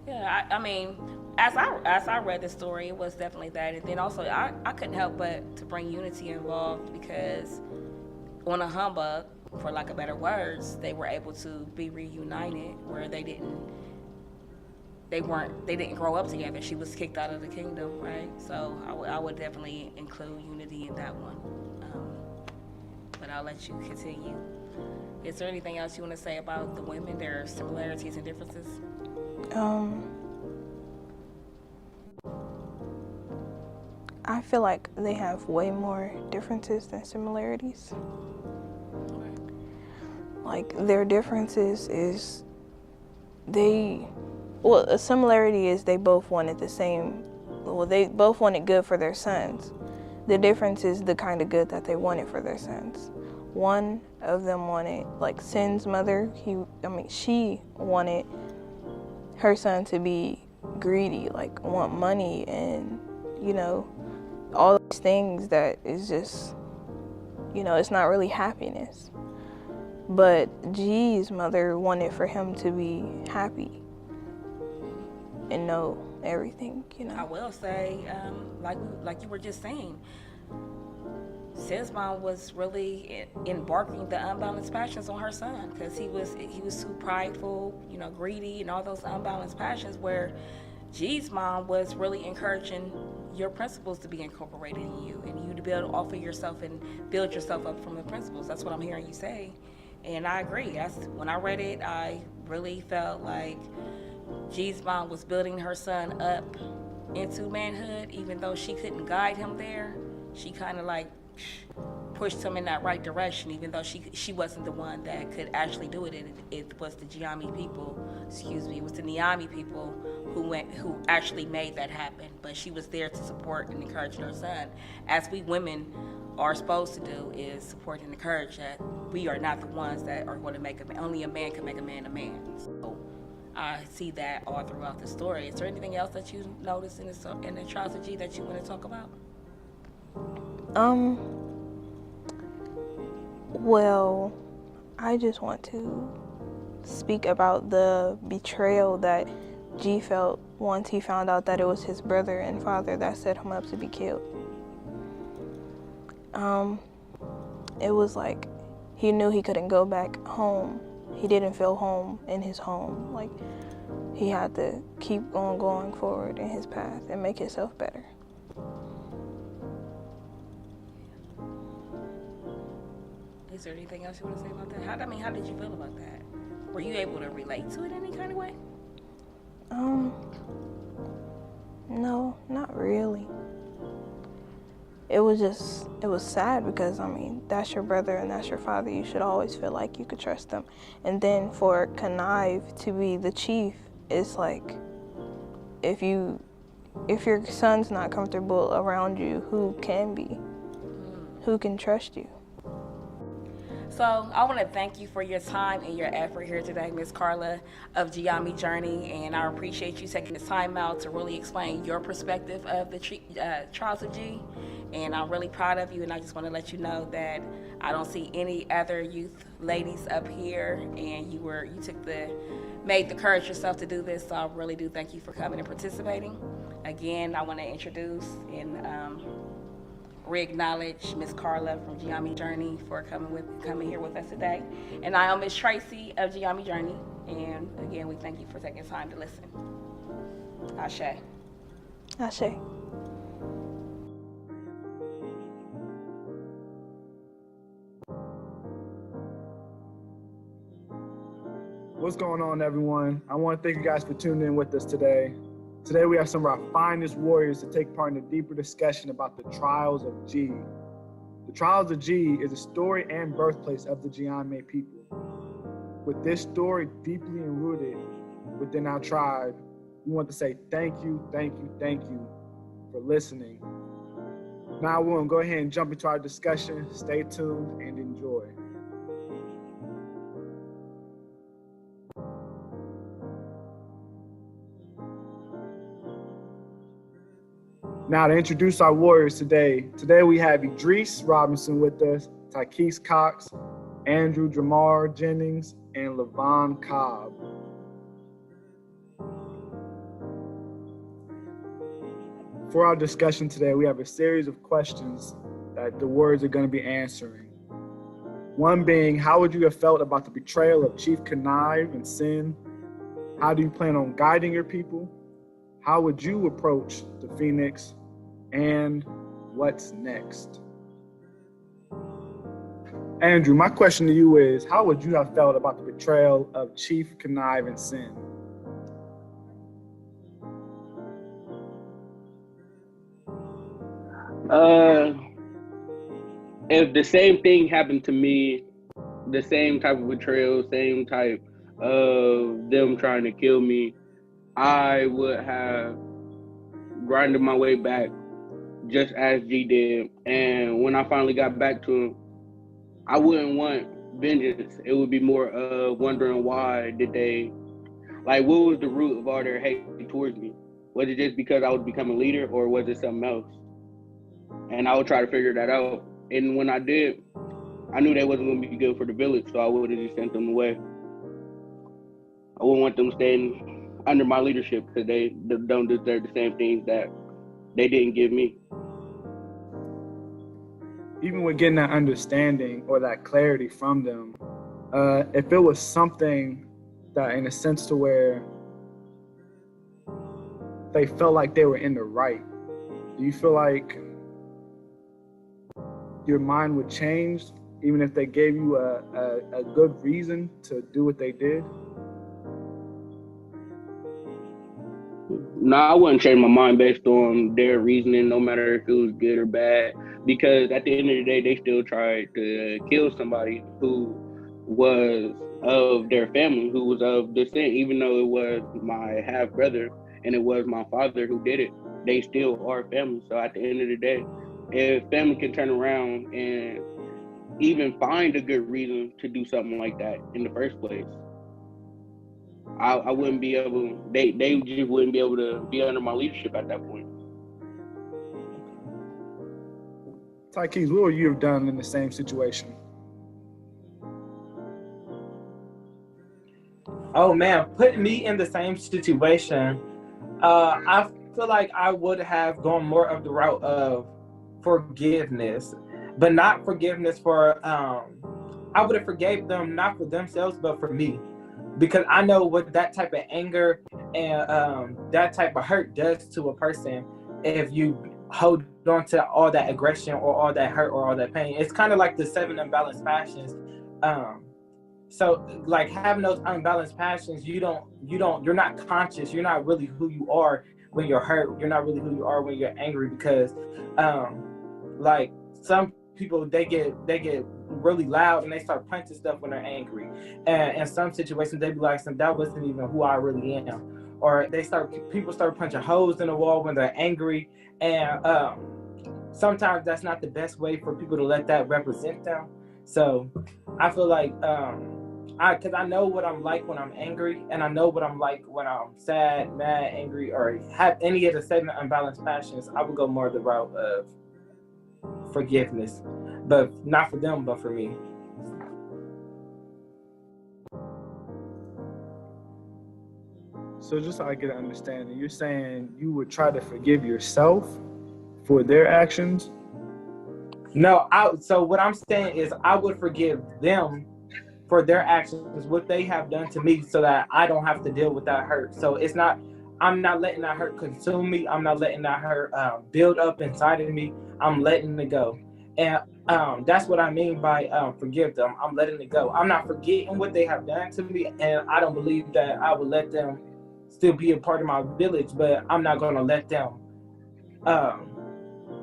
Yeah, I mean, as I read the story, it was definitely that. And then also, I couldn't help but to bring unity involved because on a humbug, for lack of better words, they were able to be reunited where they didn't grow up together. She was kicked out of the kingdom, right? So I would definitely include unity in that one. But I'll let you continue. Is there anything else you want to say about the women, their similarities and differences? I feel like they have way more differences than similarities. Like their differences is a similarity is they both wanted they both wanted good for their sons. The difference is the kind of good that they wanted for their sons. One of them wanted, like Sin's mother, she wanted her son to be greedy, like want money and, all these things that is just, it's not really happiness. But G's mother wanted for him to be happy and know everything, I will say, like you were just saying, Sin's mom was really embarking the unbalanced passions on her son because he was too prideful, greedy, and all those unbalanced passions. Where G's mom was really encouraging your principles to be incorporated in you and you to build off of yourself and build yourself up from the principles. That's what I'm hearing you say. And I agree. When I read it, I really felt like G's mom was building her son up into manhood, even though she couldn't guide him there. She kind of pushed him in that right direction, even though she wasn't the one that could actually do it. It was the Gye-Nyame people, it was the Nyame people who actually made that happen. But she was there to support and encourage her son, as we women are supposed to do, is support and encourage that we are not the ones that are going to make only a man can make a man a man. So I see that all throughout the story. Is there anything else that you noticed in the trials of G that you want to talk about? Well, I just want to speak about the betrayal that G felt once he found out that it was his brother and father that set him up to be killed. It was like he knew he couldn't go back home. He didn't feel home in his home. Like he had to keep on going forward in his path and make himself better. Is there anything else you want to say about that? How did you feel about that? Were you able to relate to it in any kind of way? No, not really. It was sad because, that's your brother and that's your father. You should always feel like you could trust them. And then for Connive to be the chief, it's like, if your son's not comfortable around you, who can be? Who can trust you? So I want to thank you for your time and your effort here today, Ms. Carla of Gye-Nyame Journey, and I appreciate you taking the time out to really explain your perspective of the trials of G. And I'm really proud of you, and I just want to let you know that I don't see any other youth ladies up here, and you made the courage yourself to do this. So I really do thank you for coming and participating. Again, I want to introduce and re-acknowledge Ms. Carla from Gye-Nyame Journey for coming here with us today. And I am Ms. Tracy of Gye-Nyame Journey. And again, we thank you for taking time to listen. Ashe. Ashe. What's going on, everyone? I want to thank you guys for tuning in with us today. Today we have some of our finest warriors to take part in a deeper discussion about the trials of Gye. The trials of Gye is the story and birthplace of the Gye-Nyame people. With this story deeply rooted within our tribe, we want to say thank you for listening. Now we're going to go ahead and jump into our discussion. Stay tuned and enjoy. Now to introduce our warriors today. Today we have Idris Robinson with us, Tykees Cox, Andrew Jamar Jennings, and Levon Cobb. For our discussion today, we have a series of questions that the warriors are going to be answering. One being, how would you have felt about the betrayal of Chief Connive and Sin? How do you plan on guiding your people? How would you approach the Phoenix? And what's next? Andrew, my question to you is, how would you have felt about the betrayal of Chief Connive and Sin? If the same thing happened to me, the same type of betrayal, same type of them trying to kill me, I would have grinded my way back just as G did. And when I finally got back to him, I wouldn't want vengeance. It would be more wondering why did they, like, what was the root of all their hate towards me? Was it just because I was becoming a leader, or was it something else? And I would try to figure that out. And when I did, I knew they wasn't going to be good for the village, so I would have just sent them away. I wouldn't want them staying under my leadership because they don't deserve the same things that they didn't give me. Even with getting that understanding or that clarity from them, if it was something that, in a sense, to where they felt like they were in the right, do you feel like your mind would change even if they gave you a good reason to do what they did? No, I wouldn't change my mind based on their reasoning, no matter if it was good or bad, because at the end of the day, they still tried to kill somebody who was of their family, who was of descent, even though it was my half brother and it was my father who did it. They still are family. So at the end of the day, if family can turn around and even find a good reason to do something like that in the first place, I wouldn't be able, they just wouldn't be able to be under my leadership at that point. Tykees, what would you have done in the same situation? Oh man, putting me in the same situation, I feel like I would have gone more of the route of forgiveness, but not forgiveness for, I would have forgave them, not for themselves, but for me. Because I know what that type of anger and that type of hurt does to a person if you hold on to all that aggression or all that hurt or all that pain. It's kind of like the 7 unbalanced passions. So like having those unbalanced passions, you're not conscious. You're not really who you are when you're hurt. You're not really who you are when you're angry, because like some people, they get really loud and they start punching stuff when they're angry. And in some situations, they be like, that wasn't even who I really am. Or people start punching holes in the wall when they're angry. And sometimes that's not the best way for people to let that represent them. So I feel like, because I know what I'm like when I'm angry, and I know what I'm like when I'm sad, mad, angry, or have any of the 7 unbalanced passions, I would go more the route of forgiveness, but not for them, but for me. So just so I get an understanding, you're saying you would try to forgive yourself for their actions? No, so what I'm saying is I would forgive them for their actions, what they have done to me, so that I don't have to deal with that hurt. So I'm not letting that hurt consume me. I'm not letting that hurt build up inside of me. I'm letting it go. And that's what I mean by forgive them. I'm letting it go. I'm not forgetting what they have done to me, and I don't believe that I would let them still be a part of my village, but I'm not going to let them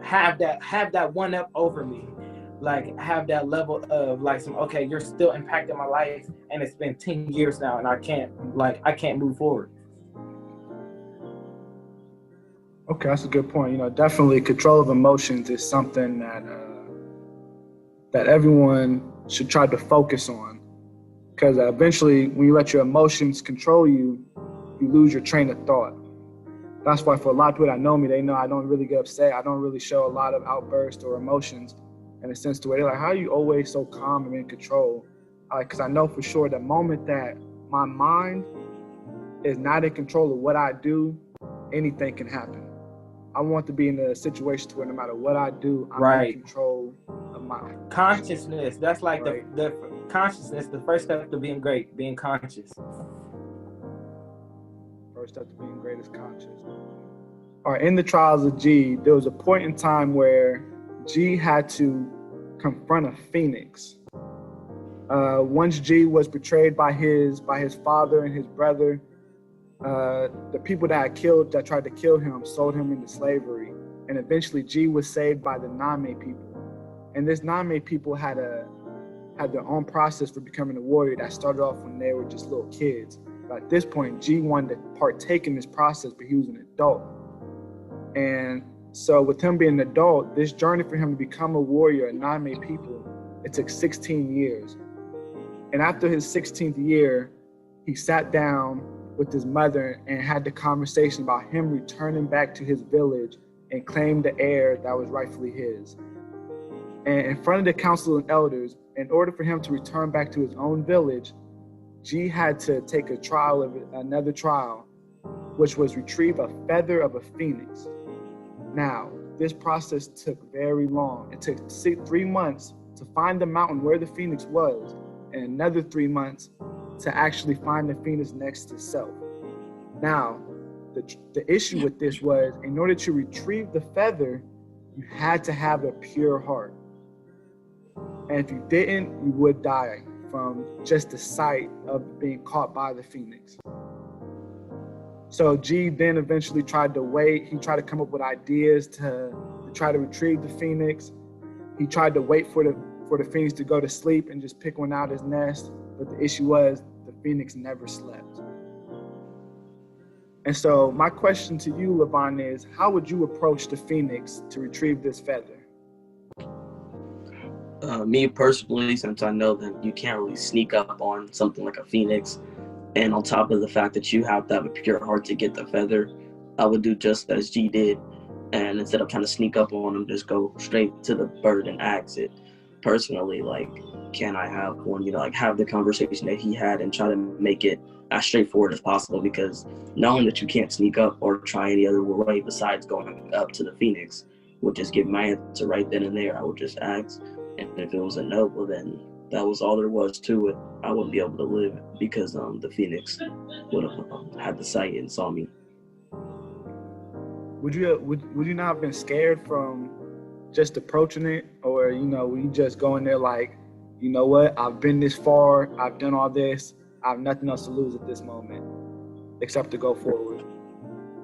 have that one up over me. Like, have that level of like okay, you're still impacting my life, and it's been 10 years now, and I can't move forward. Okay, that's a good point. You know, definitely control of emotions is something that everyone should try to focus on, because eventually when you let your emotions control you, you lose your train of thought. That's why for a lot of people that know me, they know I don't really get upset. I don't really show a lot of outbursts or emotions in a sense to where they're like, how are you always so calm and in control? Because I know for sure the moment that my mind is not in control of what I do, anything can happen. I want to be in a situation where no matter what I do, I'm in control of my consciousness. That's like the consciousness, the first step to being great, being conscious. First step to being great is conscious. All right, in the trials of G, there was a point in time where G had to confront a phoenix. Once G was betrayed by his father and his brother, the people that tried to kill him sold him into slavery, and eventually G was saved by the Nyame people. And this Nyame people had their own process for becoming a warrior that started off when they were just little kids. But at this point, G wanted to partake in this process, but he was an adult. And so with him being an adult, this journey for him to become a warrior, a Nyame people, it took 16 years. And after his 16th year, he sat down with his mother and had the conversation about him returning back to his village and claim the heir that was rightfully his. And in front of the council of elders, in order for him to return back to his own village, G had to take another trial, which was retrieve a feather of a phoenix. Now, this process took very long. It took 3 months to find the mountain where the phoenix was, and another 3 months to actually find the phoenix next to self. Now, the issue with this was, in order to retrieve the feather, you had to have a pure heart. And if you didn't, you would die from just the sight of being caught by the phoenix. So G then eventually tried to wait. He tried to come up with ideas to try to retrieve the phoenix. He tried to wait for the phoenix to go to sleep and just pick one out of his nest. But the issue was the phoenix never slept. And so my question to you, Levon, is how would you approach the phoenix to retrieve this feather? Me personally, since I know that you can't really sneak up on something like a phoenix, and on top of the fact that you have to have a pure heart to get the feather, I would do just as G did, and instead of trying to sneak up on him, just go straight to the bird and ask it. Personally, like, can I have one? You know, like, have the conversation that he had and try to make it as straightforward as possible, because knowing that you can't sneak up or try any other way besides going up to the phoenix would just give my answer right then and there. I would just ask, and if it was a no, well then that was all there was to it. I wouldn't be able to live because the phoenix would have had the sight and saw me. Would you not have been scared from just approaching it, or would you just go in there like, you know what, I've been this far, I've done all this, I have nothing else to lose at this moment except to go forward?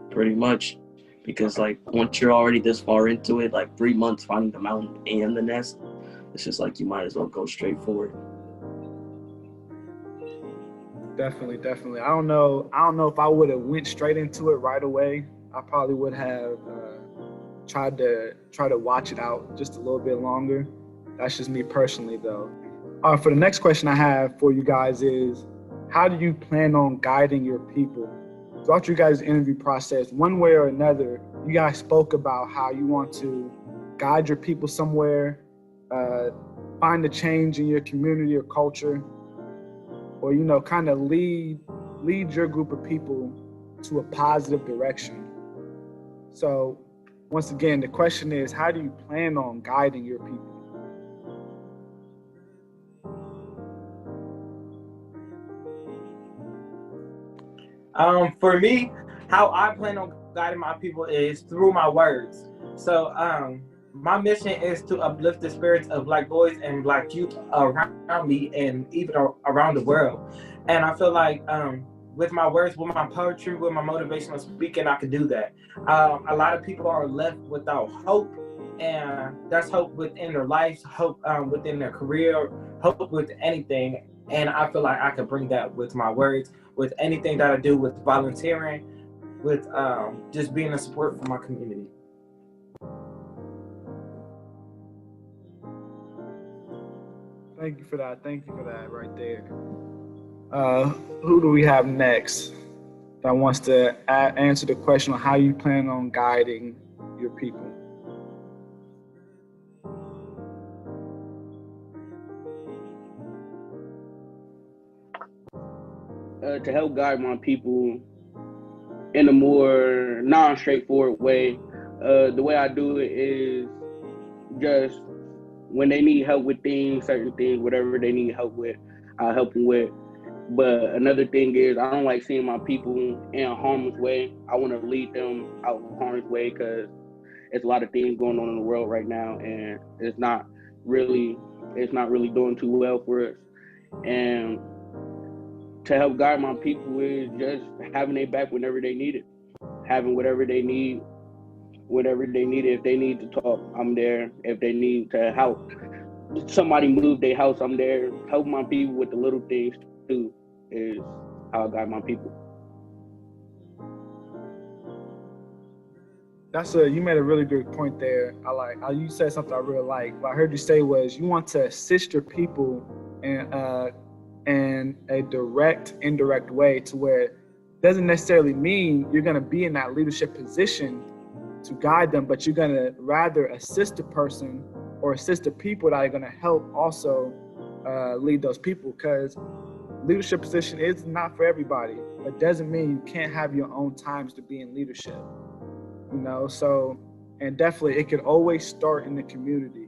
Pretty much, because like once you're already this far into it, like 3 months finding the mountain and the nest, it's just like you might as well go straight forward. Definitely. I don't know if I would have went straight into it right away. I probably would have tried to watch it out just a little bit longer. That's just me personally, though. For the next question I have for you guys is, how do you plan on guiding your people? Throughout your guys' interview process, one way or another, you guys spoke about how you want to guide your people somewhere, find a change in your community or culture, or kind of lead your group of people to a positive direction. So once again, the question is, how do you plan on guiding your people? For me, how I plan on guiding my people is through my words. So my mission is to uplift the spirits of Black boys and Black youth around me and even around the world. And I feel like with my words, with my poetry, with my motivational speaking, I can do that. A lot of people are left without hope, and that's hope within their lives, hope within their career, hope with anything. And I feel like I can bring that with my words, with anything that I do, with volunteering, with just being a support for my community. Thank you for that. Thank you for that right there. Who do we have next that wants to answer the question on how you plan on guiding your people? To help guide my people in a more non-straightforward way. The way I do it is just when they need help with things, certain things, whatever they need help with, I'll help them with. But another thing is I don't like seeing my people in harm's way. I want to lead them out of harm's way because there's a lot of things going on in the world right now, and it's not really doing too well for us. And to help guide my people is just having their back whenever they need it, having whatever they need, whenever they need it. If they need to talk, I'm there. If they need to help somebody move their house, I'm there. Help my people with the little things too is how I guide my people. You made a really good point there. You said something I really like. What I heard you say was you want to assist your people in a direct, indirect way to where it doesn't necessarily mean you're going to be in that leadership position to guide them, but you're going to rather assist the person or assist the people that are going to help also lead those people, because leadership position is not for everybody, but doesn't mean you can't have your own times to be in leadership, so, and definitely it could always start in the community.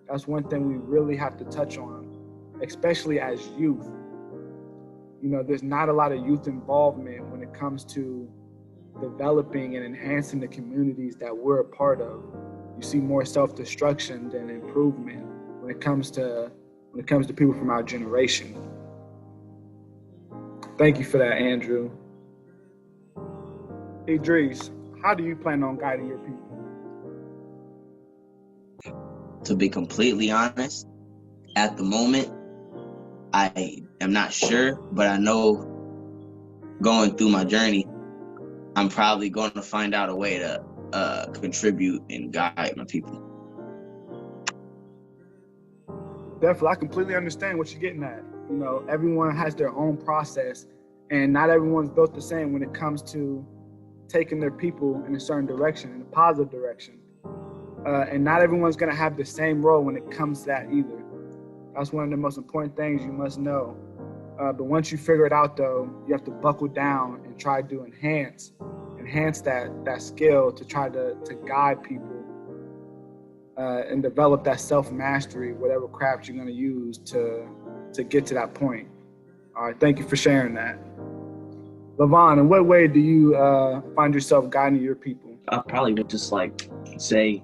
That's one thing we really have to touch on, especially as youth. There's not a lot of youth involvement when it comes to developing and enhancing the communities that we're a part of. You see more self-destruction than improvement when it comes to people from our generation. Thank you for that, Andrew. Idris, how do you plan on guiding your people? To be completely honest, at the moment, I am not sure, but I know going through my journey, I'm probably going to find out a way to contribute and guide my people. Definitely, I completely understand what you're getting at. Everyone has their own process, and not everyone's built the same when it comes to taking their people in a certain direction, in a positive direction. And not everyone's going to have the same role when it comes to that either. That's one of the most important things you must know. But once you figure it out, though, you have to buckle down and try to enhance that skill to try to guide people and develop that self-mastery, whatever craft you're going to use to get to that point. All right, thank you for sharing that. Levon, in what way do you find yourself guiding your people? I probably would just say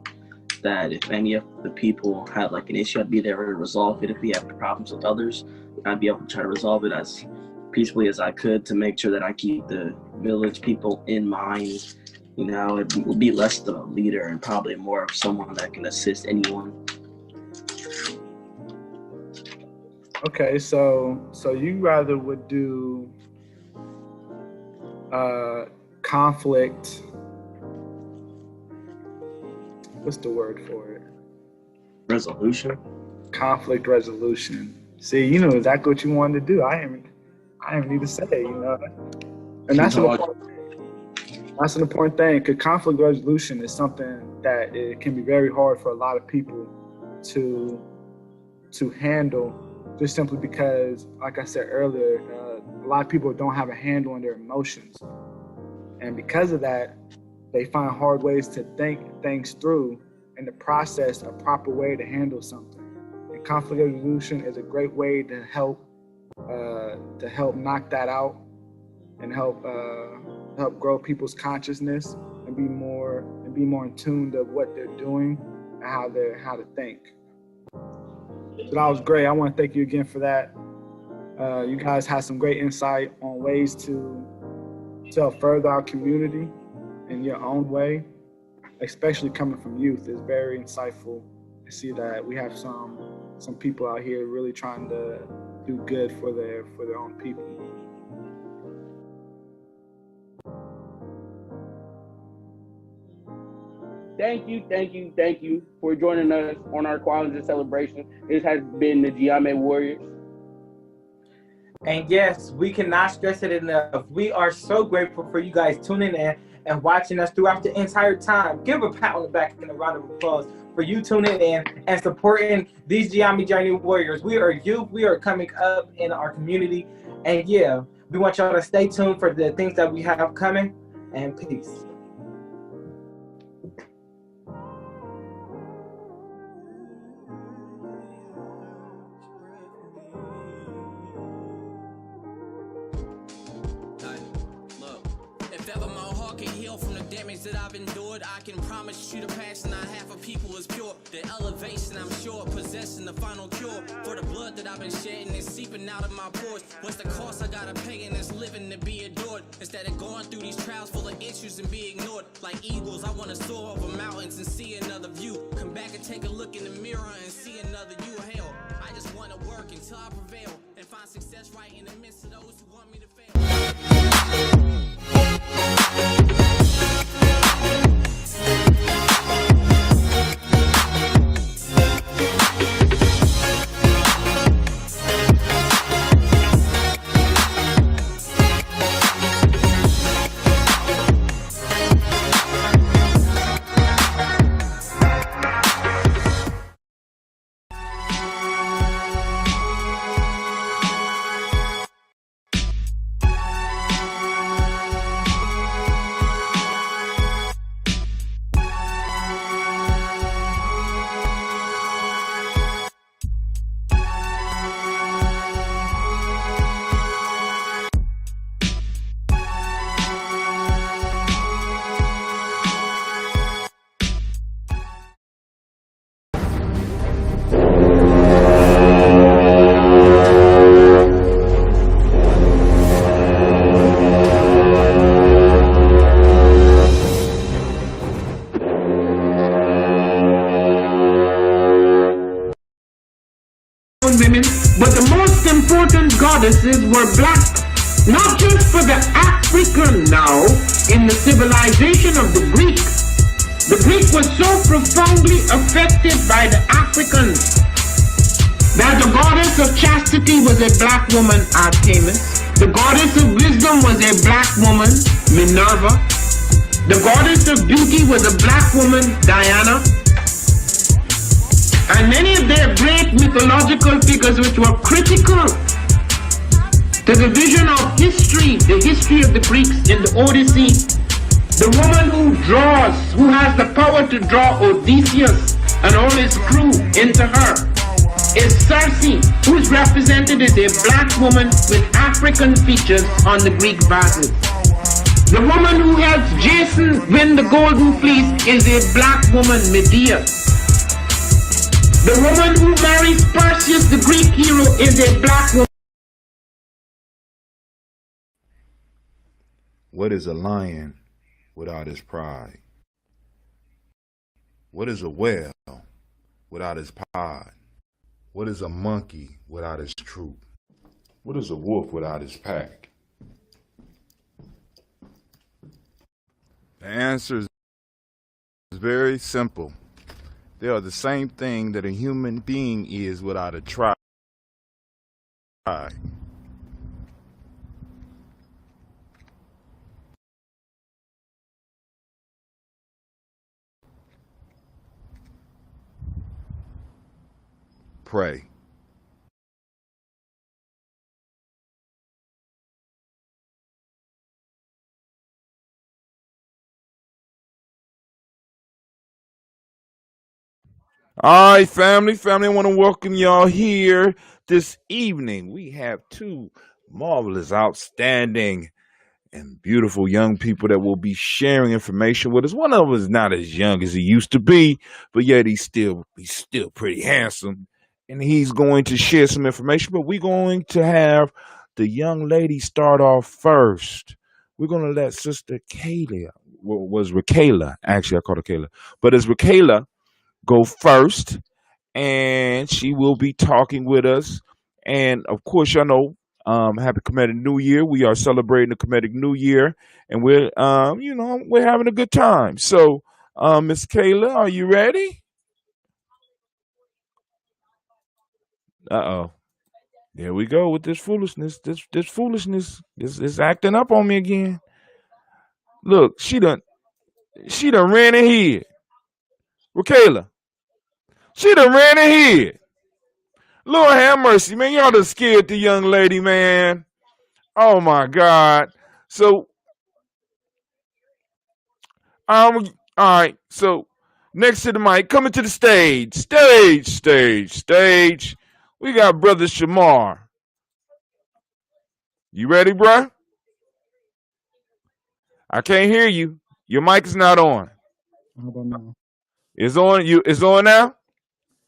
that if any of the people had an issue, I'd be there to resolve it. If we have problems with others, I'd be able to try to resolve it as peacefully as I could to make sure that I keep the village people in mind. It will be less of a leader and probably more of someone that can assist anyone. Okay, so you rather would do conflict. What's the word for it? Resolution. Conflict resolution. See, you know exactly what you wanted to do. I didn't need to say, and that's an important thing. Because conflict resolution is something that it can be very hard for a lot of people to handle, just simply because, like I said earlier, a lot of people don't have a handle on their emotions, and because of that, they find hard ways to think things through and to process a proper way to handle something. And conflict resolution is a great way to help knock that out and help grow people's consciousness and be more in tune to what they're doing and how to think. So that was great. I want to thank you again for that. You guys had some great insight on ways to help further our community in your own way, especially coming from youth. It's very insightful to see that we have some people out here really trying to do good for their own people. Thank you for joining us on our Kwanzaa celebration. This has been the Gye-Nyame Warriors. And yes, we cannot stress it enough. We are so grateful for you guys tuning in and watching us throughout the entire time. Give a pat on the back and a round of applause for you tuning in and supporting these Gye-Nyame Journey Warriors. We are youth. We are coming up in our community. And yeah, we want y'all to stay tuned for the things that we have coming. And peace. That I've endured, I can promise you the passion I have for people is pure. The elevation, I'm sure, possessing the final cure for the blood that I've been shedding is seeping out of my pores. What's the cost I gotta pay in this living to be adored? Instead of going through these trials full of issues and be ignored, like eagles, I wanna soar over mountains and see another view. Come back and take a look in the mirror and see another you. Hell, I just wanna work until I prevail and find success right in the midst of those who want me to fail. Women, but the most important goddesses were black, not just for the African now, in the civilization of the Greek. The Greek was so profoundly affected by the Africans that the goddess of chastity was a black woman, Artemis. The goddess of wisdom was a black woman, Minerva. The goddess of beauty was a black woman, Diana. And many of their great mythological figures which were critical to the vision of history, the history of the Greeks in the Odyssey. The woman who draws, who has the power to draw Odysseus and all his crew into her, is Circe, who is represented as a black woman with African features on the Greek vases. The woman who helps Jason win the golden fleece is a black woman, Medea. The woman who marries Perseus, the Greek hero, is a black woman. What is a lion without his pride? What is a whale without his pod? What is a monkey without his troop? What is a wolf without his pack? The answer is very simple. They are the same thing that a human being is without a tribe. Pray. All right, family, I want to welcome y'all here this evening. We have two marvelous, outstanding and beautiful young people that will be sharing information with us. One of them is not as young as he used to be, but yet he's still pretty handsome. And he's going to share some information, but we're going to have the young lady start off first. We're going to let Sister Kayla, was Rakayla, actually I called her Kayla, but it's Rakayla, go first, and she will be talking with us. And of course, y'all know, happy Comedic New Year. We are celebrating the Comedic New Year, and we're we're having a good time. So, Miss Kayla, are you ready? Uh-oh. There we go with this foolishness. This foolishness is acting up on me again. Look, she done ran ahead. Rakayla, she done ran ahead. Lord have mercy, man. Y'all done scared the young lady, man. Oh my God. So, all right. So, next to the mic, coming to the stage. We got Brother Shamar. You ready, bruh? I can't hear you. Your mic is not on. How about now? It's on. It's on now.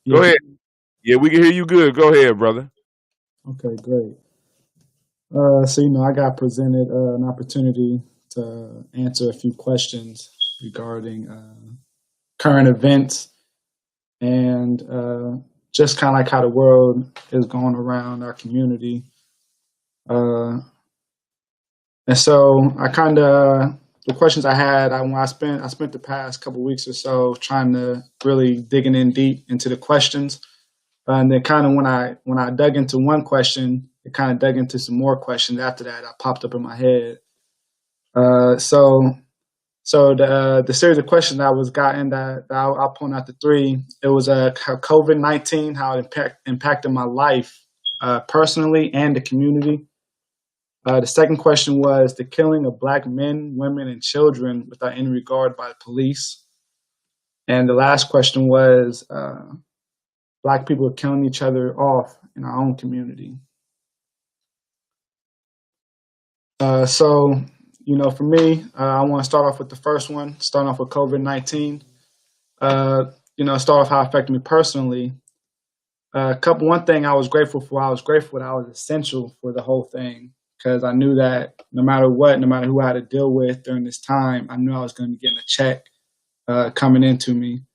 Yeah. Go ahead. Yeah, we can hear you good. Go ahead, brother. Okay, great. So, I got presented an opportunity to answer a few questions regarding current events and just kind of like how the world is going around our community. And so I kind of the questions I had, I spent the past couple of weeks or so trying to really digging in deep into the questions, and then kind of when I dug into one question, it kind of dug into some more questions after that. That popped up in my head. So the series of questions I was gotten that I'll point out the three. It was how COVID-19, how it impacted my life personally and the community. The second question was the killing of Black men, women, and children without any regard by the police. And the last question was Black people are killing each other off in our own community. For me, I want to start off with the first one, starting off with COVID-19. Start off how it affected me personally. One thing I was grateful for, I was essential for the whole thing. Because I knew that no matter what, no matter who I had to deal with during this time, I knew I was going to be getting a check coming into me.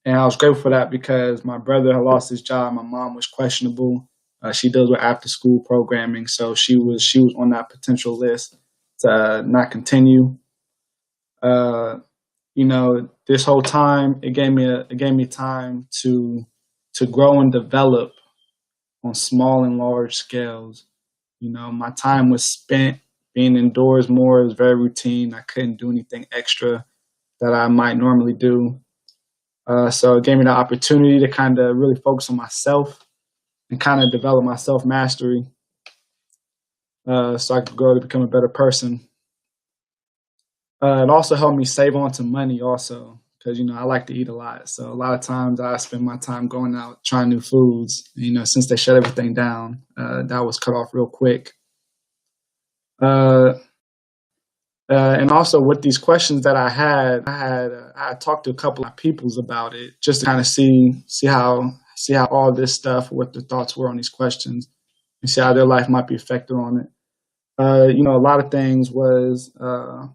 And I was grateful for that because my brother had lost his job. My mom was questionable. She deals with after school programming. So she was on that potential list to not continue. This whole time, it gave me time to grow and develop on small and large scales. My time was spent being indoors more. It was very routine. I couldn't do anything extra that I might normally do. So it gave me the opportunity to kind of really focus on myself and kind of develop my self-mastery so I could grow to become a better person. It also helped me save on to money also because, I like to eat a lot. So a lot of times I spend my time going out trying new foods. Since they shut everything down, that was cut off real quick. And also with these questions that I had talked to a couple of peoples about it just to kind of see how all this stuff, what their thoughts were on these questions and see how their life might be affected on it. A lot of things was a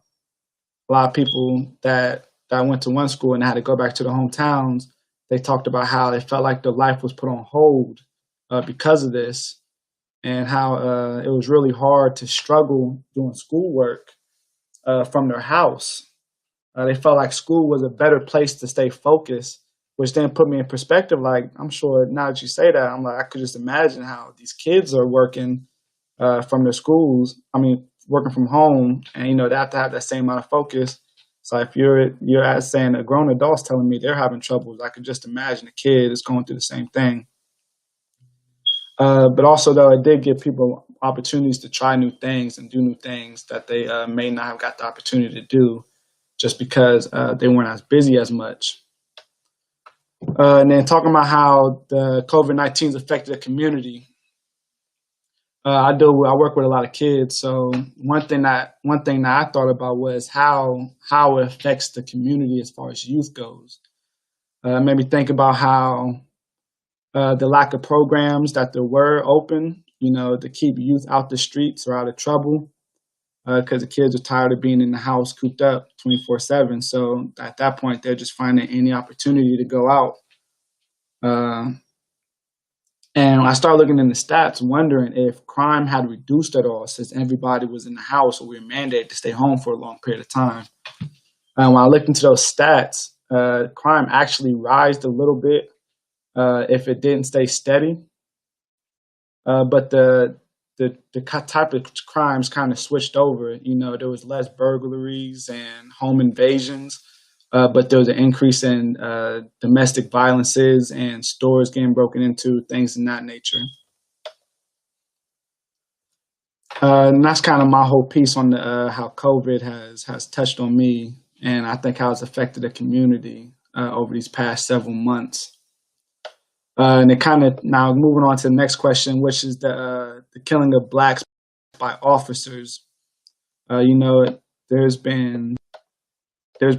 lot of people that went to one school and had to go back to their hometowns. They talked about how they felt like their life was put on hold because of this, and how it was really hard to struggle doing schoolwork from their house. They felt like school was a better place to stay focused, which then put me in perspective. Like, I'm sure now that you say that, I'm like, I could just imagine how these kids are working from their schools. Working from home, and they have to have that same amount of focus. So if you're saying a grown adult's telling me they're having troubles, I could just imagine a kid is going through the same thing. But also, though, it did give people opportunities to try new things and do new things that they may not have got the opportunity to do just because they weren't as busy as much. And then talking about how the COVID-19 has affected the community. I work with a lot of kids. So one thing that I thought about was how it affects the community as far as youth goes. Made me think about how the lack of programs that there were open, to keep youth out the streets or out of trouble, because the kids are tired of being in the house cooped up 24/7. So at that point, they're just finding any opportunity to go out. And I started looking in the stats, wondering if crime had reduced at all since everybody was in the house or we were mandated to stay home for a long period of time. And when I looked into those stats, crime actually rised a little bit if it didn't stay steady. But the type of crimes kind of switched over. There was less burglaries and home invasions, but there was an increase in domestic violences and stores getting broken into, things in that nature. And that's kind of my whole piece on how COVID has touched on me, and I think how it's affected the community over these past several months. And it kind of, now moving on to the next question, which is the killing of blacks by officers. There's been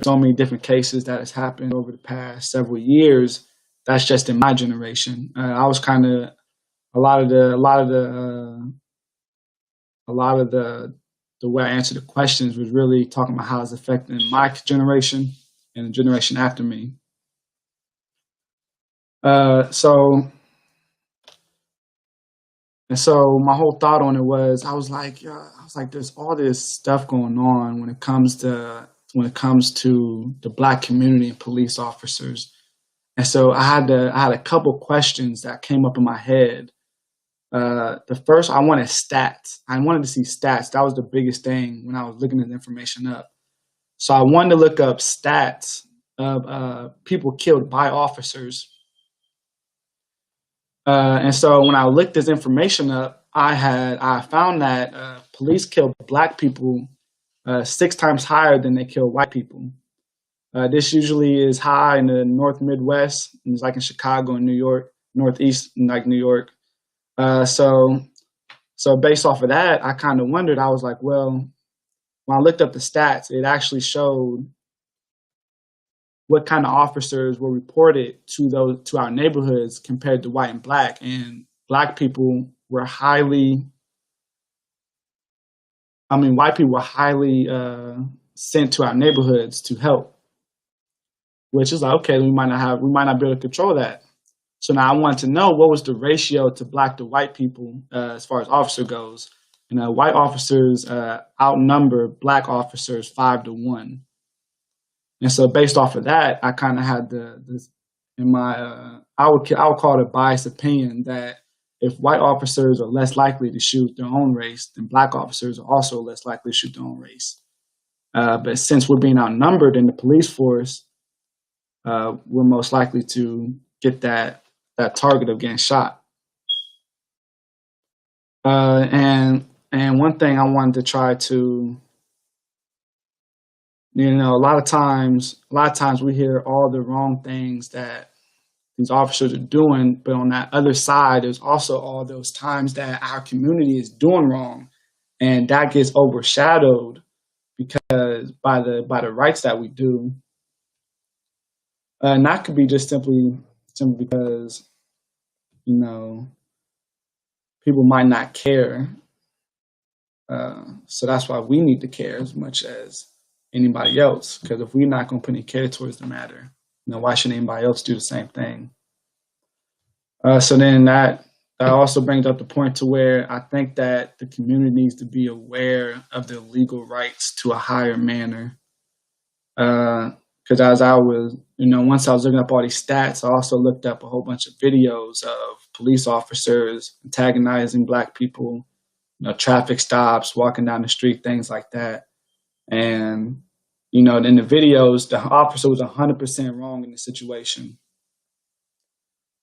so many different cases that has happened over the past several years. That's just in my generation. I was kind of a lot of the way I answered the questions was really talking about how it's affecting my generation and the generation after me. So my whole thought on it was, I was like, there's all this stuff going on when it comes to the black community and police officers. And so I had a couple questions that came up in my head. The first, I wanted stats. I wanted to see stats. That was the biggest thing when I was looking this information up. So I wanted to look up stats of people killed by officers. And so when I looked this information up, I found that police kill black people 6 times higher than they kill white people. This usually is high in the North Midwest, and it's like in Chicago and New York, Northeast, like New York. So based off of that, I kind of wondered. I was like, well, when I looked up the stats, it actually showed what kind of officers were reported to our neighborhoods compared to white and black. And white people were highly sent to our neighborhoods to help, which is like, okay, we might not be able to control that. So now I wanted to know what was the ratio to black to white people as far as officer goes. White officers outnumber black officers 5-1. And so based off of that, I kind of had I would call it a biased opinion that if white officers are less likely to shoot their own race, then black officers are also less likely to shoot their own race. But since we're being outnumbered in the police force, we're most likely to get that target of getting shot. And one thing I wanted to try to, a lot of times we hear all the wrong things that these officers are doing, but on that other side, there's also all those times that our community is doing wrong, and that gets overshadowed because by the rights that we do. And that could be just simply because, people might not care. So that's why we need to care as much as anybody else. Because if we're not going to put any care towards the matter, why should anybody else do the same thing? So then that also brings up the point to where I think that the community needs to be aware of their legal rights to a higher manner. Because as I was, once I was looking up all these stats, I also looked up a whole bunch of videos of police officers antagonizing black people, traffic stops, walking down the street, things like that. And, in the videos, the officer was 100% wrong in the situation.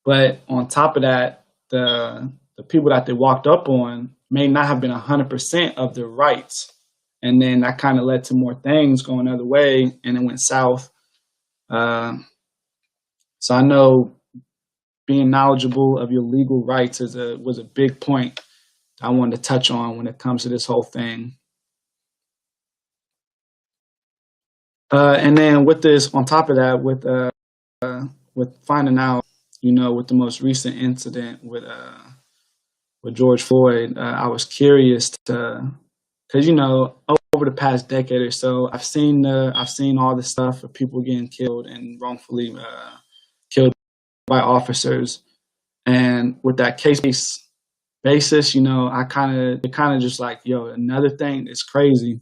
But on top of that, the people that they walked up on may not have been 100% of their rights. And then that kind of led to more things going the other way, and it went south. So I know being knowledgeable of your legal rights was a big point I wanted to touch on when it comes to this whole thing. And then with this, on top of that, with finding out, with the most recent incident with George Floyd, I was curious because over the past decade or so, I've seen all this stuff of people getting killed and wrongfully killed by officers, and with that case basis, it kind of just like, another thing that's crazy.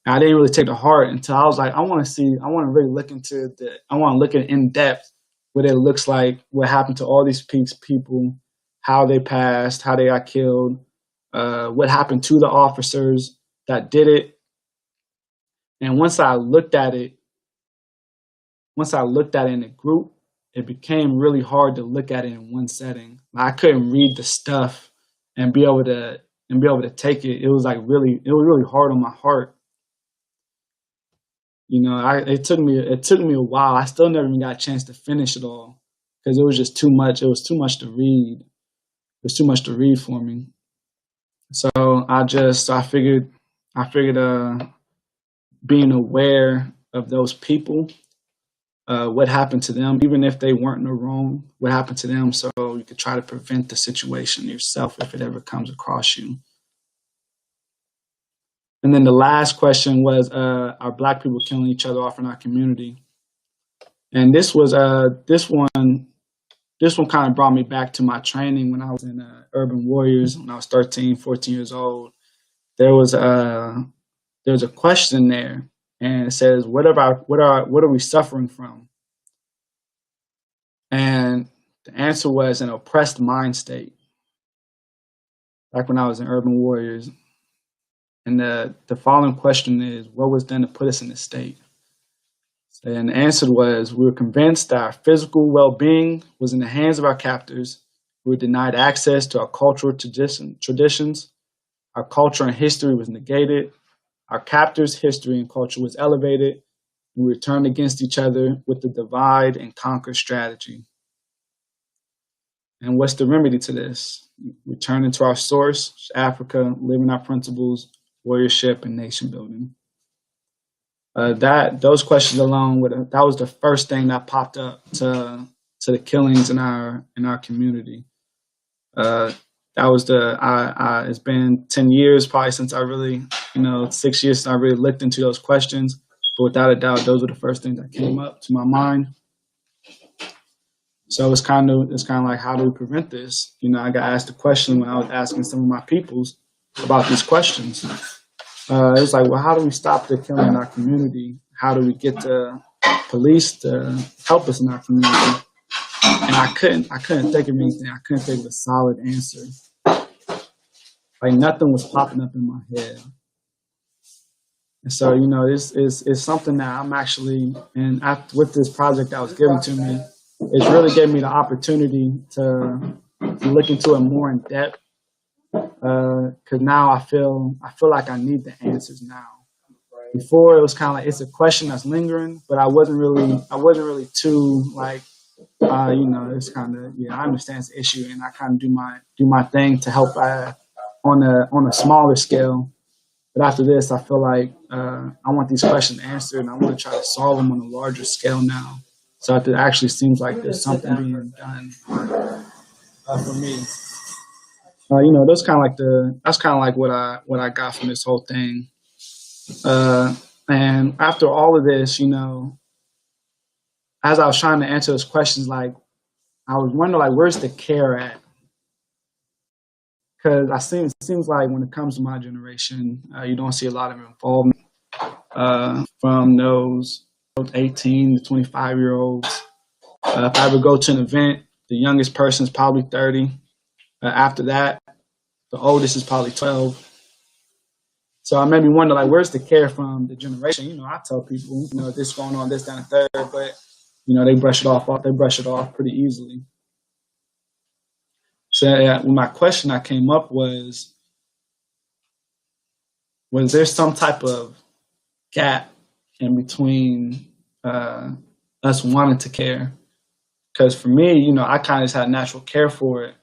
And I didn't really take it to heart until I was like, I want to really look into I want to look at in depth what it looks like, what happened to all these people, how they passed, how they got killed, what happened to the officers that did it. And once I looked at it in a group, it became really hard to look at it in one setting. I couldn't read the stuff and be able to take it. It was really hard on my heart. It took me a while. I still never even got a chance to finish it all because it was just too much. It was too much to read. It was too much to read for me. So I figured being aware of those people, what happened to them, even if they weren't in the wrong, what happened to them, so you could try to prevent the situation yourself if it ever comes across you. And then the last question was, are Black people killing each other off in our community? And this one kind of brought me back to my training when I was in Urban Warriors when I was 13, 14 years old. There was a question there, and it says, what are we suffering from? And the answer was an oppressed mind state. Back when I was in Urban Warriors. And the following question is, what was done to put us in this state? And the answer was, we were convinced that our physical well-being was in the hands of our captors. We were denied access to our cultural traditions. Our culture and history was negated. Our captors' history and culture was elevated. We were turned against each other with the divide and conquer strategy. And what's the remedy to this? Return into our source, Africa, living our principles, warriorship, and nation building. Those questions alone, that was the first thing that popped up to the killings in our community. It's been 10 years probably since I really, 6 years since I really looked into those questions. But without a doubt, those were the first things that came up to my mind. So it's kind of like, how do we prevent this? I got asked a question when I was asking some of my peoples about these questions. It was like, well, how do we stop the killing in our community? How do we get the police to help us in our community? And I couldn't think of anything. I couldn't think of a solid answer. Like, nothing was popping up in my head. And so, it's something that I'm actually, and with this project that was given to me, it really gave me the opportunity to look into it more in depth. Because now I feel like I need the answers now. Before, it was kind of like, it's a question that's lingering, but I wasn't really too like, it's kind of, I understand it's an issue, and I kind of do my thing to help on a smaller scale. But after this, I feel like I want these questions answered, and I want to try to solve them on a larger scale now. So it actually seems like there's something being done for me. That's kind of like what I got from this whole thing. And after all of this, as I was trying to answer those questions, like, I was wondering, like, where's the care at? Because it seems like when it comes to my generation, you don't see a lot of involvement from those 18 to 25-year-olds. If I ever go to an event, the youngest person is probably 30. After that, the oldest is probably 12. So I made me wonder, like, where's the care from the generation? I tell people, this going on, this, that, and third, but they brush it off. They brush it off pretty easily. So my question I came up was there some type of gap in between us wanting to care? Because for me, I kind of just had natural care for it.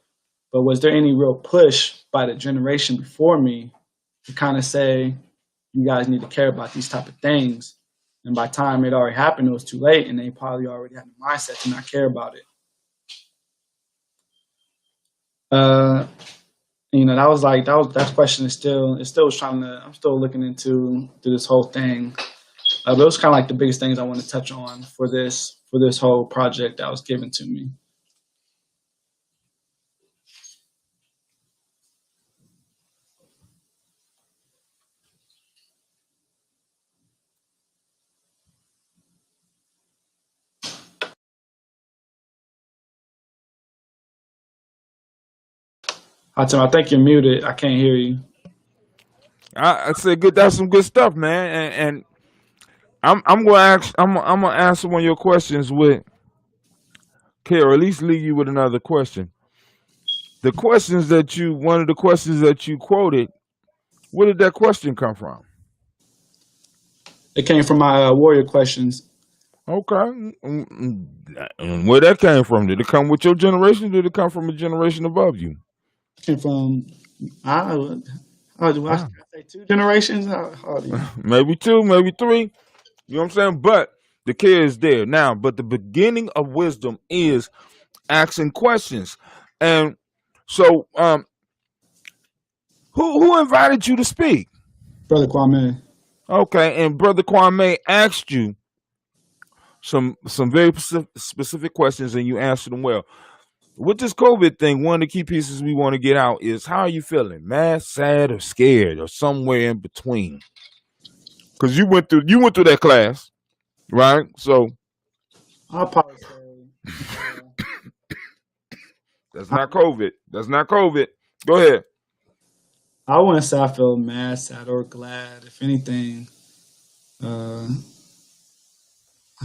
but was there any real push by the generation before me to kind of say, you guys need to care about these type of things? And by the time it already happened, it was too late, and they probably already had the mindset to not care about it. That question is still I'm still looking into this whole thing. But it was kind of like the biggest things I want to touch on for this whole project that was given to me. Hatem, I think you're muted. I can't hear you. I said good. That's some good stuff, man. And I'm gonna answer one of your questions with care, or at least leave you with another question. One of the questions that you quoted, where did that question come from? It came from my warrior questions. Okay. And where that came from? Did it come with your generation? Did it come from a generation above you? It came from, I say 2 generations? How do you... Maybe 2, maybe 3. You know what I'm saying? But the care is there. Now, but the beginning of wisdom is asking questions. And so, who invited you to speak? Brother Kwame. Okay, and Brother Kwame asked you some very specific questions, and you answered them well. With this COVID thing, one of the key pieces we want to get out is, how are you feeling? Mad, sad, or scared, or somewhere in between? Because you went through that class, right? So I'll probably say that's not COVID. That's not COVID. Go ahead. I wouldn't say I feel mad, sad, or glad. If anything, I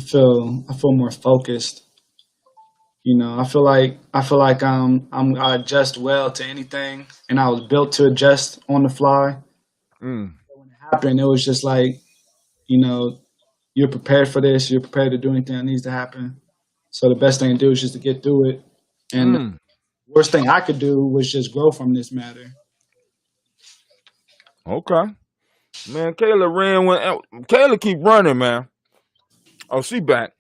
feel more focused. You know, I feel like I adjust well to anything, and I was built to adjust on the fly. Mm. When it happened, it was just like, you know, you're prepared for this. You're prepared to do anything that needs to happen. So the best thing to do is just to get through it. And the worst thing I could do was just grow from this matter. Okay. Man, Kayla keep running, man. Oh, she back.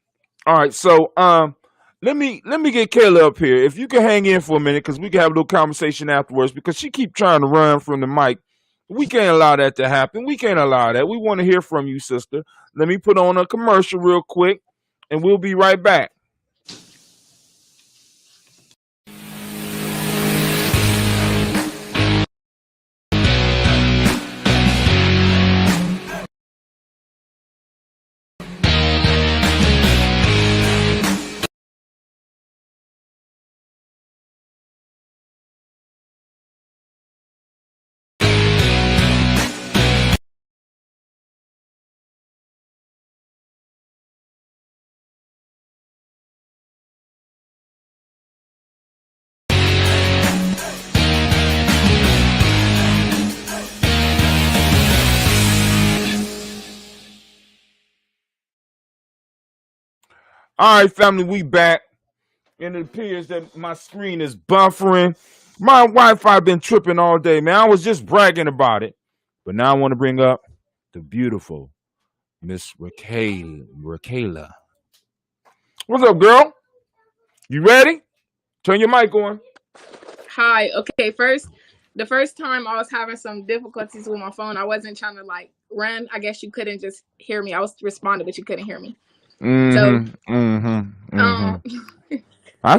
All right, so let me get Kayla up here. If you can hang in for a minute, because we can have a little conversation afterwards, because she keep trying to run from the mic. We can't allow that to happen. We can't allow that. We want to hear from you, sister. Let me put on a commercial real quick, and we'll be right back. All right, family, we back. And it appears that my screen is buffering. My Wi-Fi been tripping all day, man. I was just bragging about it. But now I want to bring up the beautiful Miss Raquela. What's up, girl? You ready? Turn your mic on. Hi. Okay, the first time I was having some difficulties with my phone. I wasn't trying to like run. I guess you couldn't just hear me. I was responding, but you couldn't hear me. I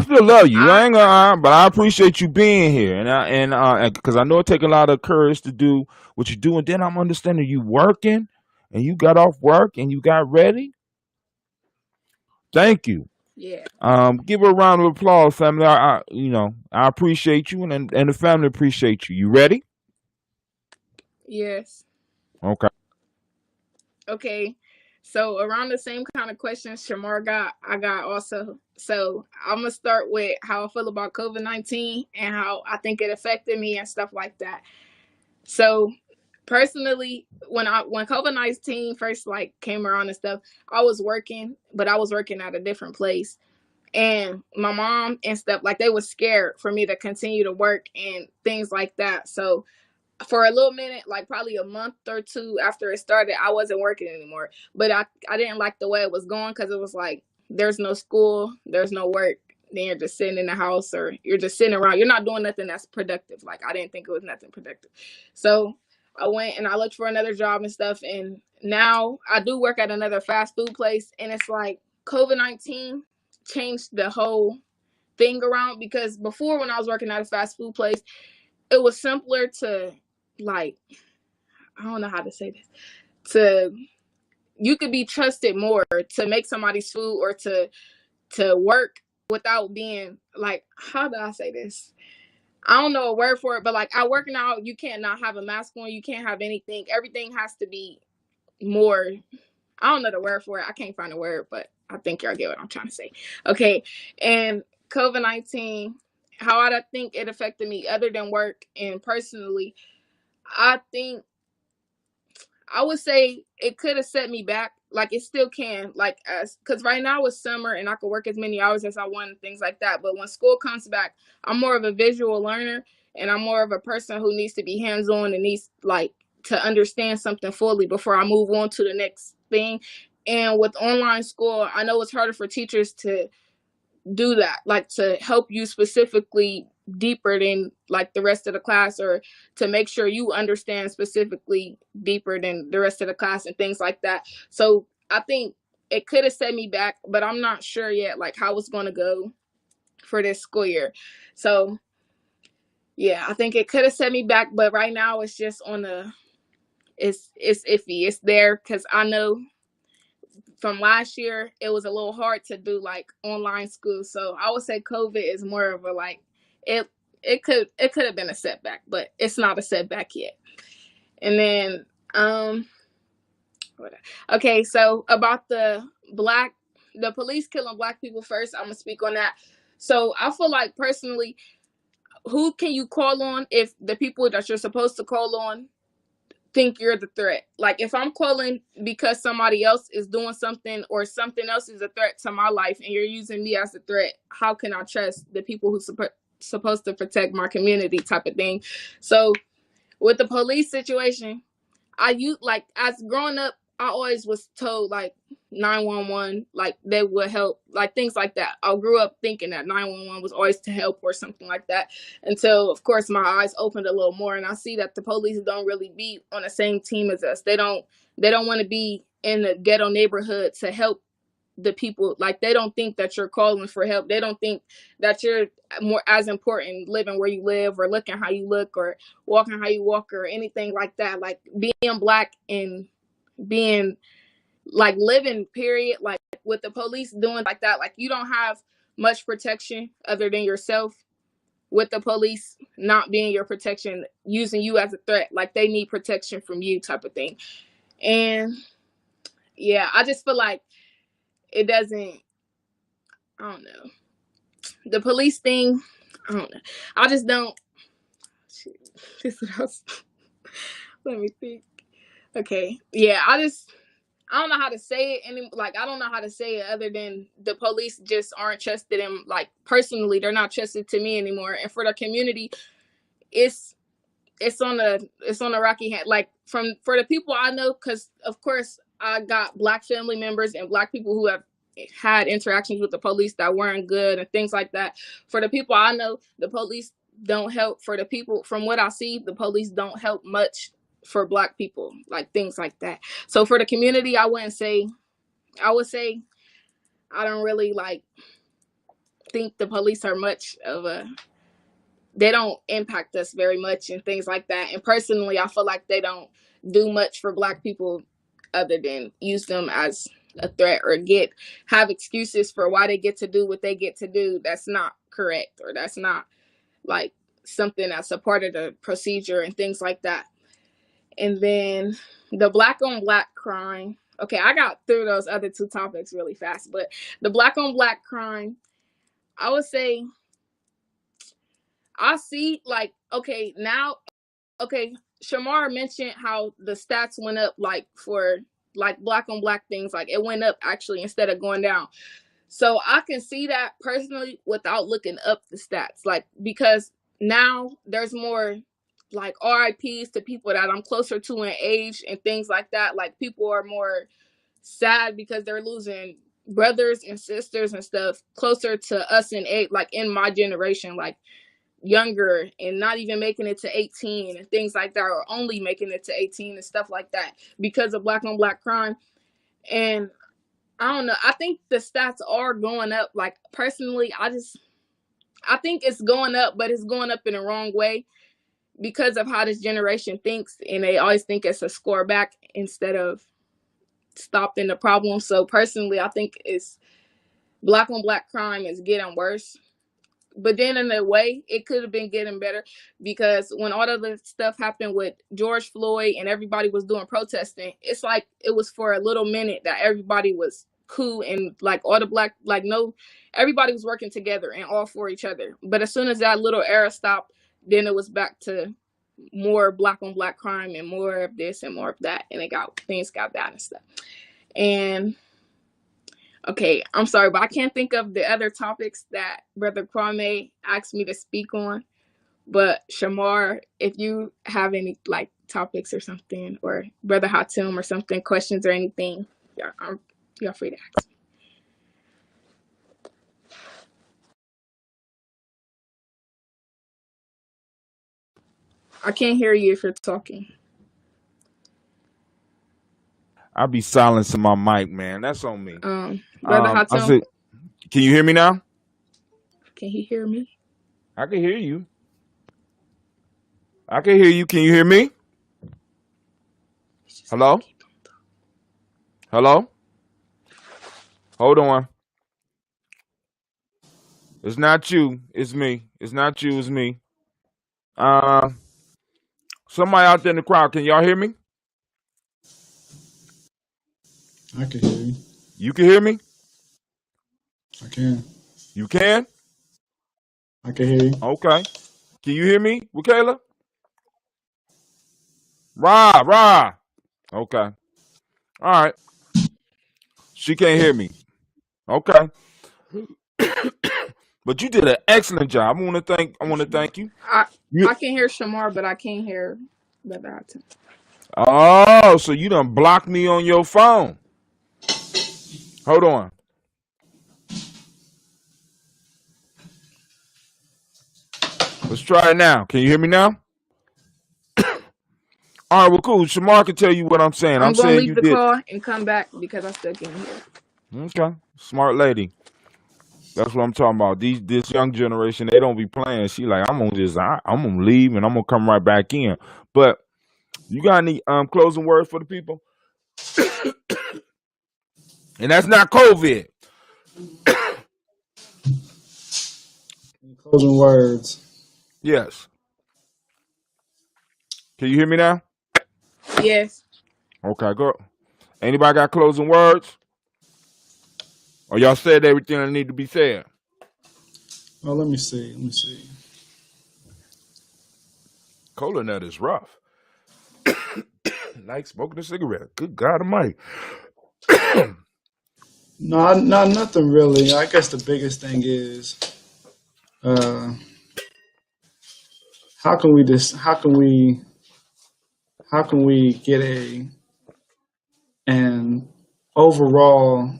still love you. I ain't gonna, but I appreciate you being here, and because I know it take a lot of courage to do what you do, and then I'm understanding you working, and you got off work and you got ready. Thank you. Yeah. Give her a round of applause, family. I appreciate you, and the family appreciate you. You ready? Yes. Okay. Okay. So around the same kind of questions Shamar got, I got also. So I'm gonna start with how I feel about COVID-19 and how I think it affected me and stuff like that. So personally, when COVID-19 first like came around and stuff, I was working, but I was working at a different place. and my mom and stuff, like they were scared for me to continue to work and things like that. So for a little minute, like probably a month or two after it started, I wasn't working anymore. But I didn't like the way it was going, because it was like, there's no school, there's no work. Then you're just sitting in the house, or you're just sitting around. You're not doing nothing that's productive. Like, I didn't think it was nothing productive. So I went and I looked for another job and stuff. And now I do work at another fast food place. And it's like COVID-19 changed the whole thing around, because before, when I was working at a fast food place, it was simpler to, like, I don't know how to say this, you could be trusted more to make somebody's food, or to work without being, like, how do I say this? I don't know a word for it, but like, at work now, you can't not have a mask on, you can't have anything. Everything has to be more, I don't know the word for it. I can't find a word, but I think y'all get what I'm trying to say. Okay. And COVID-19, how I think it affected me other than work and personally, I think I would say it could have set me back. Like, it still can, like, because right now it's summer and I can work as many hours as I want and things like that. But when school comes back, I'm more of a visual learner, and I'm more of a person who needs to be hands-on and needs, like, to understand something fully before I move on to the next thing. And with online school, I know it's harder for teachers to do that, like, to help you specifically deeper than like the rest of the class, or to make sure you understand specifically deeper than the rest of the class and things like that. So I think it could have set me back, but I'm not sure yet, like, how it's going to go for this school year. So yeah, I think it could have set me back, but right now it's just on the, it's iffy. It's there because I know from last year it was a little hard to do like online school. So I would say COVID is more of a, like, it could have been a setback, but it's not a setback yet. And then okay, so about the police killing Black people first, I'm gonna speak on that. So I feel like, personally, who can you call on if the people that you're supposed to call on think you're the threat? Like, if I'm calling because somebody else is doing something, or something else is a threat to my life, and you're using me as a threat, how can I trust the people who supposed to protect my community, type of thing? So with the police situation, like, as growing up, I always was told, like, 911, like, they would help, like, things like that. I grew up thinking that 911 was always to help or something like that, until, of course, my eyes opened a little more, and I see that the police don't really be on the same team as us. They don't want to be in the ghetto neighborhood to help the people. Like, they don't think that you're calling for help. They don't think that you're more as important living where you live, or looking how you look, or walking how you walk, or anything like that. Like, being Black and being, like, living, period, like, with the police doing like that, like, you don't have much protection other than yourself, with the police not being your protection, using you as a threat. Like, they need protection from you, type of thing. And yeah, I just feel like it doesn't, I don't know, the police thing, I don't know, I just don't, this is what I was, let me think. Okay, yeah, I don't know how to say it like, I don't know how to say it other than the police just aren't trusted, and, like, personally, they're not trusted to me anymore. And for the community, it's on a rocky hand. Like, for the people I know, because of course I got Black family members and Black people who have had interactions with the police that weren't good and things like that. For the people I know, the police don't help. For the people, from what I see, the police don't help much for Black people, like, things like that. So for the community, I would say I don't really, like, think the police are much of they don't impact us very much and things like that. And personally, I feel like they don't do much for Black people other than use them as a threat, or have excuses for why they get to do what they get to do. That's not correct, or that's not, like, something that's a part of the procedure and things like that. And then the Black on Black crime. Okay, I got through those other two topics really fast, but the Black on Black crime, I would say, I see, like, okay, Shamar mentioned how the stats went up, like, for, like, Black on Black things, like, it went up actually instead of going down. So I can see that personally without looking up the stats, like, because now there's more like RIPs to people that I'm closer to in age and things like that. Like, people are more sad because they're losing brothers and sisters and stuff closer to us in age, like in my generation, like younger and not even making it to 18 and things like that, or only making it to 18 and stuff like that because of black on black crime. And I don't know, I think the stats are going up. Like, personally, I think it's going up, but it's going up in the wrong way because of how this generation thinks, and they always think it's a score back instead of stopping the problem. So personally, I think it's black on black crime is getting worse. But then in a way, it could have been getting better, because when all of the stuff happened with George Floyd and everybody was doing protesting, it's like it was for a little minute that everybody was cool and like all the black, like, no, everybody was working together and all for each other. But as soon as that little era stopped, then it was back to more black on black crime and more of this and more of that, and things got bad and stuff. And okay, I'm sorry, but I can't think of the other topics that Brother Kwame asked me to speak on. But Shamar, if you have any like topics or something, or Brother Hatim or something, questions or anything, you're free to ask. I can't hear you if you're talking. I'll be silencing my mic, man. That's on me. Brother Hatim, I said, can you hear me now? can he hear me? I can hear you. I can hear you. Can you hear me? Hello? Hello? Hold on. It's not you. It's me. It's not you. It's me. Somebody out there in the crowd, can y'all hear me? I can hear you. You can hear me? I can. You can? I can hear you. Okay. Can you hear me, Wakayla? Rah. Okay. All right. She can't hear me. Okay. But you did an excellent job. I want to thank you. I can hear Shamar, but I can't hear Brother Hatim. Oh, so you done blocked me on your phone. Hold on. Let's try it now. Can you hear me now? All right, well, cool. Shamar can tell you what I'm saying. I'm saying going to you leave the did. call and come back because I still can't hear. Okay. Smart lady. That's what I'm talking about. This young generation, they don't be playing. She like, I'm gonna leave and I'm gonna come right back in. But you got any closing words for the people? And that's not COVID. Closing words. Yes. Can you hear me now? Yes. Okay, go. Anybody got closing words? Or y'all said everything that need to be said? Oh, let me see. Cola nut is rough. Like smoking a cigarette. Good God Almighty. No, nothing really. I guess the biggest thing is, how can we get an overall,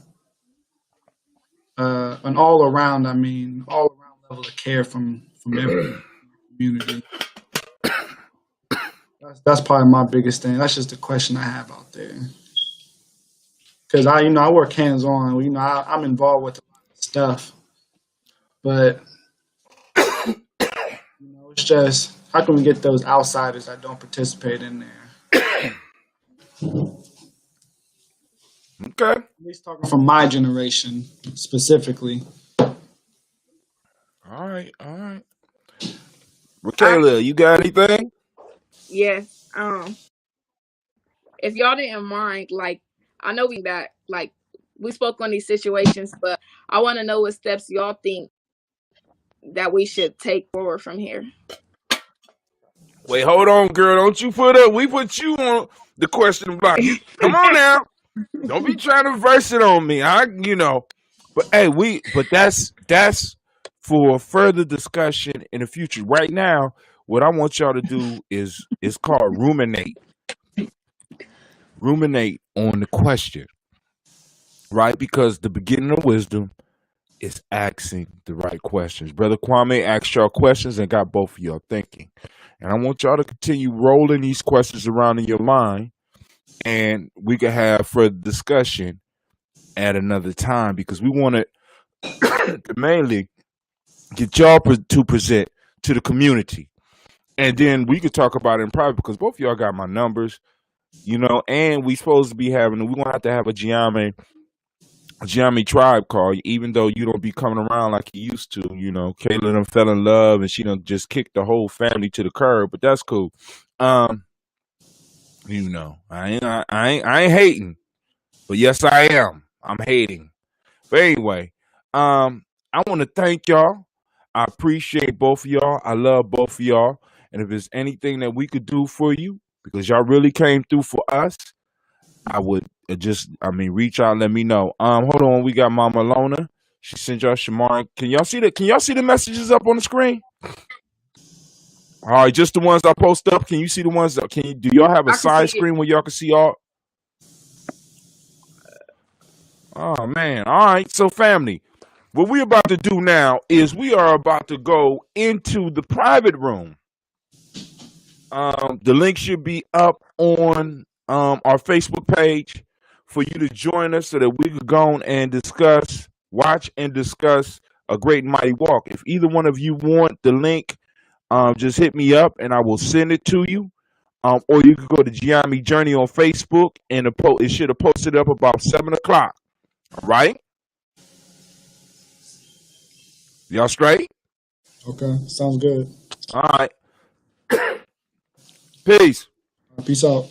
an all around level of care from every community. That's probably my biggest thing. That's just the question I have out there. Because I work hands on. I'm involved with a lot of stuff, but it's just how can we get those outsiders that don't participate in there? Okay. At least talking from my generation specifically. All right. Michaela, you got anything? Yes. If y'all didn't mind, like, I know we spoke on these situations, but I want to know what steps y'all think that we should take forward from here. Wait, hold on, girl. Don't you we put you on the question block. Come on now. Don't be trying to verse it on me. But But that's for further discussion in the future. Right now, what I want y'all to do is called ruminate. Ruminate on the question, right? Because the beginning of wisdom is asking the right questions. Brother Kwame asked y'all questions and got both of y'all thinking. And I want y'all to continue rolling these questions around in your mind, and we can have further discussion at another time, because we want to mainly get y'all to present to the community. And then we could talk about it in private, because both of y'all got my numbers, and we supposed to be we're going to have a Gye-Nyame tribe call, even though you don't be coming around like you used to. Kayla done fell in love and she done just kicked the whole family to the curb, but that's cool. I ain't hating, but yes, I am. I'm hating. But anyway, I want to thank y'all. I appreciate both of y'all. I love both of y'all. And if there's anything that we could do for you, because y'all really came through for us, I would reach out and let me know. Hold on, we got Mama Lona. She sent y'all Shamar. Can y'all see the messages up on the screen? All right, just the ones I post up. Can you see the ones that do y'all have a side screen where y'all can see all? Oh man. All right, so family, what we're about to do now is we are about to go into the private room. The link should be up on our Facebook page for you to join us so that we could go on and watch and discuss a great and mighty walk. If either one of you want the link, just hit me up and I will send it to you. Or you can go to Gye-Nyame Journey on Facebook, and it should have posted up about 7 o'clock. All right? Y'all straight? Okay, sounds good. All right. Peace. Peace out.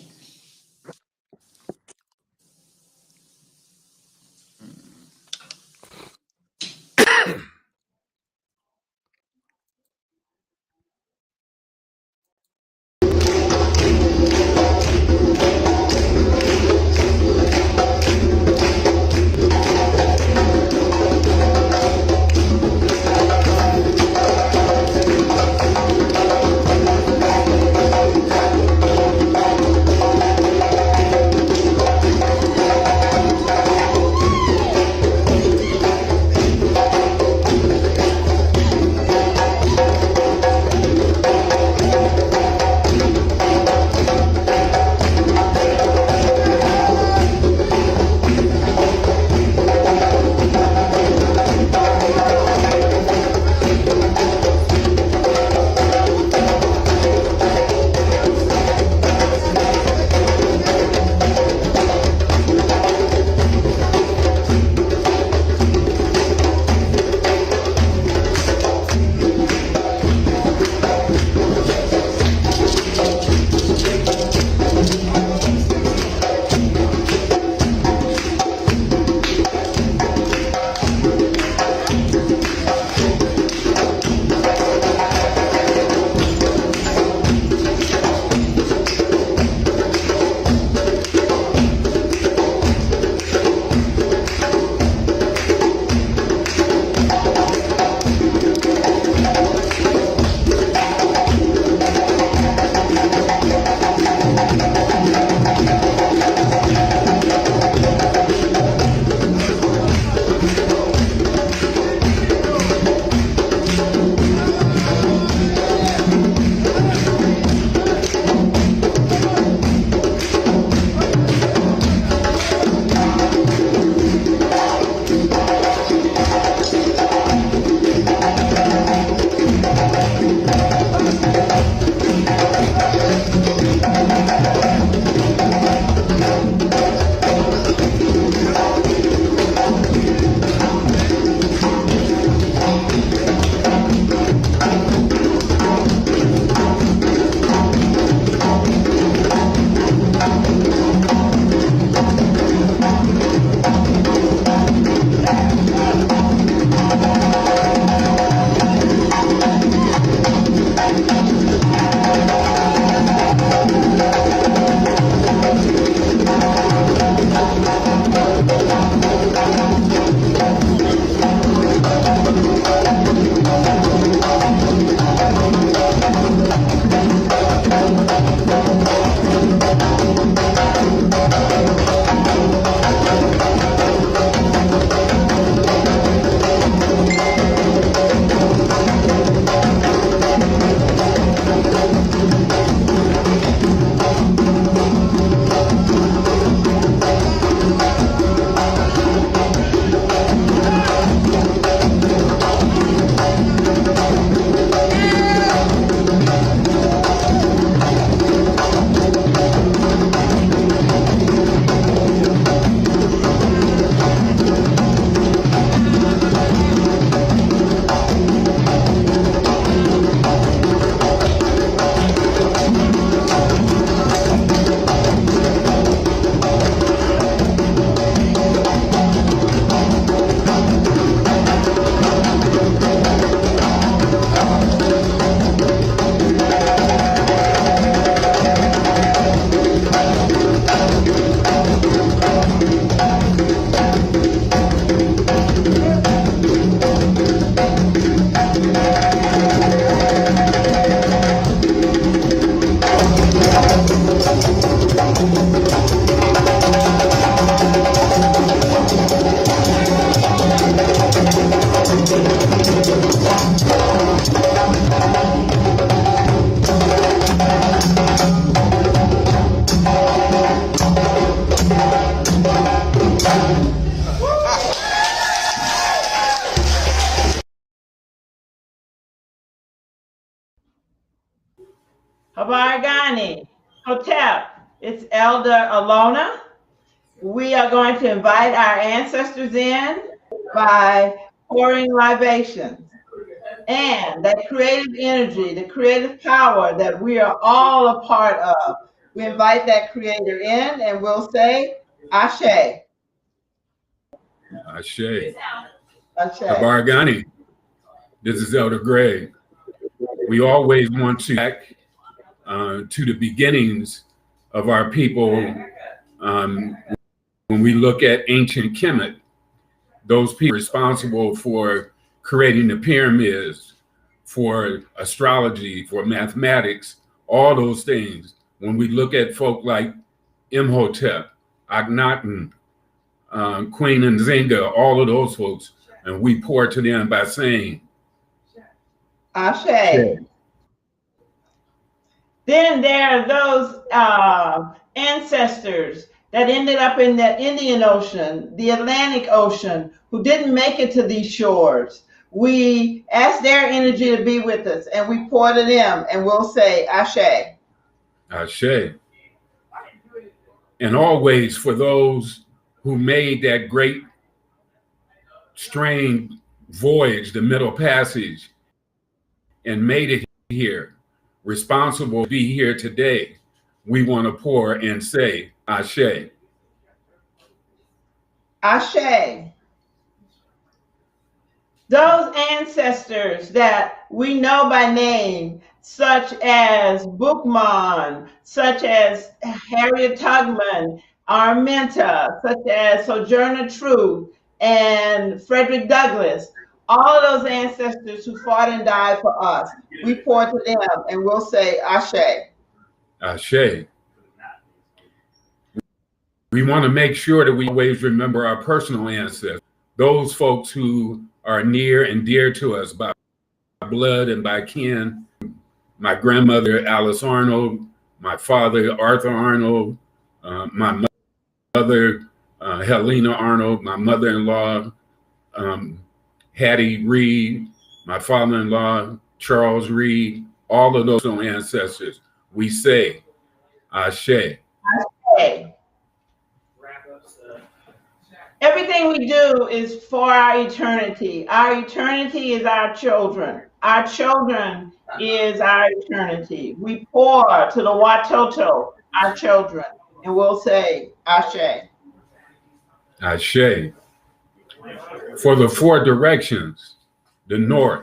Habargani, Hotep, it's Elder Alona. We are going to invite our ancestors in by pouring libations. And that creative energy, the creative power that we are all a part of, we invite that creator in and we'll say, Ashe. Ashe. Ashe. Habargani, this is Elder Greg. We always want to back to the beginnings of our people. When we look at ancient Kemet, those people responsible for creating the pyramids, for astrology, for mathematics, all those things. When we look at folk like Imhotep, Akhenaten, Queen Nzinga, all of those folks, and we pour to them by saying, Ashe. Then there are those ancestors that ended up in the Indian Ocean, the Atlantic Ocean, who didn't make it to these shores. We ask their energy to be with us and we pour to them and we'll say, Ashe. Ashe. And always for those who made that great strange voyage, the Middle Passage, and made it here, responsible to be here today, we want to pour and say, Ashe. Ashe. Those ancestors that we know by name, such as Bookman, such as Harriet Tubman, Arminta, such as Sojourner Truth, and Frederick Douglass, all of those ancestors who fought and died for us, we pour to them and we'll say, Ashe. Ashe. We want to make sure that we always remember our personal ancestors, those folks who are near and dear to us by blood and by kin. My grandmother, Alice Arnold, my father, Arthur Arnold, my mother, Helena Arnold, my mother-in-law, Hattie Reed, my father-in-law, Charles Reed, all of those ancestors. We say, Ashe. Ashe. Everything we do is for our eternity. Our eternity is our children. Our children is our eternity. We pour to the Watoto, our children, and we'll say, Ashe. Ashe. For the four directions, the north,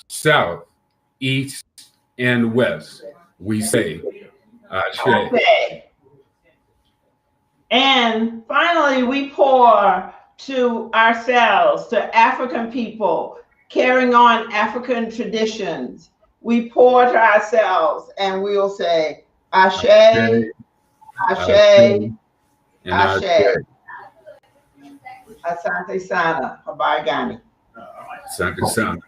south, east, and west, we say, Ashe. Ashe. And finally, we pour to ourselves, to African people, carrying on African traditions. We pour to ourselves and we'll say, Ashe, Ashe, Ashe. Asante Sana, Habargani. Asante Sana.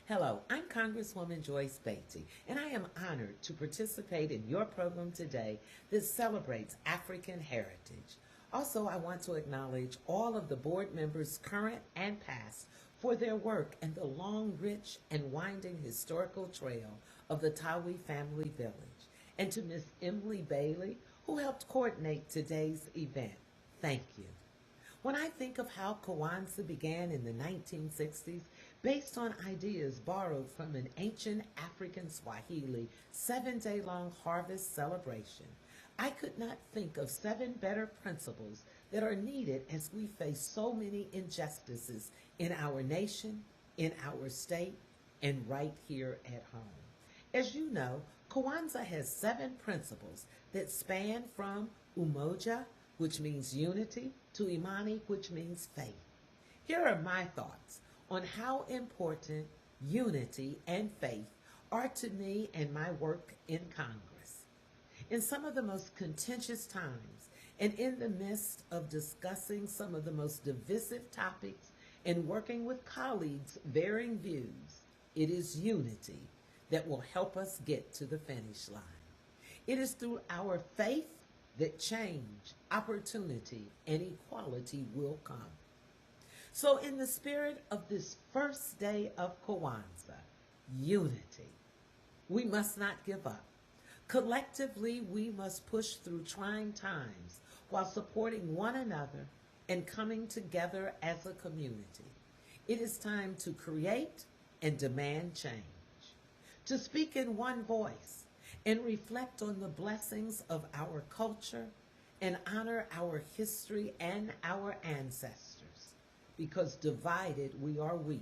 Hello, I'm Congresswoman Joyce Beatty, and I am honored to participate in your program today that celebrates African heritage. Also, I want to acknowledge all of the board members, current and past, for their work in the long, rich, and winding historical trail of the Tawi family village, and to Miss Emily Bailey, who helped coordinate today's event. Thank you. When I think of how Kwanzaa began in the 1960s, based on ideas borrowed from an ancient African Swahili 7-day-long harvest celebration, I could not think of 7 better principles that are needed as we face so many injustices in our nation, in our state, and right here at home. As you know, Kwanzaa has 7 principles that span from umoja, which means unity, to imani, which means faith. Here are my thoughts on how important unity and faith are to me and my work in Congress. In some of the most contentious times, and in the midst of discussing some of the most divisive topics and working with colleagues' varying views, it is unity that will help us get to the finish line. It is through our faith that change, opportunity, and equality will come. So in the spirit of this first day of Kwanzaa, unity, we must not give up. Collectively, we must push through trying times while supporting one another and coming together as a community. It is time to create and demand change, to speak in one voice and reflect on the blessings of our culture and honor our history and our ancestors, because divided we are weak,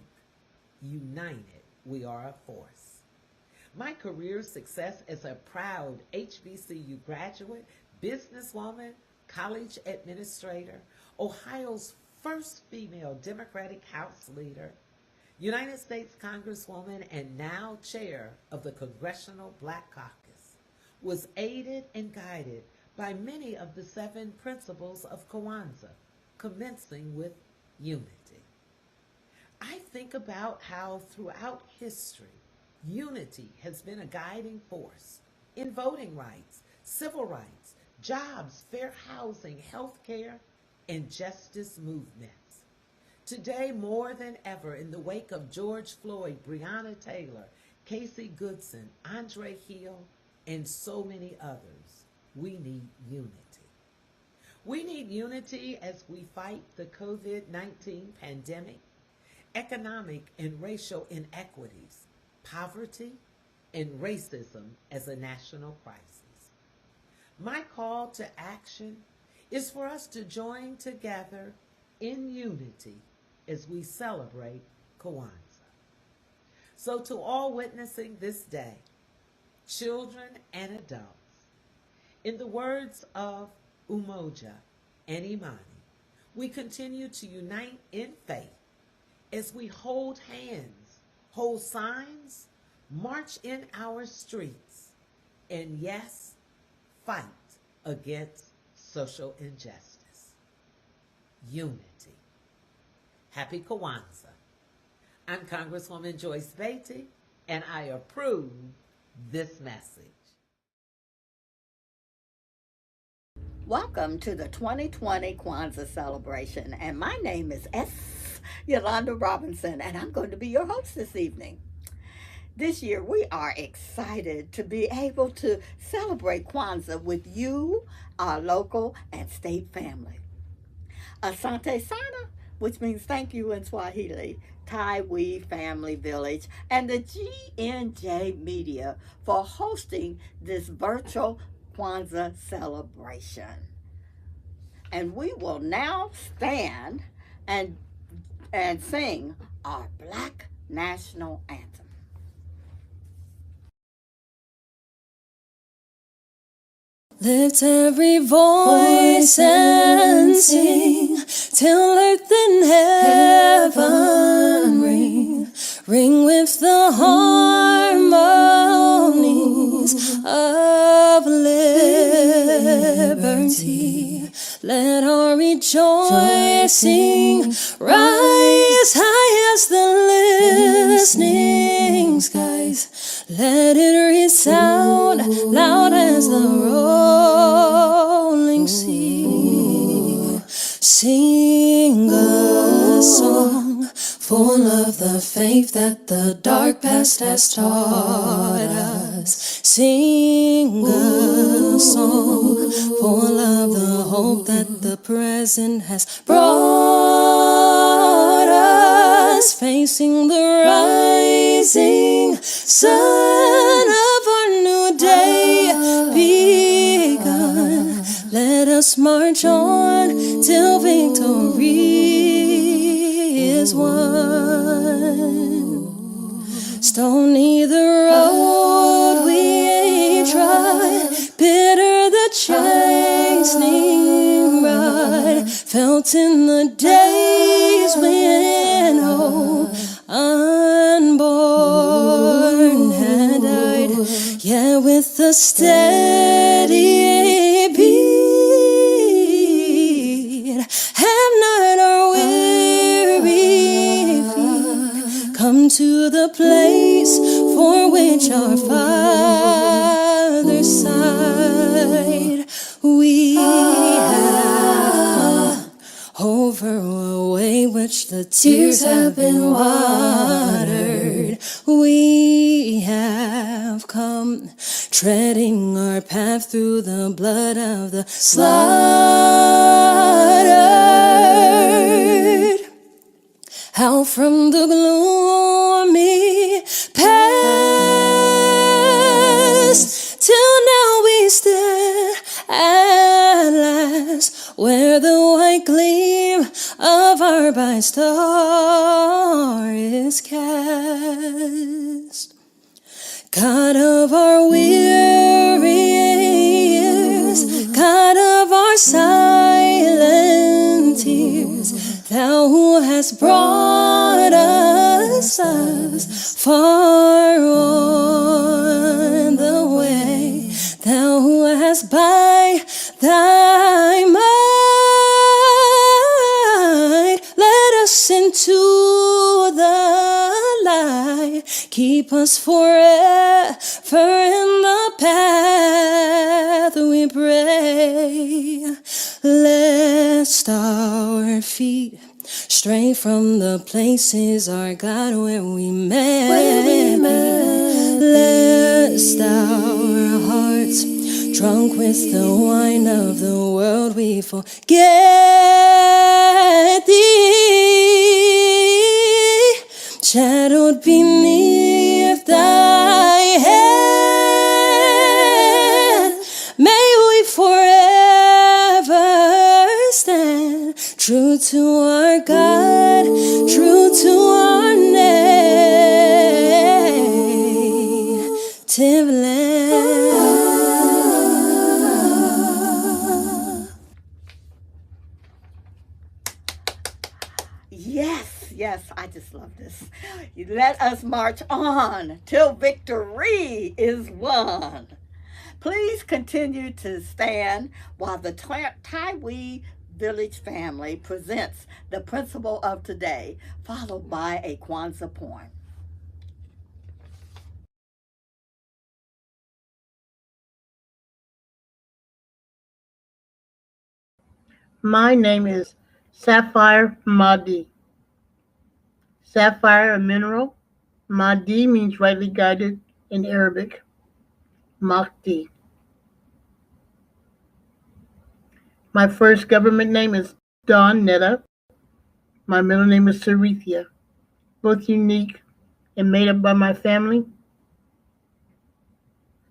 united we are a force. My career success as a proud HBCU graduate, businesswoman, college administrator, Ohio's first female Democratic House leader, United States Congresswoman, and now chair of the Congressional Black Caucus, was aided and guided by many of the 7 principles of Kwanzaa, commencing with unity. I think about how throughout history, unity has been a guiding force in voting rights, civil rights, jobs, fair housing, health care, and justice movements. Today, more than ever, in the wake of George Floyd, Breonna Taylor, Casey Goodson, Andre Hill, and so many others, we need unity. We need unity as we fight the COVID-19 pandemic, economic and racial inequities, poverty, and racism as a national crisis. My call to action is for us to join together in unity as we celebrate Kwanzaa. So to all witnessing this day, children and adults, in the words of Umoja and Imani, we continue to unite in faith as we hold hands, hold signs, march in our streets, and yes, fight against social injustice. Unity. Happy Kwanzaa. I'm Congresswoman Joyce Beatty, and I approve this message. Welcome to the 2020 Kwanzaa celebration, and my name is Yolanda Robinson, and I'm going to be your host this evening. This year, we are excited to be able to celebrate Kwanzaa with you, our local and state family. Asante Sana, which means thank you in Swahili, Thai We Family Village, and the GNJ Media for hosting this virtual Kwanzaa celebration. And we will now stand and sing our Black National Anthem. Lift every voice and sing till earth and heaven ring. Ring with the harmonies of liberty. Let our rejoicing rise high as the listening skies. Let it resound loud as the rolling sea. Sing a song full of the faith that the dark past has taught us. Sing a song full of the hope that the present has brought us. Facing the rising sun of our new day begun. Let us march on till victory is won. Stony the road we trod, bitter the chastening rod, felt in the days when hope unborn had died. Yeah, with a steady beat, have not our weary feet come to the place for which our fathers sighed. We which the tears have been watered. We have come, treading our path through the blood of the slaughtered. Out from the gloomy past, till now we stand at last, where the white gleam of our bright star is cast. God of our weary years, God of our silent tears, Thou who hast brought us far on the way, Thou who hast by Thy might led us into the light. Keep us forever in the path, we pray. Lest our feet stray from the places, our God, where we met. Lest our hearts, drunk with the wine of the world, we forget Thee. Shadowed beneath Thy hand, may we forever stand true to our God, true to our native land. Yes, I just love this. Let us march on till victory is won. Please continue to stand while the Taiwi Village family presents the principle of today, followed by a Kwanzaa poem. My name is Sapphire Mahdi. Sapphire, a mineral. Mahdi means rightly guided in Arabic. Mahdi. My first government name is Dawn Netta. My middle name is Sarithia, both unique and made up by my family.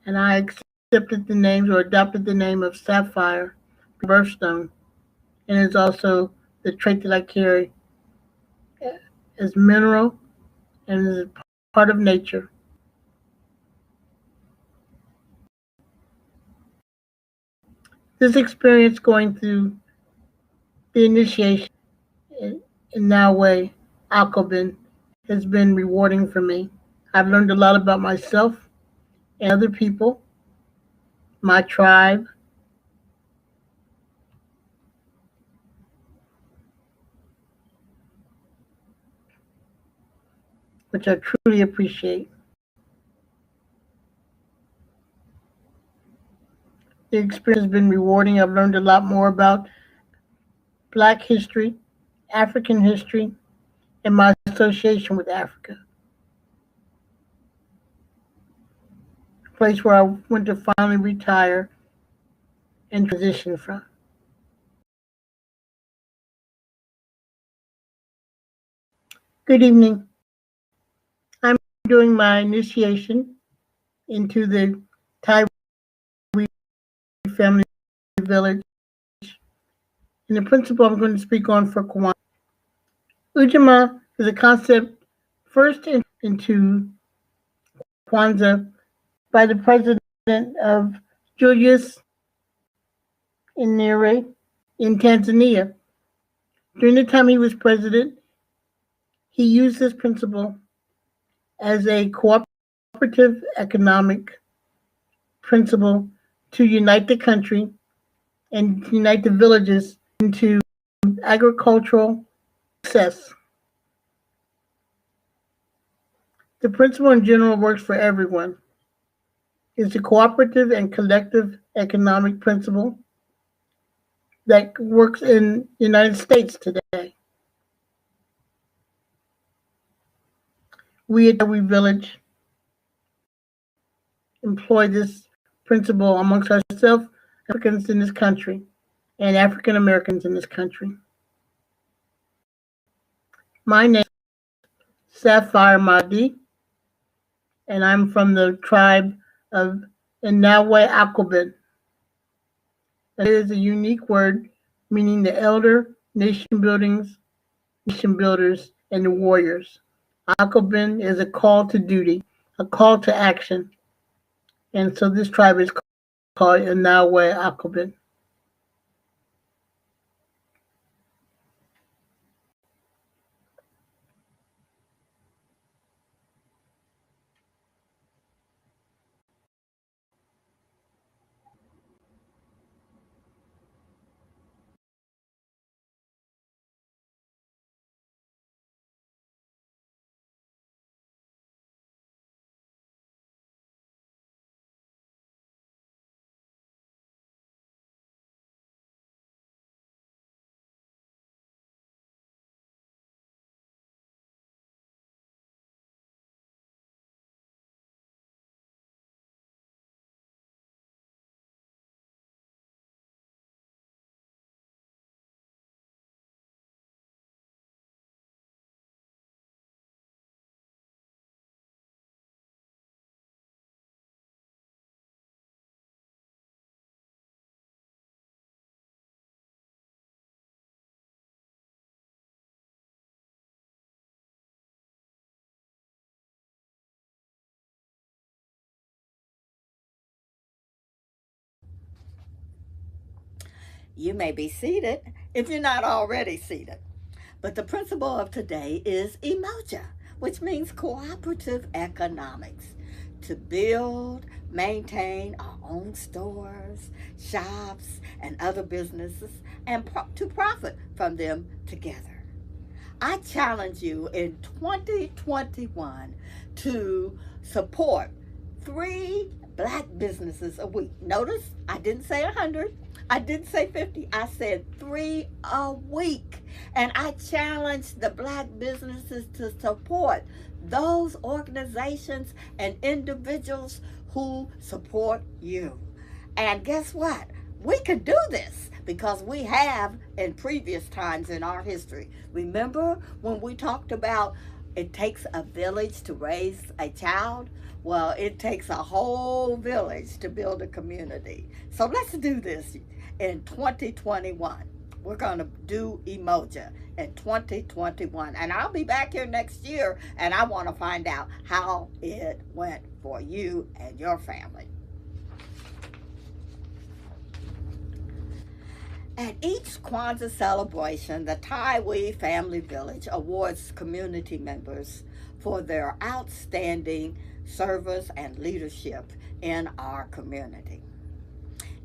And I accepted the names or adopted the name of Sapphire, birthstone, and is also the trait that I carry as mineral and is a part of nature. This experience going through the initiation in Nawe Akobin has been rewarding for me. I've learned a lot about myself and other people, my tribe, which I truly appreciate. The experience has been rewarding. I've learned a lot more about Black history, African history, and my association with Africa. A place where I went to finally retire and transition from. Good evening. I'm doing my initiation into the Taiwi family village. And the principle I'm going to speak on for Kwanzaa. Ujamaa is a concept first into Kwanzaa by the president of Julius Nyerere in Tanzania. During the time he was president, he used this principle as a cooperative economic principle to unite the country and unite the villages into agricultural success. The principle in general works for everyone. It's a cooperative and collective economic principle that works in the United States today. We at We Village employ this principle amongst ourselves, Africans in this country, and African Americans in this country. My name is Sapphire Mahdi, and I'm from the tribe of Inawe Akobin. That is a unique word meaning the elder, nation builders, and the warriors. Akobin is a call to duty, a call to action. And so this tribe is called Inawe Akobin. You may be seated if you're not already seated. But the principle of today is Ujamaa, which means cooperative economics. To build, maintain our own stores, shops, and other businesses, and to profit from them together. I challenge you in 2021 to support 3 black businesses a week. Notice I didn't say 100. I didn't say 50. I said 3 a week. And I challenge the black businesses to support those organizations and individuals who support you. And guess what? We could do this because we have in previous times in our history. Remember when we talked about it takes a village to raise a child? Well, it takes a whole village to build a community. So let's do this in 2021. We're going to do Ujamaa in 2021. And I'll be back here next year, and I want to find out how it went for you and your family. At each Kwanzaa celebration, the Taiwi Family Village awards community members for their outstanding service and leadership in our community.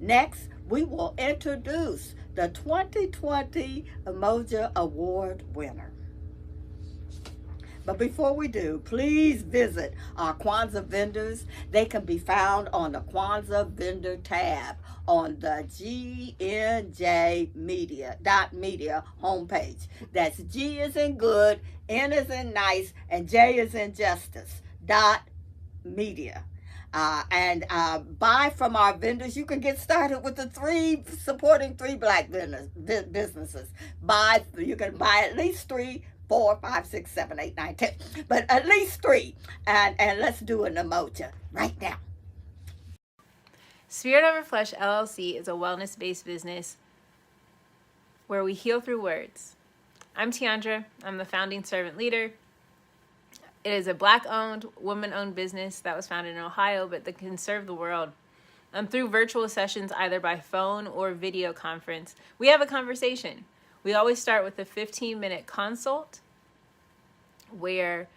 Next, we will introduce the 2020 Ujamaa Award winner. But before we do, please visit our Kwanzaa vendors. They can be found on the Kwanzaa vendor tab on the Gye-Nyame media homepage. That's G is in good, N is in nice, and J is in justice .media. And buy from our vendors. You can get started with supporting 3 black businesses. You can buy at least 3, 4, 5, 6, 7, 8, 9, 10, but at least 3. And let's do an Ujamaa right now. Spirit Over Flesh LLC is a wellness-based business where we heal through words. I'm Tiandra. I'm the founding servant leader. It is a Black-owned, woman-owned business that was founded in Ohio, but that can serve the world. Through virtual sessions, either by phone or video conference, we have a conversation. We always start with a 15-minute consult where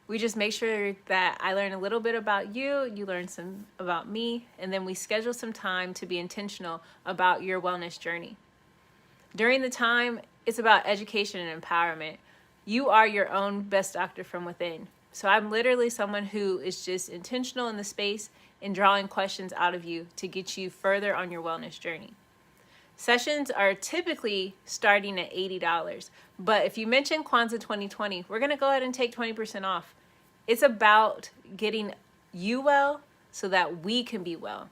we just make sure that I learn a little bit about you, you learn some about me, and then we schedule some time to be intentional about your wellness journey. During the time, it's about education and empowerment. You are your own best doctor from within. So I'm literally someone who is just intentional in the space and drawing questions out of you to get you further on your wellness journey. Sessions are typically starting at $80, but if you mention Kwanzaa 2020, we're going to go ahead and take 20% off. It's about getting you well so that we can be well,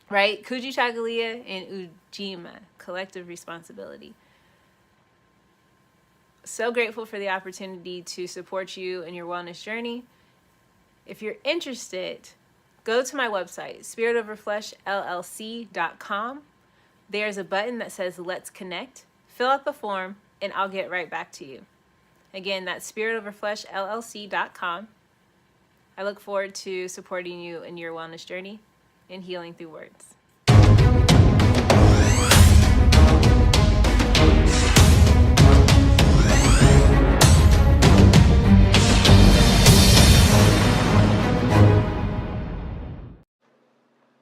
right? Kujichagulia and Ujamaa, collective responsibility. So grateful for the opportunity to support you in your wellness journey. If you're interested, go to my website, spiritoverfleshllc.com. There's a button that says Let's Connect. Fill out the form, and I'll get right back to you. Again, that's spiritoverfleshllc.com. I look forward to supporting you in your wellness journey and healing through words.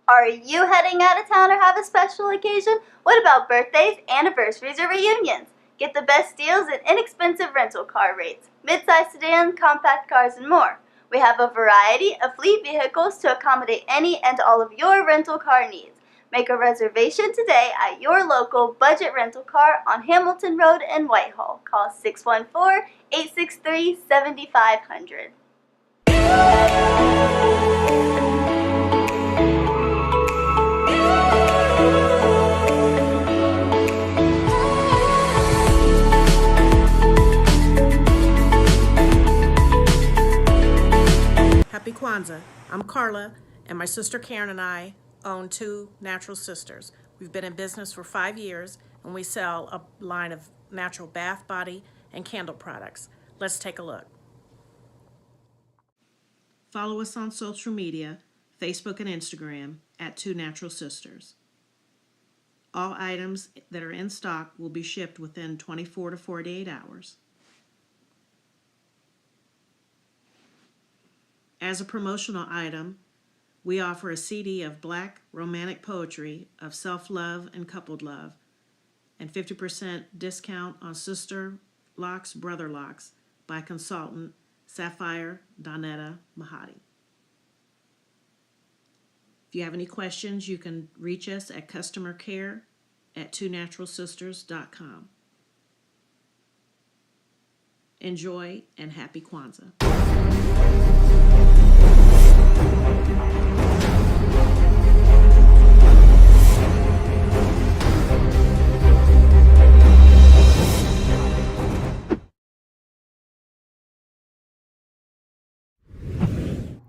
Are you heading out of town or have a special occasion? What about birthdays, anniversaries, or reunions? Get the best deals and inexpensive rental car rates, midsize sedans, compact cars, and more. We have a variety of fleet vehicles to accommodate any and all of your rental car needs. Make a reservation today at your local budget rental car on Hamilton Road in Whitehall. Call 614-863-7500. Happy Kwanzaa. I'm Carla, and my sister Karen and I own 2 Natural Sisters. We've been in business for 5 years, and we sell a line of natural bath, body, and candle products. Let's take a look. Follow us on social media, Facebook and Instagram, at 2 Natural Sisters. All items that are in stock will be shipped within 24 to 48 hours. As a promotional item, we offer a CD of Black romantic poetry of self-love and coupled love, and 50% discount on Sister Locks, Brother Locks by consultant Sapphire Donetta Mahadi. If you have any questions, you can reach us at customercare@twonaturalsisters.com. Enjoy and happy Kwanzaa.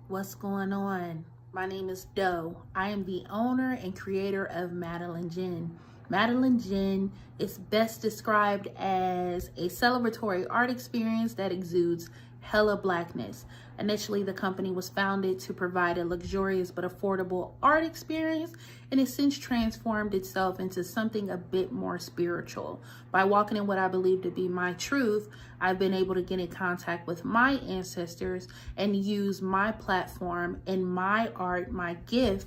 What's going on? My name is Doe. I am the owner and creator of Madeline Gin. Madeline Gin is best described as a celebratory art experience that exudes hella blackness. Initially, the company was founded to provide a luxurious but affordable art experience, and it's since transformed itself into something a bit more spiritual. By walking in what I believe to be my truth, I've been able to get in contact with my ancestors and use my platform and my art, my gift,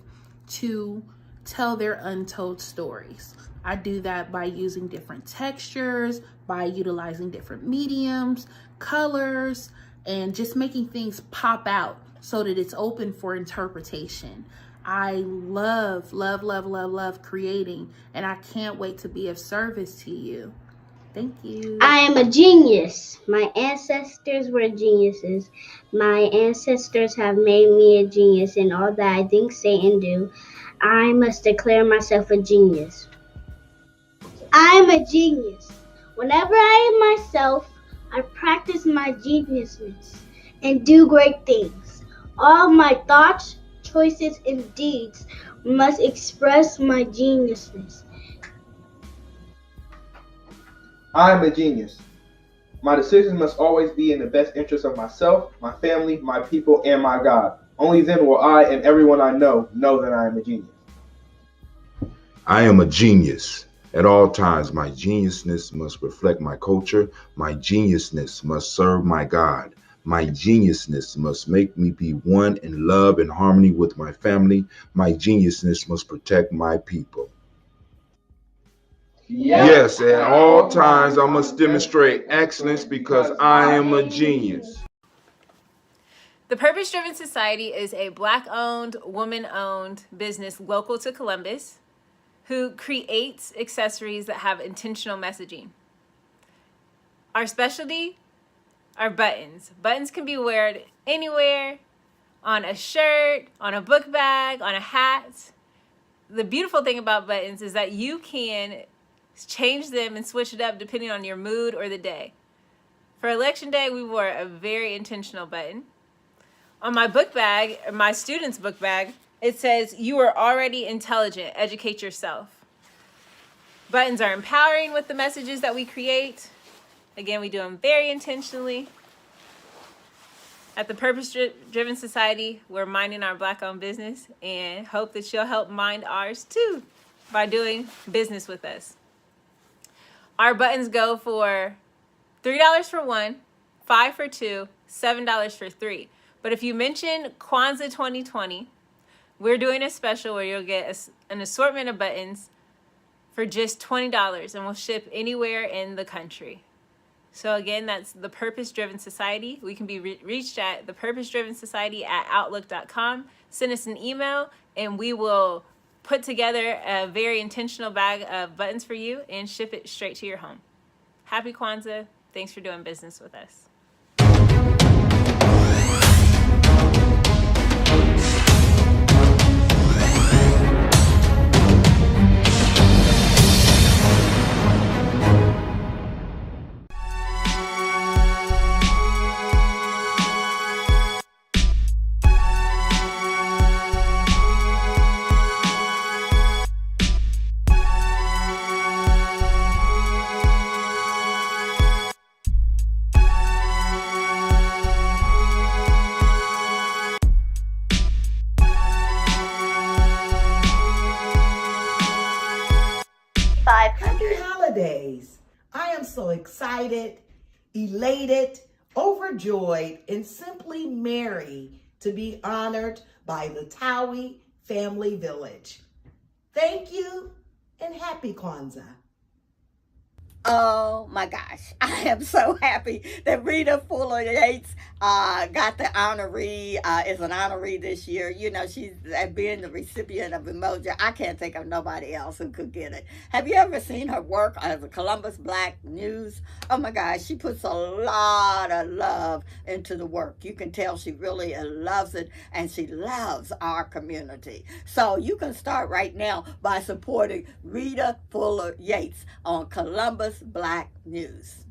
to tell their untold stories. I do that by using different textures, by utilizing different mediums, colors, and just making things pop out so that it's open for interpretation. I love creating, and I can't wait to be of service to you. Thank you. I am a genius. My ancestors were geniuses. My ancestors have made me a genius in all that I think, say, and do. I must declare myself a genius. I am a genius. Whenever I am myself, I practice my geniusness and do great things. All my thoughts, choices, and deeds must express my geniusness. I am a genius. My decisions must always be in the best interest of myself, my family, my people, and my God. Only then will I and everyone I know that I am a genius. I am a genius. At all times, my geniusness must reflect my culture. My geniusness must serve my God. My geniusness must make me be one in love and harmony with my family. My geniusness must protect my people. Yes, at all times, I must demonstrate excellence because I am a genius. The Purpose Driven Society is a Black-owned, woman-owned business local to Columbus who creates accessories that have intentional messaging. Our specialty are buttons. Buttons can be worn anywhere, on a shirt, on a book bag, on a hat. The beautiful thing about buttons is that you can change them and switch it up depending on your mood or the day. For election day, we wore a very intentional button. On my book bag, my student's book bag, it says, "You are already intelligent, educate yourself." Buttons are empowering with the messages that we create. Again, we do them very intentionally. At the Purpose Driven Society, we're minding our Black-owned business and hope that you'll help mind ours too by doing business with us. Our buttons go for $3 for one, $5 for two, $7 for three. But if you mention Kwanzaa 2020, we're doing a special where you'll get an assortment of buttons for just $20, and we'll ship anywhere in the country. So again, that's the Purpose Driven Society. We can be reached at thepurposedrivensociety@outlook.com. Send us an email and we will put together a very intentional bag of buttons for you and ship it straight to your home. Happy Kwanzaa. Thanks for doing business with us. Happy holidays. I am so excited, elated, overjoyed, and simply merry to be honored by the Tawi Family Village. Thank you and happy Kwanzaa. Oh my gosh, I am so happy that Rita Fuller Yates got the honoree, is an honoree this year. You know, she's being the recipient of emoji. I can't think of nobody else who could get it. Have you ever seen her work as a Columbus Black News? Oh my gosh, she puts a lot of love into the work. You can tell she really loves it, and she loves our community. So you can start right now by supporting Rita Fuller Yates on Columbus Black News.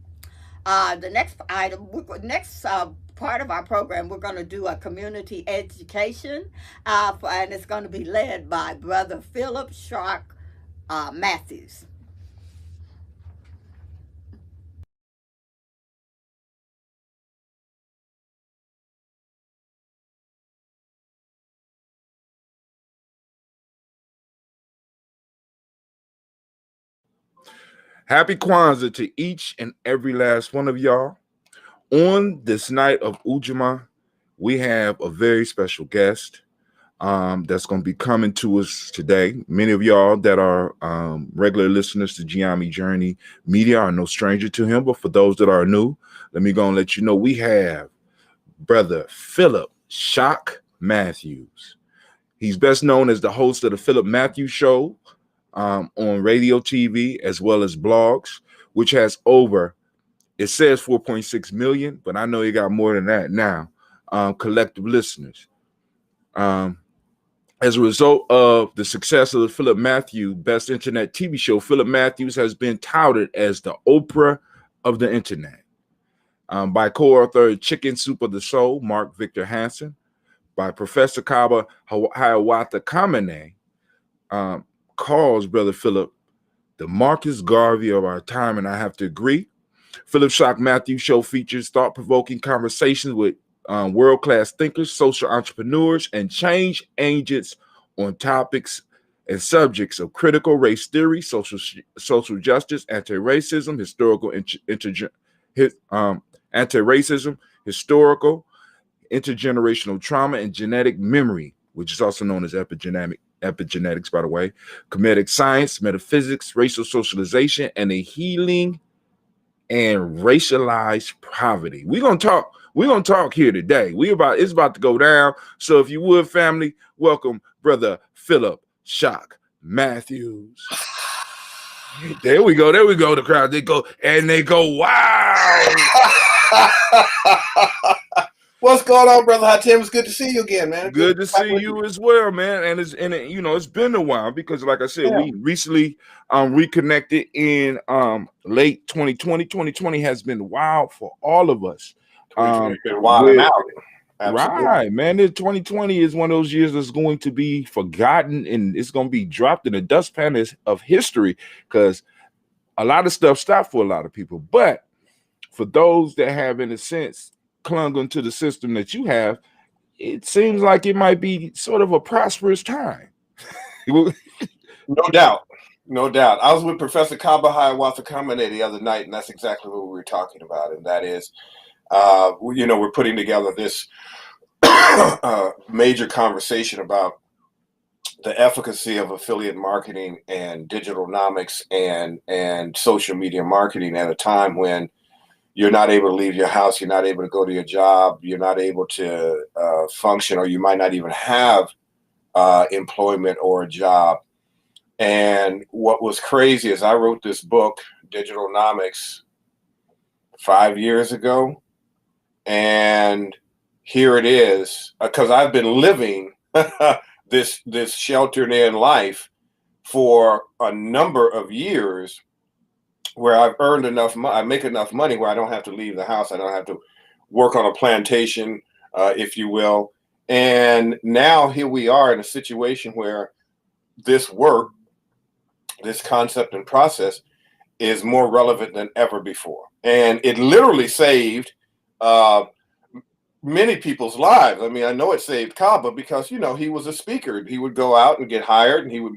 The next item, part of our program, we're going to do a community education, and it's going to be led by Brother Philip Shark Matthews. Happy Kwanzaa to each and every last one of y'all. On this night of Ujamaa, we have a very special guest that's going to be coming to us today. Many of y'all that are regular listeners to Gye-Nyame Journey Media are no stranger to him, but for those that are new, let me go and let you know we have Brother Philip Shark Matthews. He's best known as the host of the Philip Matthews Show on radio, TV, as well as blogs, which has over, it says 4.6 million, but I know you got more than that now, collective listeners. As a result of the success of the Philip Matthews Best Internet TV show, Philip Matthews has been touted as the Oprah of the internet by co-author Chicken Soup of the Soul, Mark Victor Hansen, by Professor Kaba Hiawatha Kamene, calls Brother Philip the Marcus Garvey of our time, and I have to agree. Philip Shark Matthews Show features thought-provoking conversations with world-class thinkers, social entrepreneurs, and change agents on topics and subjects of critical race theory, social justice, anti-racism, historical, intergenerational trauma, and genetic memory, which is also known as epigenetics, by the way, comedic science, metaphysics, racial socialization, and the healing and racialized poverty. We're gonna talk here today. It's about to go down. So if you would, family, welcome Brother Philip Shark Matthews. There we go. The crowd, they go, wow. What's going on, Brother Hatem? It's good to see you again, man. Good to see you as well, man. And it's been a while because, like I said, we recently reconnected in late 2020. 2020 has been wild for all of us. 2020 has been wild and out. Absolutely. Right, man. 2020 is one of those years that's going to be forgotten, and it's going to be dropped in the dustpan of history because a lot of stuff stopped for a lot of people. But for those that have, in a sense, clung onto the system that you have, it seems like it might be sort of a prosperous time. No doubt. No doubt. I was with Professor Kaba Hiawatha Kamene the other night, and that's exactly what we were talking about. And that is, we're putting together this major conversation about the efficacy of affiliate marketing and digitalnomics and social media marketing at a time when you're not able to leave your house, you're not able to go to your job, you're not able to function, or you might not even have employment or a job. And what was crazy is I wrote this book, Digitalnomics, 5 years ago. And here it is, because I've been living this sheltered in life for a number of years, where I've earned enough money, I make enough money where I don't have to leave the house. I don't have to work on a plantation, if you will. And now here we are in a situation where this work, this concept and process is more relevant than ever before. And it literally saved many people's lives. I mean, I know it saved Kaba because, he was a speaker. He would go out and get hired, and he would,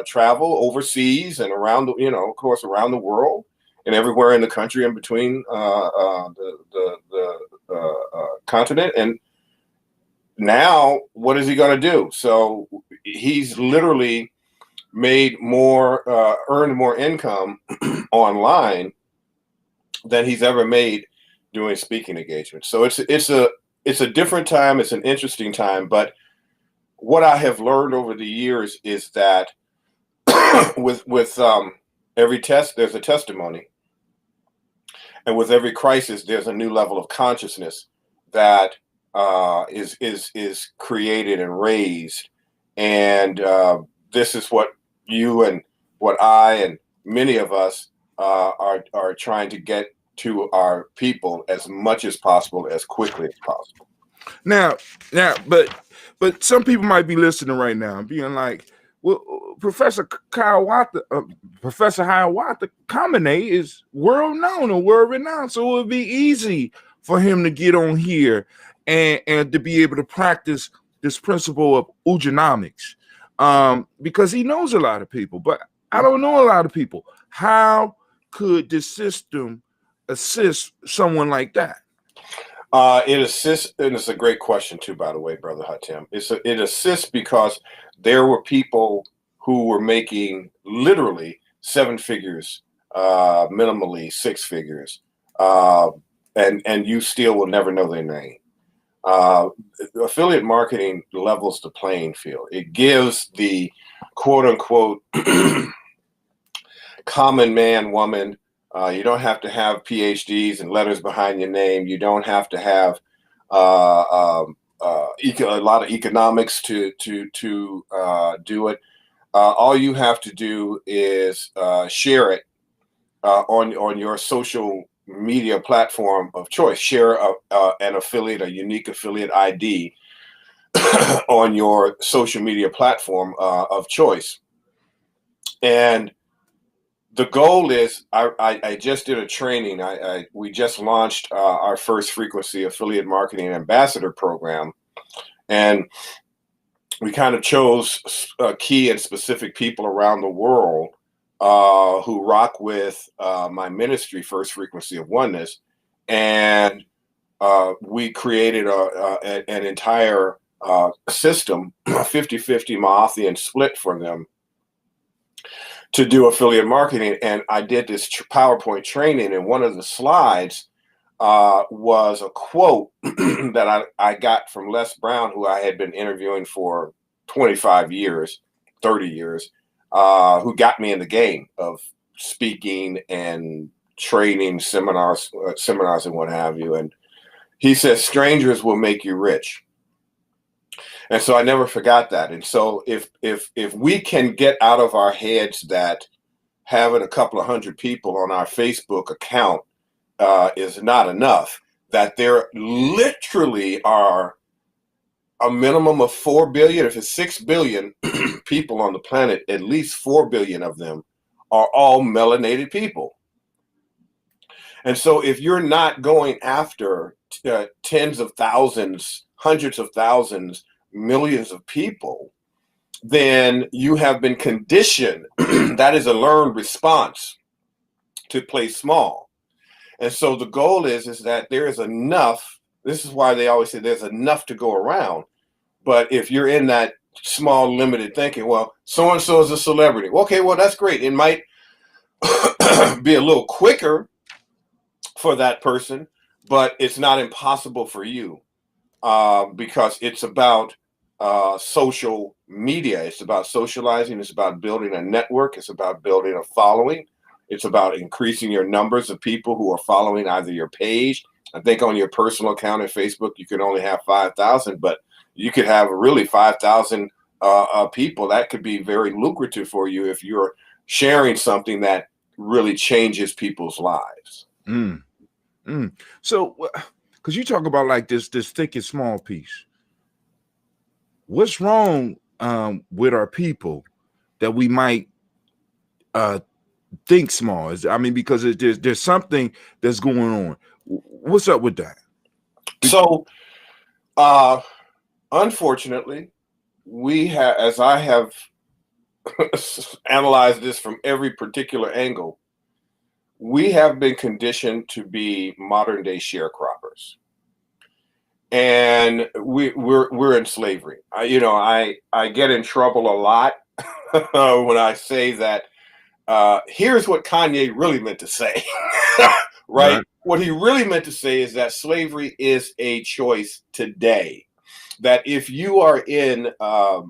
travel overseas and around, of course, around the world and everywhere in the country and between the continent. And now what is he going to do? So he's literally made more, earned more income online than he's ever made doing speaking engagements. So it's a different time. It's an interesting time. But what I have learned over the years is that with every test, there's a testimony, and with every crisis, there's a new level of consciousness that is created and raised. And this is what you and what I and many of us are trying to get to our people as much as possible, as quickly as possible. Now, but some people might be listening right now and being like, well, Professor Hiawatha Kamene is world known or world renowned, so it would be easy for him to get on here and to be able to practice this principle of Ujanomics, because he knows a lot of people, but I don't know a lot of people. How could the system assist someone like that? It assists, and it's a great question too, by the way, Brother Hatem. It assists because there were people who were making literally 7 figures, minimally 6 figures, and you still will never know their name. Affiliate marketing levels the playing field. It gives the quote unquote common man, woman. You don't have to have PhDs and letters behind your name. You don't have to have a lot of economics to do it. All you have to do is share it on your social media platform of choice. Share an affiliate, a unique affiliate ID on your social media platform of choice. And the goal is, I just did a training. We just launched our first frequency affiliate marketing ambassador program, and we kind of chose key and specific people around the world who rock with my ministry, First Frequency of Oneness, and we created an entire system, a 50-50 Maathian split for them to do affiliate marketing. And I did this PowerPoint training, and one of the slides was a quote that I got from Les Brown, who I had been interviewing for 25 years, 30 years, who got me in the game of speaking and training seminars and what have you. And he says, strangers will make you rich. And so I never forgot that. And so if we can get out of our heads that having a couple of hundred people on our Facebook account is not enough, that there literally are a minimum of 4 billion, if it's 6 billion people on the planet, at least 4 billion of them are all melanated people. And so if you're not going after tens of thousands, hundreds of thousands, millions of people, then you have been conditioned. That is a learned response to play small. And so the goal is that there is enough. This is why they always say there's enough to go around. But if you're in that small, limited thinking, well, so-and-so is a celebrity. Okay, well, that's great. It might be a little quicker for that person, but it's not impossible for you because it's about social media. It's about socializing. It's about building a network. It's about building a following. It's about increasing your numbers of people who are following either your page. I think on your personal account at Facebook, you can only have 5,000, but you could have really 5,000 people. That could be very lucrative for you if you're sharing something that really changes people's lives. So, because you talk about like this thick and small piece, what's wrong with our people that we might think small? I mean, because there's something that's going on. What's up with that? So, unfortunately, we have, as I have analyzed this from every particular angle, we have been conditioned to be modern day sharecroppers, and we're in slavery. I get in trouble a lot when I say that. Here's what Kanye really meant to say, right? What he really meant to say is that slavery is a choice today. That if you are in a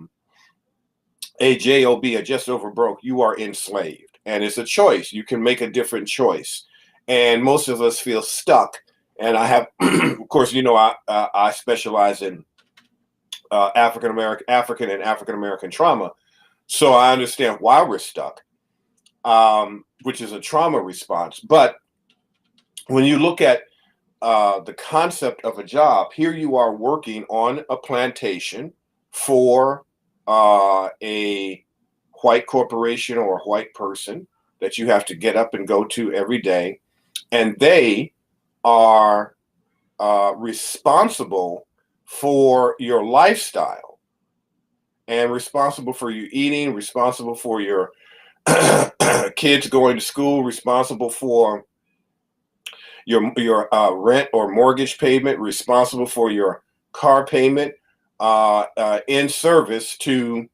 job, a just over broke, you are enslaved, and it's a choice. You can make a different choice, and most of us feel stuck. And I have, of course, I specialize in African and African American trauma, so I understand why we're stuck. Which is a trauma response. But when you look at the concept of a job, here you are working on a plantation for a white corporation or a white person that you have to get up and go to every day. And they are responsible for your lifestyle and responsible for you eating, responsible for your kids going to school, responsible for your rent or mortgage payment, responsible for your car payment, in service to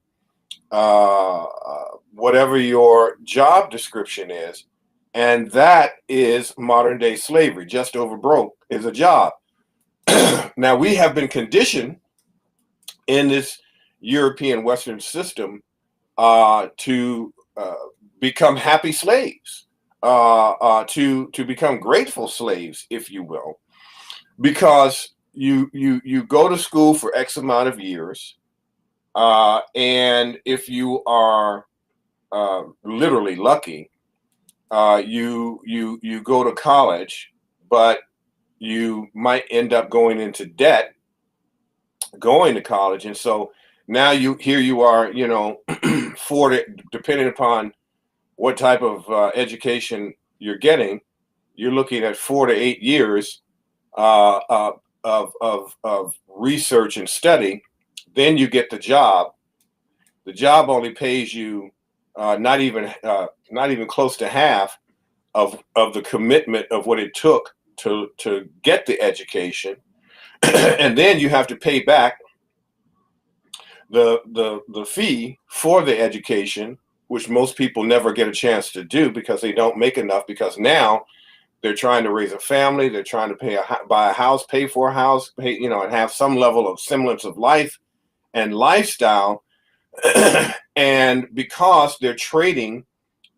whatever your job description is. And that is modern day slavery. Just over broke is a job. Now, we have been conditioned in this European Western system to become happy slaves, to become grateful slaves, if you will, because you go to school for X amount of years, and if you are literally lucky, you go to college, but you might end up going into debt going to college, and so now you are, 40, depending upon what type of education you're getting, you're looking at 4 to 8 years of research and study. Then you get the job. The job only pays you not even close to half of the commitment of what it took to get the education, and then you have to pay back the fee for the education, which most people never get a chance to do because they don't make enough, because now they're trying to raise a family, they're trying to buy a house, pay for a house, and have some level of semblance of life and lifestyle. And because they're trading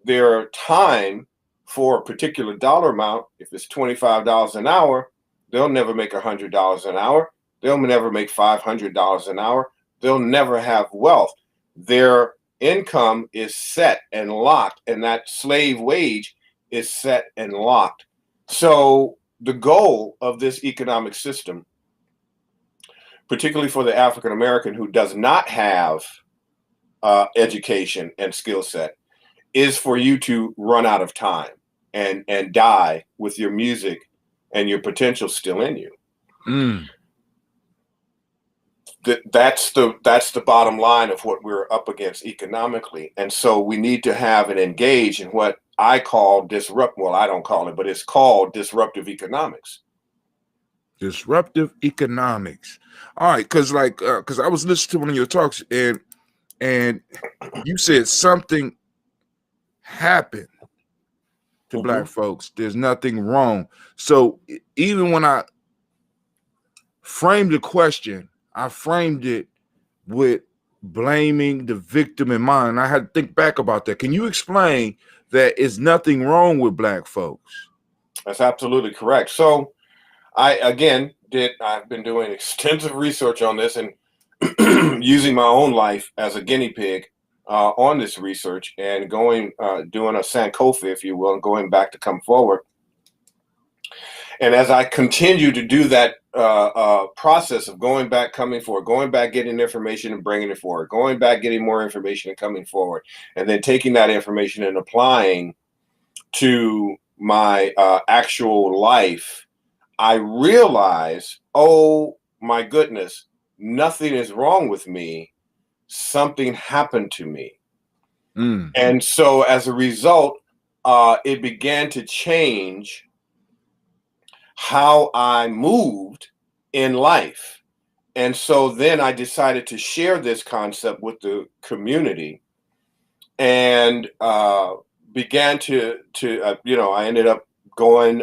their time for a particular dollar amount, if it's $25 an hour, they'll never make $100 an hour. They'll never make $500 an hour. They'll never have wealth. Their income is set and locked, and that slave wage is set and locked. So the goal of this economic system, particularly for the African American who does not have education and skill set, is for you to run out of time and die with your music and your potential still in you. That's the bottom line of what we're up against economically. And so we need to have and engage in what I call I don't call it, but it's called disruptive economics. Disruptive economics. All right, because I was listening to one of your talks, and you said something happened to Black folks. There's nothing wrong. So even when I framed the question, I framed it with blaming the victim in mind. I had to think back about that. Can you explain that it's nothing wrong with Black folks? That's absolutely correct. So I've been doing extensive research on this and using my own life as a guinea pig on this research and doing a Sankofa, if you will, and going back to come forward. And as I continue to do that process of going back, coming forward, going back, getting information and bringing it forward, going back, getting more information and coming forward, and then taking that information and applying to my actual life, I realize, oh my goodness, nothing is wrong with me. Something happened to me. And so as a result, it began to change how I moved in life. And so then I decided to share this concept with the community and began to I ended up going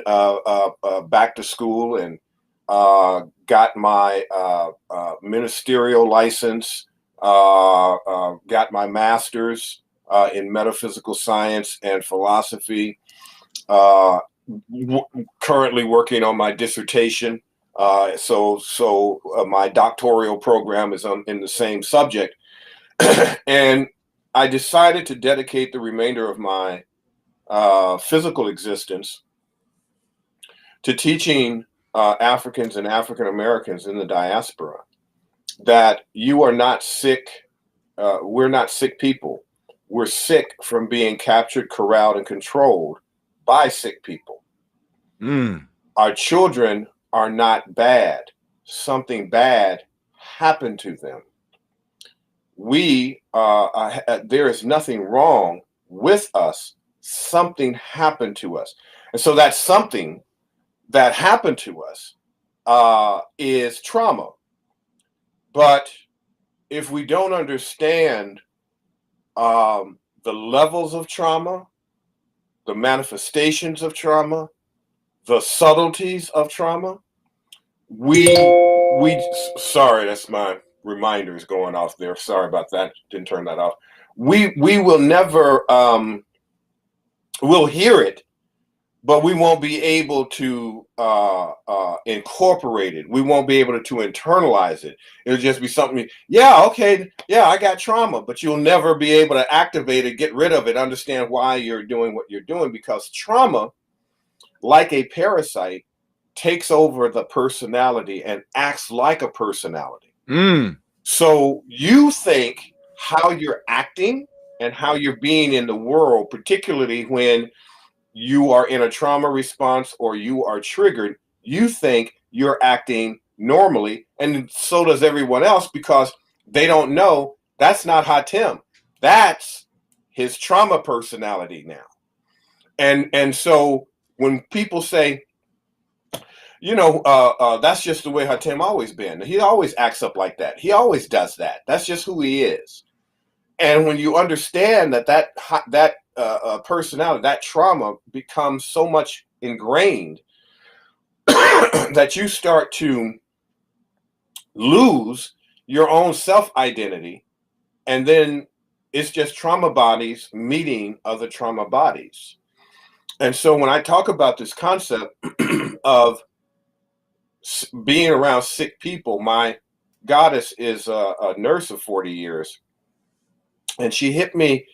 back to school and got my ministerial license, got my master's in metaphysical science and philosophy, currently working on my dissertation. So my doctoral program is in the same subject. And I decided to dedicate the remainder of my physical existence to teaching Africans and African Americans in the diaspora that you are not sick. We're not sick people. We're sick from being captured, corralled, and controlled by sick people. Our children are not bad. Something bad happened to them. There is nothing wrong with us. Something happened to us. And so that something that happened to us is trauma. But if we don't understand the levels of trauma, the manifestations of trauma, the subtleties of trauma, sorry, that's my reminder is going off there. Sorry about that. Didn't turn that off. We will never, we'll hear it, but we won't be able to incorporate it. We won't be able to internalize it. It'll just be something, I got trauma, but you'll never be able to activate it, get rid of it, understand why you're doing what you're doing, because trauma, like a parasite, takes over the personality and acts like a personality. So you think how you're acting and how you're being in the world, particularly when you are in a trauma response or you are triggered, you think you're acting normally, and so does everyone else, because they don't know that's not Hatem. That's his trauma personality now. And so when people say, that's just the way Hatem always been. He always acts up like that. He always does that. That's just who he is. And when you understand that personality, that trauma becomes so much ingrained that you start to lose your own self-identity, and then it's just trauma bodies meeting other trauma bodies. And so when I talk about this concept of being around sick people, my goddess is a nurse of 40 years. And she hit me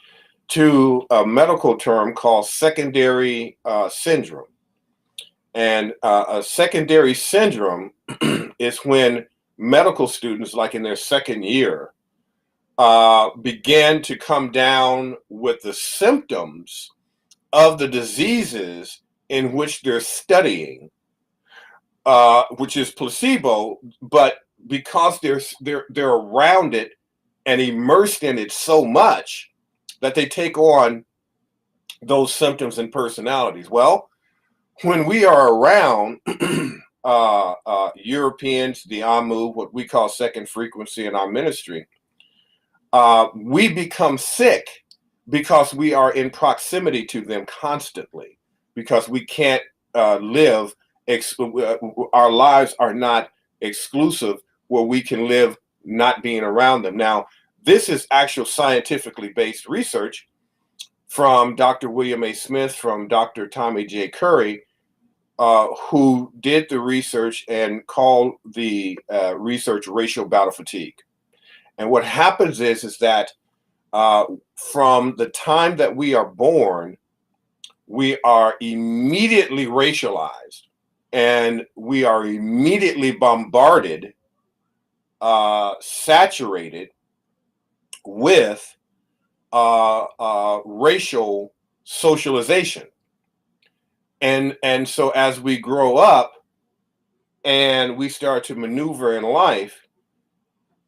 to a medical term called secondary syndrome. And a secondary syndrome is when medical students, like in their second year, begin to come down with the symptoms of the diseases in which they're studying, which is placebo, but because they're around it and immersed in it so much that they take on those symptoms and personalities. Well, when we are around Europeans, the Amu, what we call second frequency in our ministry, we become sick because we are in proximity to them constantly, because we can't live, our lives are not exclusive where we can live not being around them. Now, this is actual scientifically based research from Dr. William A. Smith, from Dr. Tommy J. Curry, who did the research and called the research racial battle fatigue. And what happens is that from the time that we are born, we are immediately racialized, and we are immediately bombarded, saturated with racial socialization. And so as we grow up and we start to maneuver in life,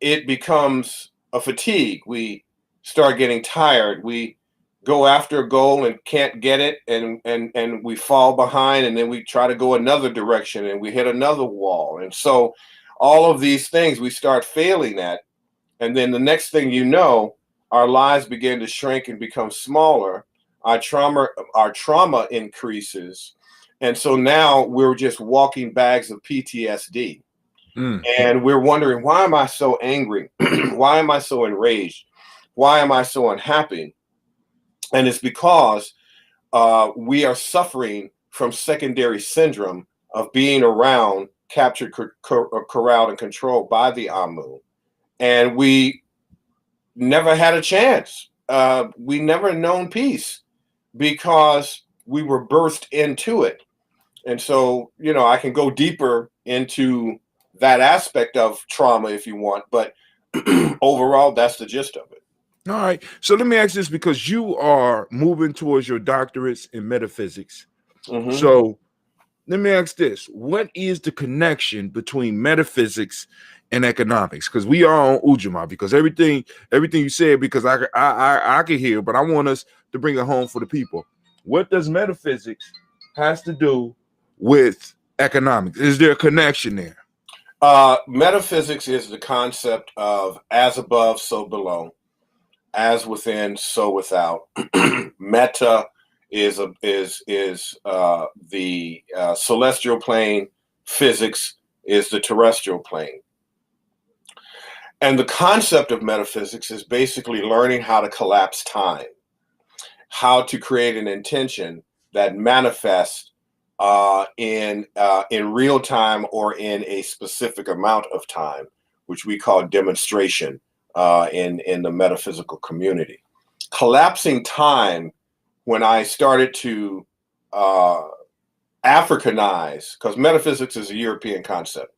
it becomes a fatigue. We start getting tired. We go after a goal and can't get it, and we fall behind, and then we try to go another direction and we hit another wall. And so all of these things we start failing at, and then the next thing you know, our lives begin to shrink and become smaller. Our trauma increases. And so now we're just walking bags of PTSD. And we're wondering, why am I so angry? Why am I so enraged? Why am I so unhappy? And it's because we are suffering from secondary syndrome of being around, captured, corralled, and controlled by the Amu. And we never had a chance. We never known peace because we were birthed into it. And so, you know, I can go deeper into that aspect of trauma if you want, but overall, that's the gist of it. All right. So let me ask this, because you are moving towards your doctorates in metaphysics. Mm-hmm. So let me ask this. What is the connection between metaphysics and economics? Because we are on Ujamaa, because everything you said, because I can hear, but I want us to bring it home for the people. What does metaphysics has to do with economics? Is there a connection there? Metaphysics is the concept of as above, so below, as within, so without. Meta is the celestial plane. Physics is the terrestrial plane. And the concept of metaphysics is basically learning how to collapse time, how to create an intention that manifests in real time or in a specific amount of time, which we call demonstration in the metaphysical community. Collapsing time, when I started to Africanize, because metaphysics is a European concept.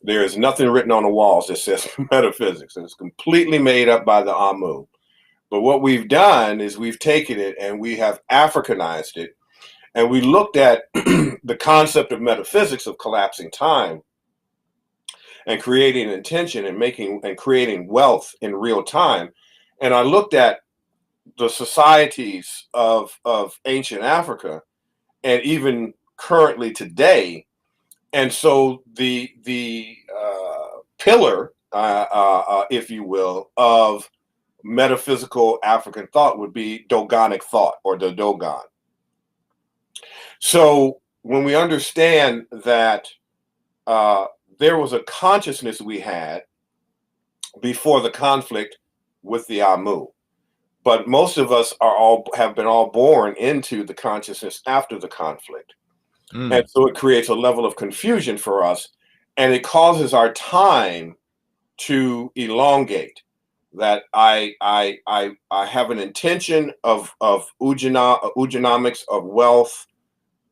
There is nothing written on the walls that says metaphysics. It's completely made up by the Amu. But what we've done is we've taken it and we have Africanized it. And we looked at the concept of metaphysics of collapsing time and creating intention and creating wealth in real time. And I looked at the societies of ancient Africa and even currently today. And so the pillar, if you will, of metaphysical African thought would be Dogonic thought, or the Dogon. So when we understand that there was a consciousness we had before the conflict with the Amu, But most of us have been born into the consciousness after the conflict. And so it creates a level of confusion for us, and it causes our time to elongate. That I have an intention of Ujanomics, of wealth,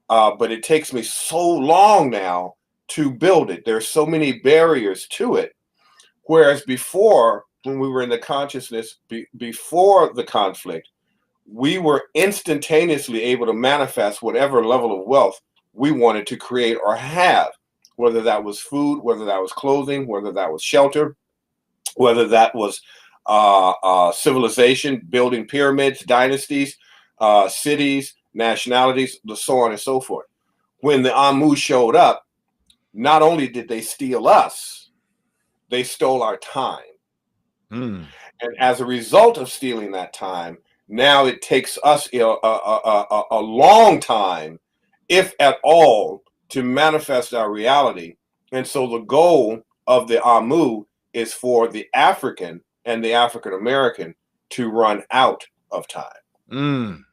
but it takes me so long now to build it. There's so many barriers to it. Whereas before, when we were in the consciousness before the conflict, we were instantaneously able to manifest whatever level of wealth we wanted to create or have, whether that was food, whether that was clothing, whether that was shelter, whether that was civilization, building pyramids, dynasties, cities, nationalities, so on and so forth. When the Amu showed up, not only did they steal us, they stole our time. And as a result of stealing that time, now it takes us a long time, if at all, to manifest our reality. And so the goal of the Amu is for the African and the African American to run out of time.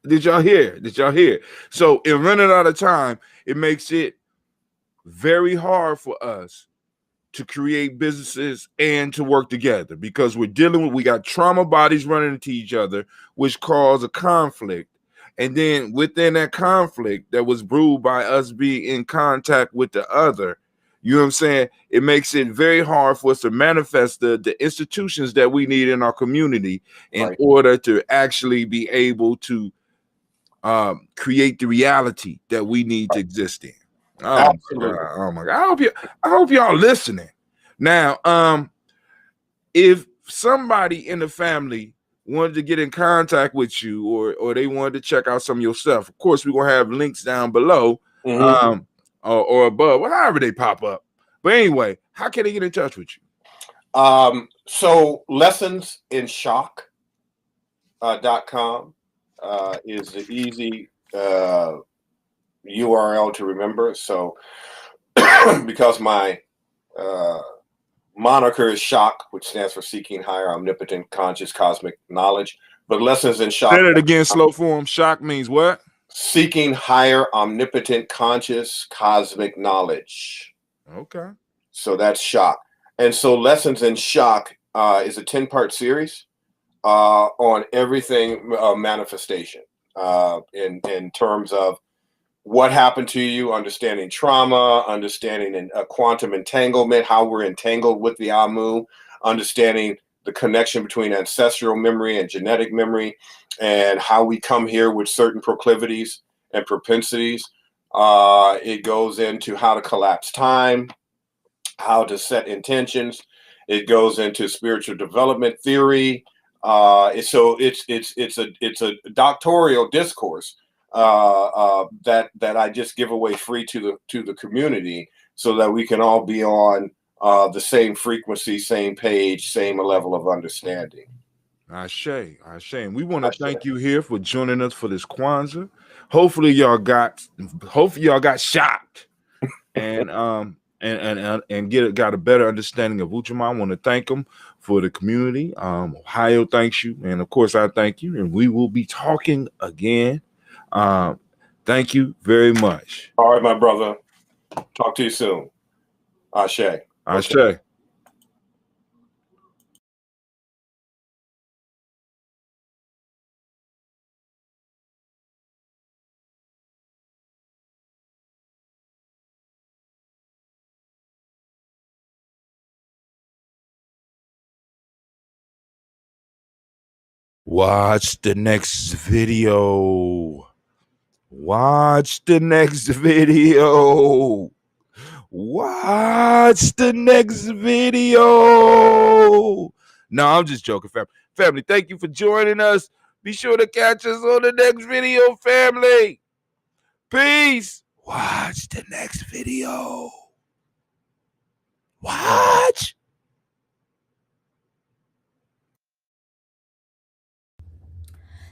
Did y'all hear? Did y'all hear? So in running out of time, it makes it very hard for us to create businesses and to work together, because we got trauma bodies running into each other, which cause a conflict. And then within that conflict that was brewed by us being in contact with the other, you know what I'm saying? It makes it very hard for us to manifest the institutions that we need in our community in order to actually be able to create the reality that we need to exist in. Oh my God. Oh my God. I hope y'all listening. Now, if somebody in the family wanted to get in contact with you, or they wanted to check out some of your stuff, of course, we're gonna have links down below, or above, however they pop up. But anyway, how can they get in touch with you? So lessonsinshock.com is the easy URL to remember. So because my moniker is Shock, which stands for Seeking Higher Omnipotent Conscious Cosmic Knowledge. But Lessons in Shock. Say it again, slow form. Shock means what? Seeking Higher Omnipotent Conscious Cosmic Knowledge. Okay. So that's Shock. And so Lessons in Shock is a 10-part series on everything manifestation in terms of what happened to you, understanding trauma, understanding quantum entanglement, how we're entangled with the Amu, understanding the connection between ancestral memory and genetic memory, and how we come here with certain proclivities and propensities. It goes into how to collapse time, how to set intentions. It goes into spiritual development theory. So it's a doctoral discourse that I just give away free to the community, so that we can all be on the same frequency, same page, same level of understanding. Ashe. And we want to thank you here for joining us for this Kwanzaa. Hopefully y'all got shocked and got a better understanding of Ujamaa. I want to thank them for the community. Ohio thanks you, and of course I thank you, and we will be talking again. Thank you very much. All right, my brother. Talk to you soon. Ashe. Ashe. Okay. Watch the next video. Watch the next video. Watch the next video. No, I'm just joking, family. Family, thank you for joining us. Be sure to catch us on the next video, family. Peace. Watch the next video. Watch.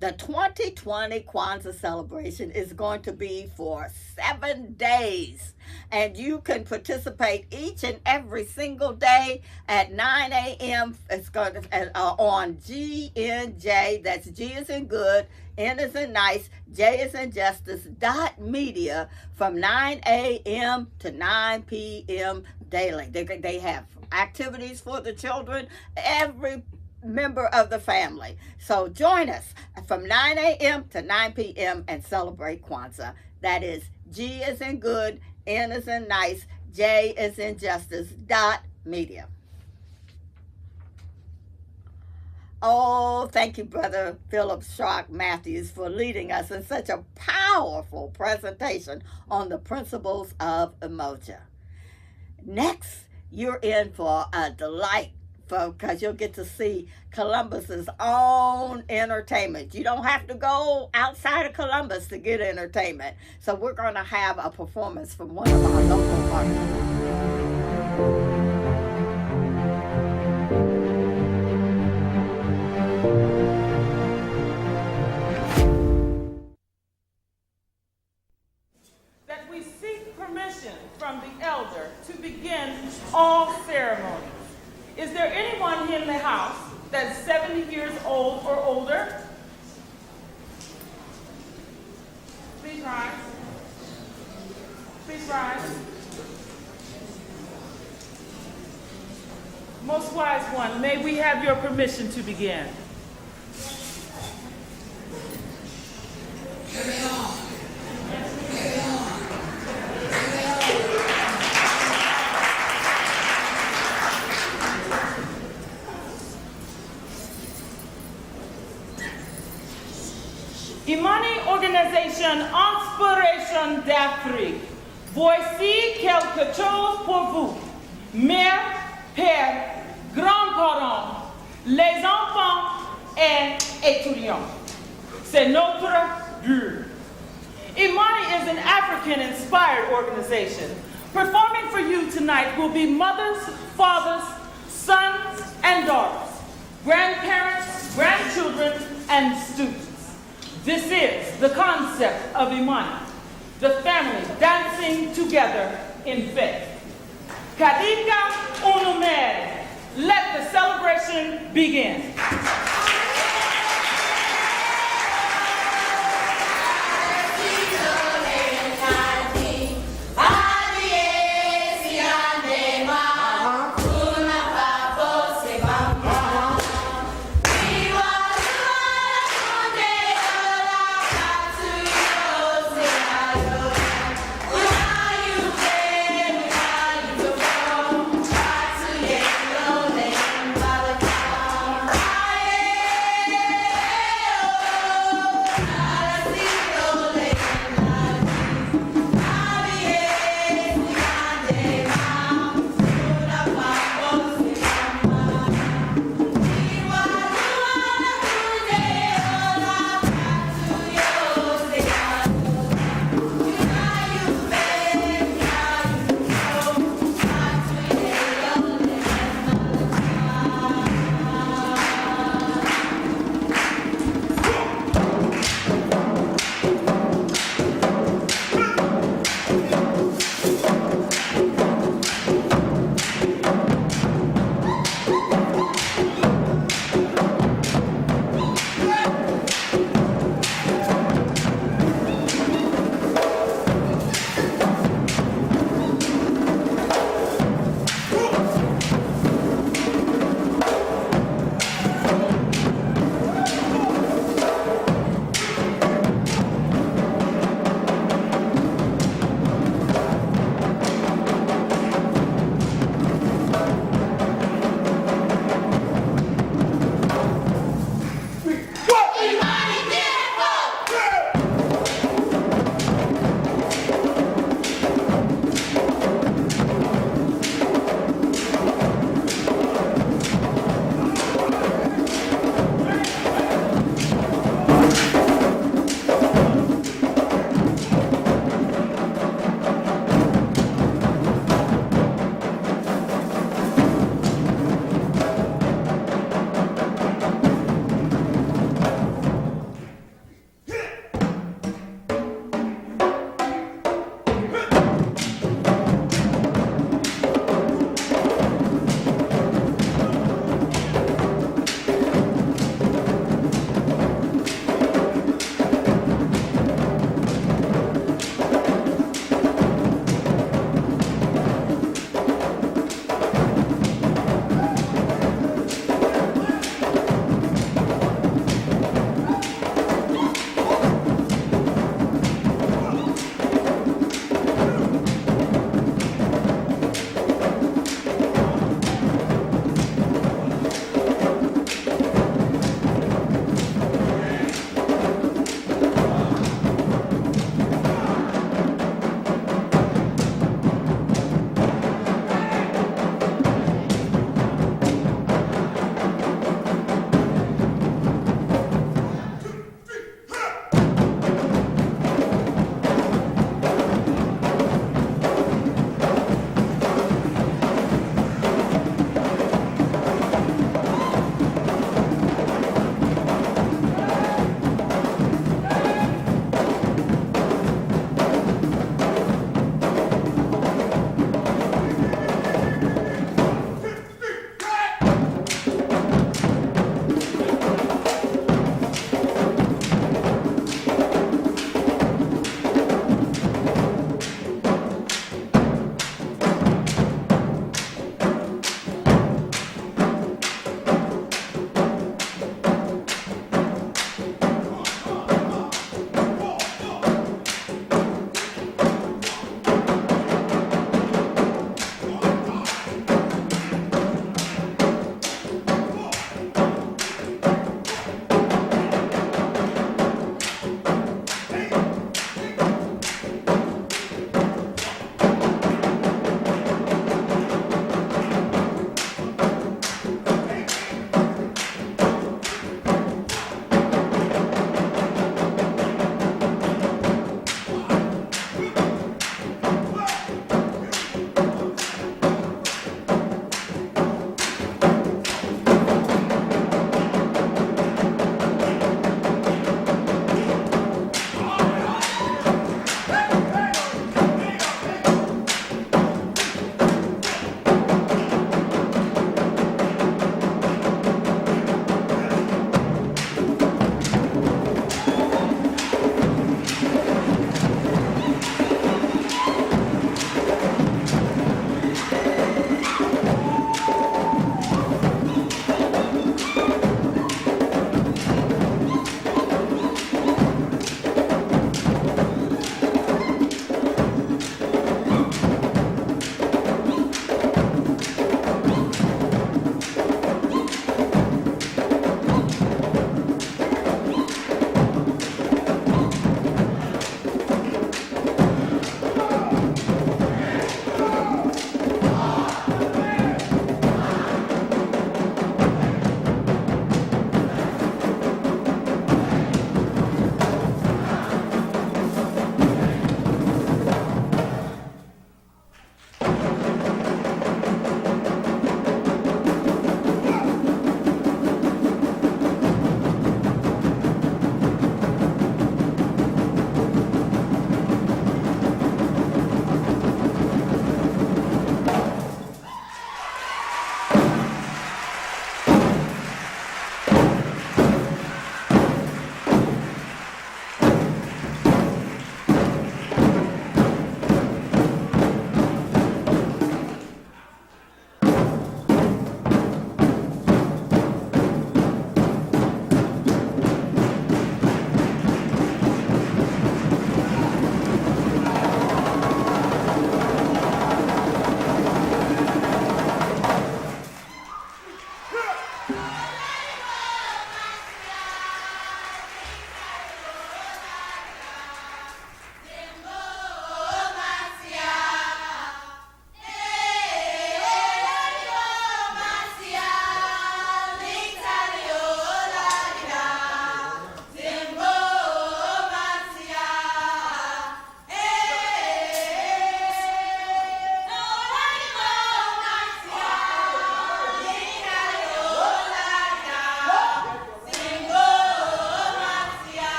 The 2020 Kwanzaa celebration is going to be for 7 days, and you can participate each and every single day at 9 a.m. It's going to on GNJ. That's G is in good, N is in nice, J is in justice. .media from 9 a.m. to 9 p.m. daily. They have activities for the children, every member of the family. So join us from 9 a.m. to 9 p.m. and celebrate Kwanzaa. That is G is in good, N is in nice, J is in justice. .media. Oh, thank you, Brother Philip Shark Matthews, for leading us in such a powerful presentation on the principles of Umoja. Next, you're in for a delight, because you'll get to see Columbus's own entertainment. You don't have to go outside of Columbus to get entertainment. So we're going to have a performance from one of our local artists. That we seek permission from the elder to begin all ceremonies. Is there anyone in the house that's 70 years old or older? Please rise. Please rise. Most wise one, may we have your permission to begin? Imani Organisation Inspiration d'Afrique, voici quelque chose pour vous, mères, pères, grands-parents, les enfants et étudiants. C'est notre but. Imani is an African-inspired organization. Performing for you tonight will be mothers, fathers, sons, and daughters, grandparents, grandchildren, and students. This is the concept of Imani, the family dancing together in faith. Kadika Unumere, let the celebration begin. Bye.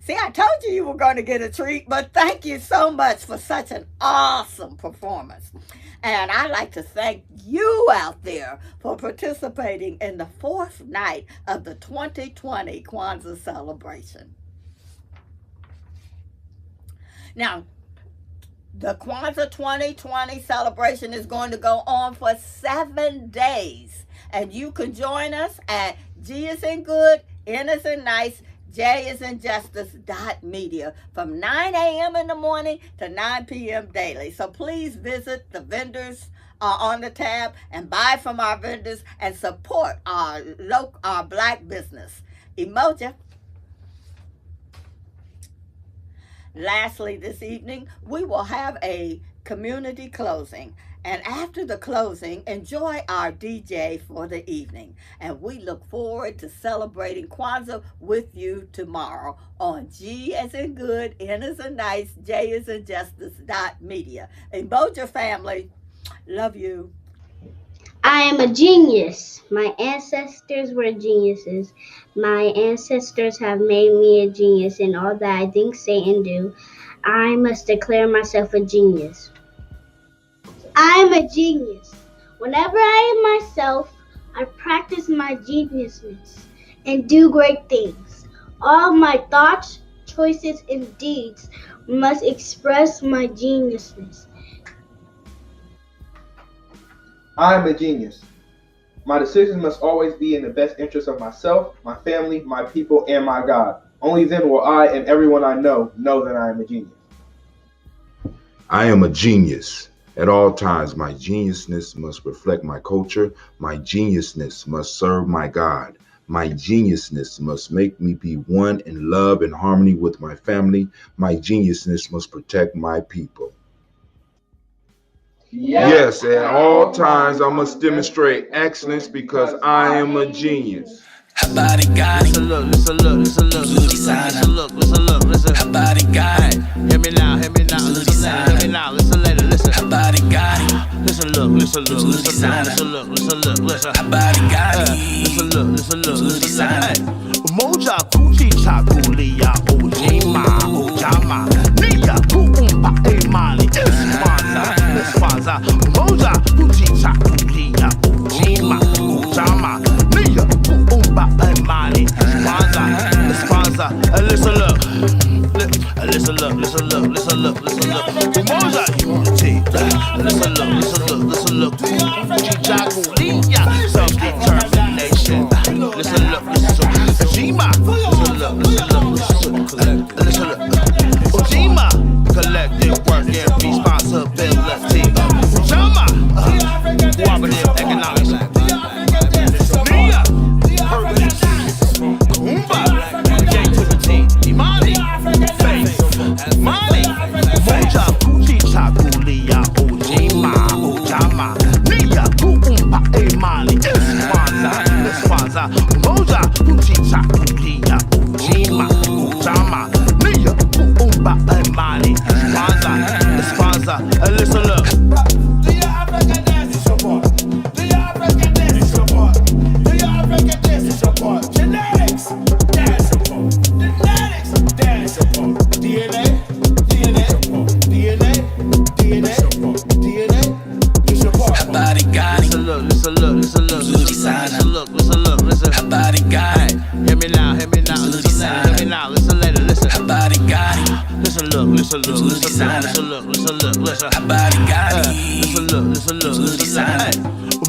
See, I told you you were going to get a treat, but thank you so much for such an awesome performance. And I'd like to thank you out there for participating in the fourth night of the 2020 Kwanzaa celebration. Now, the Kwanzaa 2020 celebration is going to go on for 7 days. And you can join us at G is in good, N is in nice, J is in justice.media from 9 a.m. in the morning to 9 p.m. daily. So please visit the vendors on the tab and buy from our vendors and support our Black business. Emoji. Lastly, this evening, we will have a community closing. And after the closing, enjoy our DJ for the evening. And we look forward to celebrating Kwanzaa with you tomorrow on G as in good, N as in nice, J as in justice.media. Emoji family, love you. I am a genius. My ancestors were geniuses. My ancestors have made me a genius in all that I think, say, and do. I must declare myself a genius. I am a genius. Whenever I am myself, I practice my geniusness and do great things. All my thoughts, choices, and deeds must express my geniusness. I am a genius. My decisions must always be in the best interest of myself, my family, my people, and my God. Only then will I and everyone I know that I am a genius. I am a genius. At all times, my geniusness must reflect my culture. My geniusness must serve my God. My geniusness must make me be one in love and harmony with my family. My geniusness must protect my people. Yes, at all times, I must demonstrate excellence because I am a genius. Her body got it. Listen, look. Listen, her body got it. Hear me now. Hear me now. Listen later. Listen. Her body got it. Listen, look. Listen, her body got it. Listen. Moja kuchi chakulia Ujamaa Nia kuumba imani Kwanzaa Moja kuchi chakulia Ujamaa Nia kuumba imani Kwanzaa Listen look Moja unity Listen look Kuchi chakulia self-determination Listen look Ujamaa, Ujamaa, collective work and responsibility. Ujamaa, cooperative economics. Nia, purpose. Creativity, imani, faith, money. Moja kuchi chakulia Ujamaa, Nia kuumba imani. Kwanzaa, Moja kuchi chakulia Ujamaa, Nia kuumba imani. Kwanzaa, listen look. Do your African dance is your part? Do your African dance is your part? Do your African dance is your part? Genetics, dance your part. Genetics, dance your part. DNA, is your part. Her body got it. Listen. Her body got it. Hear me now. Listen later. Listen. Her body got it. Listen, look. Her body got it. Listen.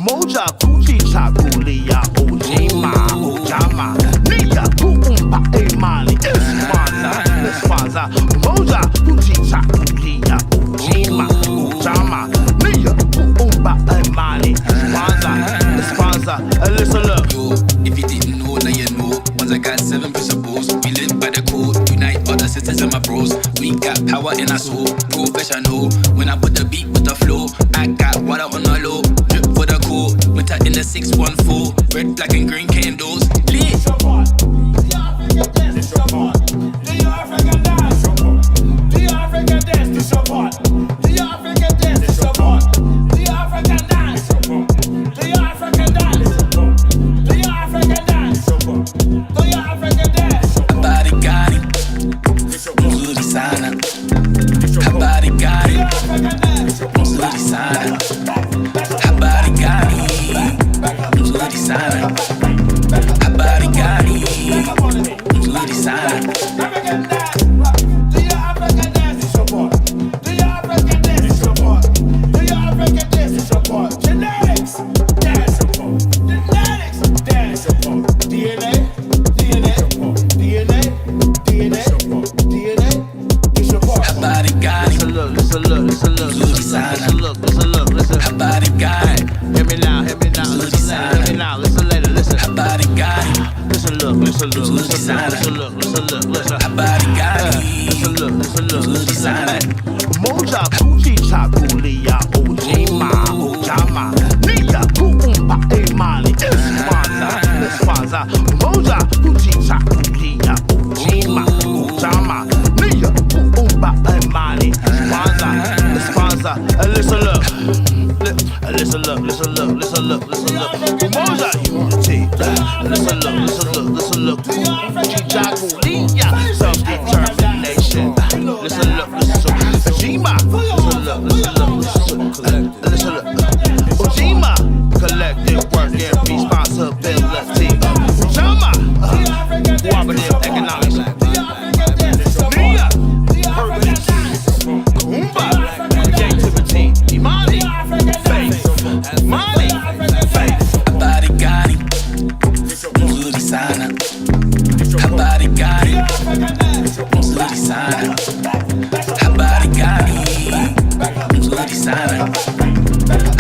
Moja kuchi chakulia Ujamaa Nia kuumba imani Kwanzaa Moja kuchi chakulia Ujamaa Nia kuumba imani Kwanzaa Listen look. Yo, if you didn't know, now you know. Once I got 7 principles, we live by the code. Unite all the sisters and my bros. We got power in our soul, professional. When I put the beat with the flow, I got water on the low. Drip for the cool, winter in the 614. Red, black and green candles. Lit. Her body got it. Habari gani? Nzuri sana. Moja kujichagulia ujima, Ujamaa, nia kuumba imani. Kwanza. Moja kujichagulia ujima, Ujamaa, nia kuumba imani. Kwanza. Listen up. Moja unity. Listen up. Kujichagulia self-determination. Listen up. Ujima. Listen up. Ujima. Collective work and responsibility. Ujamaa. Cooperative economics. Nia. Purpose. Kuumba. Creativity. Imani. Faith. Money. Faith. Habari gani? Nzuri sana. Habari gani? Nzuri sana. Habari gani? Nzuri sana.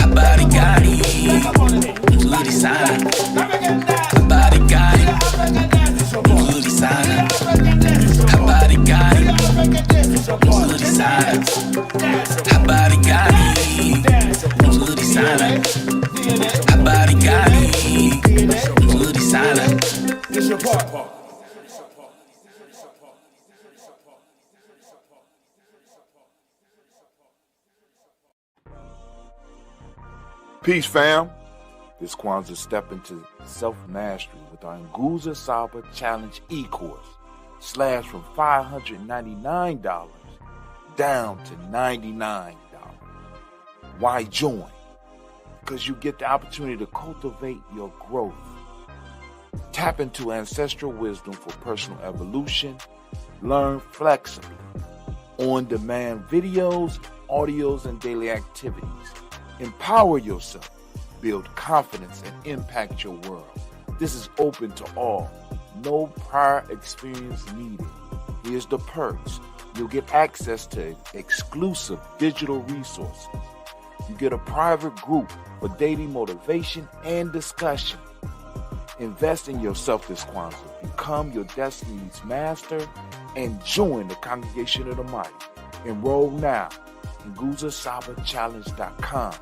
Habari gani? Nzuri sana. Habari gani? Nzuri sana. Habari gani? Nzuri sana. Habari gani? Nzuri sana. Habari gani? Nzuri sana. Peace, fam. This Kwanzaa step into self-mastery with our Nguza Saba Challenge e-course. Slashed from $599 down to $99. Why join? Because you get the opportunity to cultivate your growth. Tap into ancestral wisdom for personal evolution. Learn flexibly. On-demand videos, audios, and daily activities. Empower yourself, build confidence, and impact your world. This is open to all. No prior experience needed. Here's the perks. You'll get access to exclusive digital resources. You get a private group for daily motivation and discussion. Invest in yourself this Kwanzaa. Become your destiny's master and join the congregation of the mighty. Enroll now. NguzaSabaChallenge.com.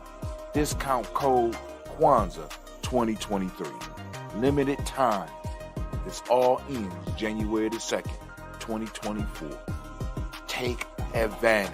Discount code Kwanzaa 2023. Limited time. This all ends January the 2nd, 2024. Take advantage.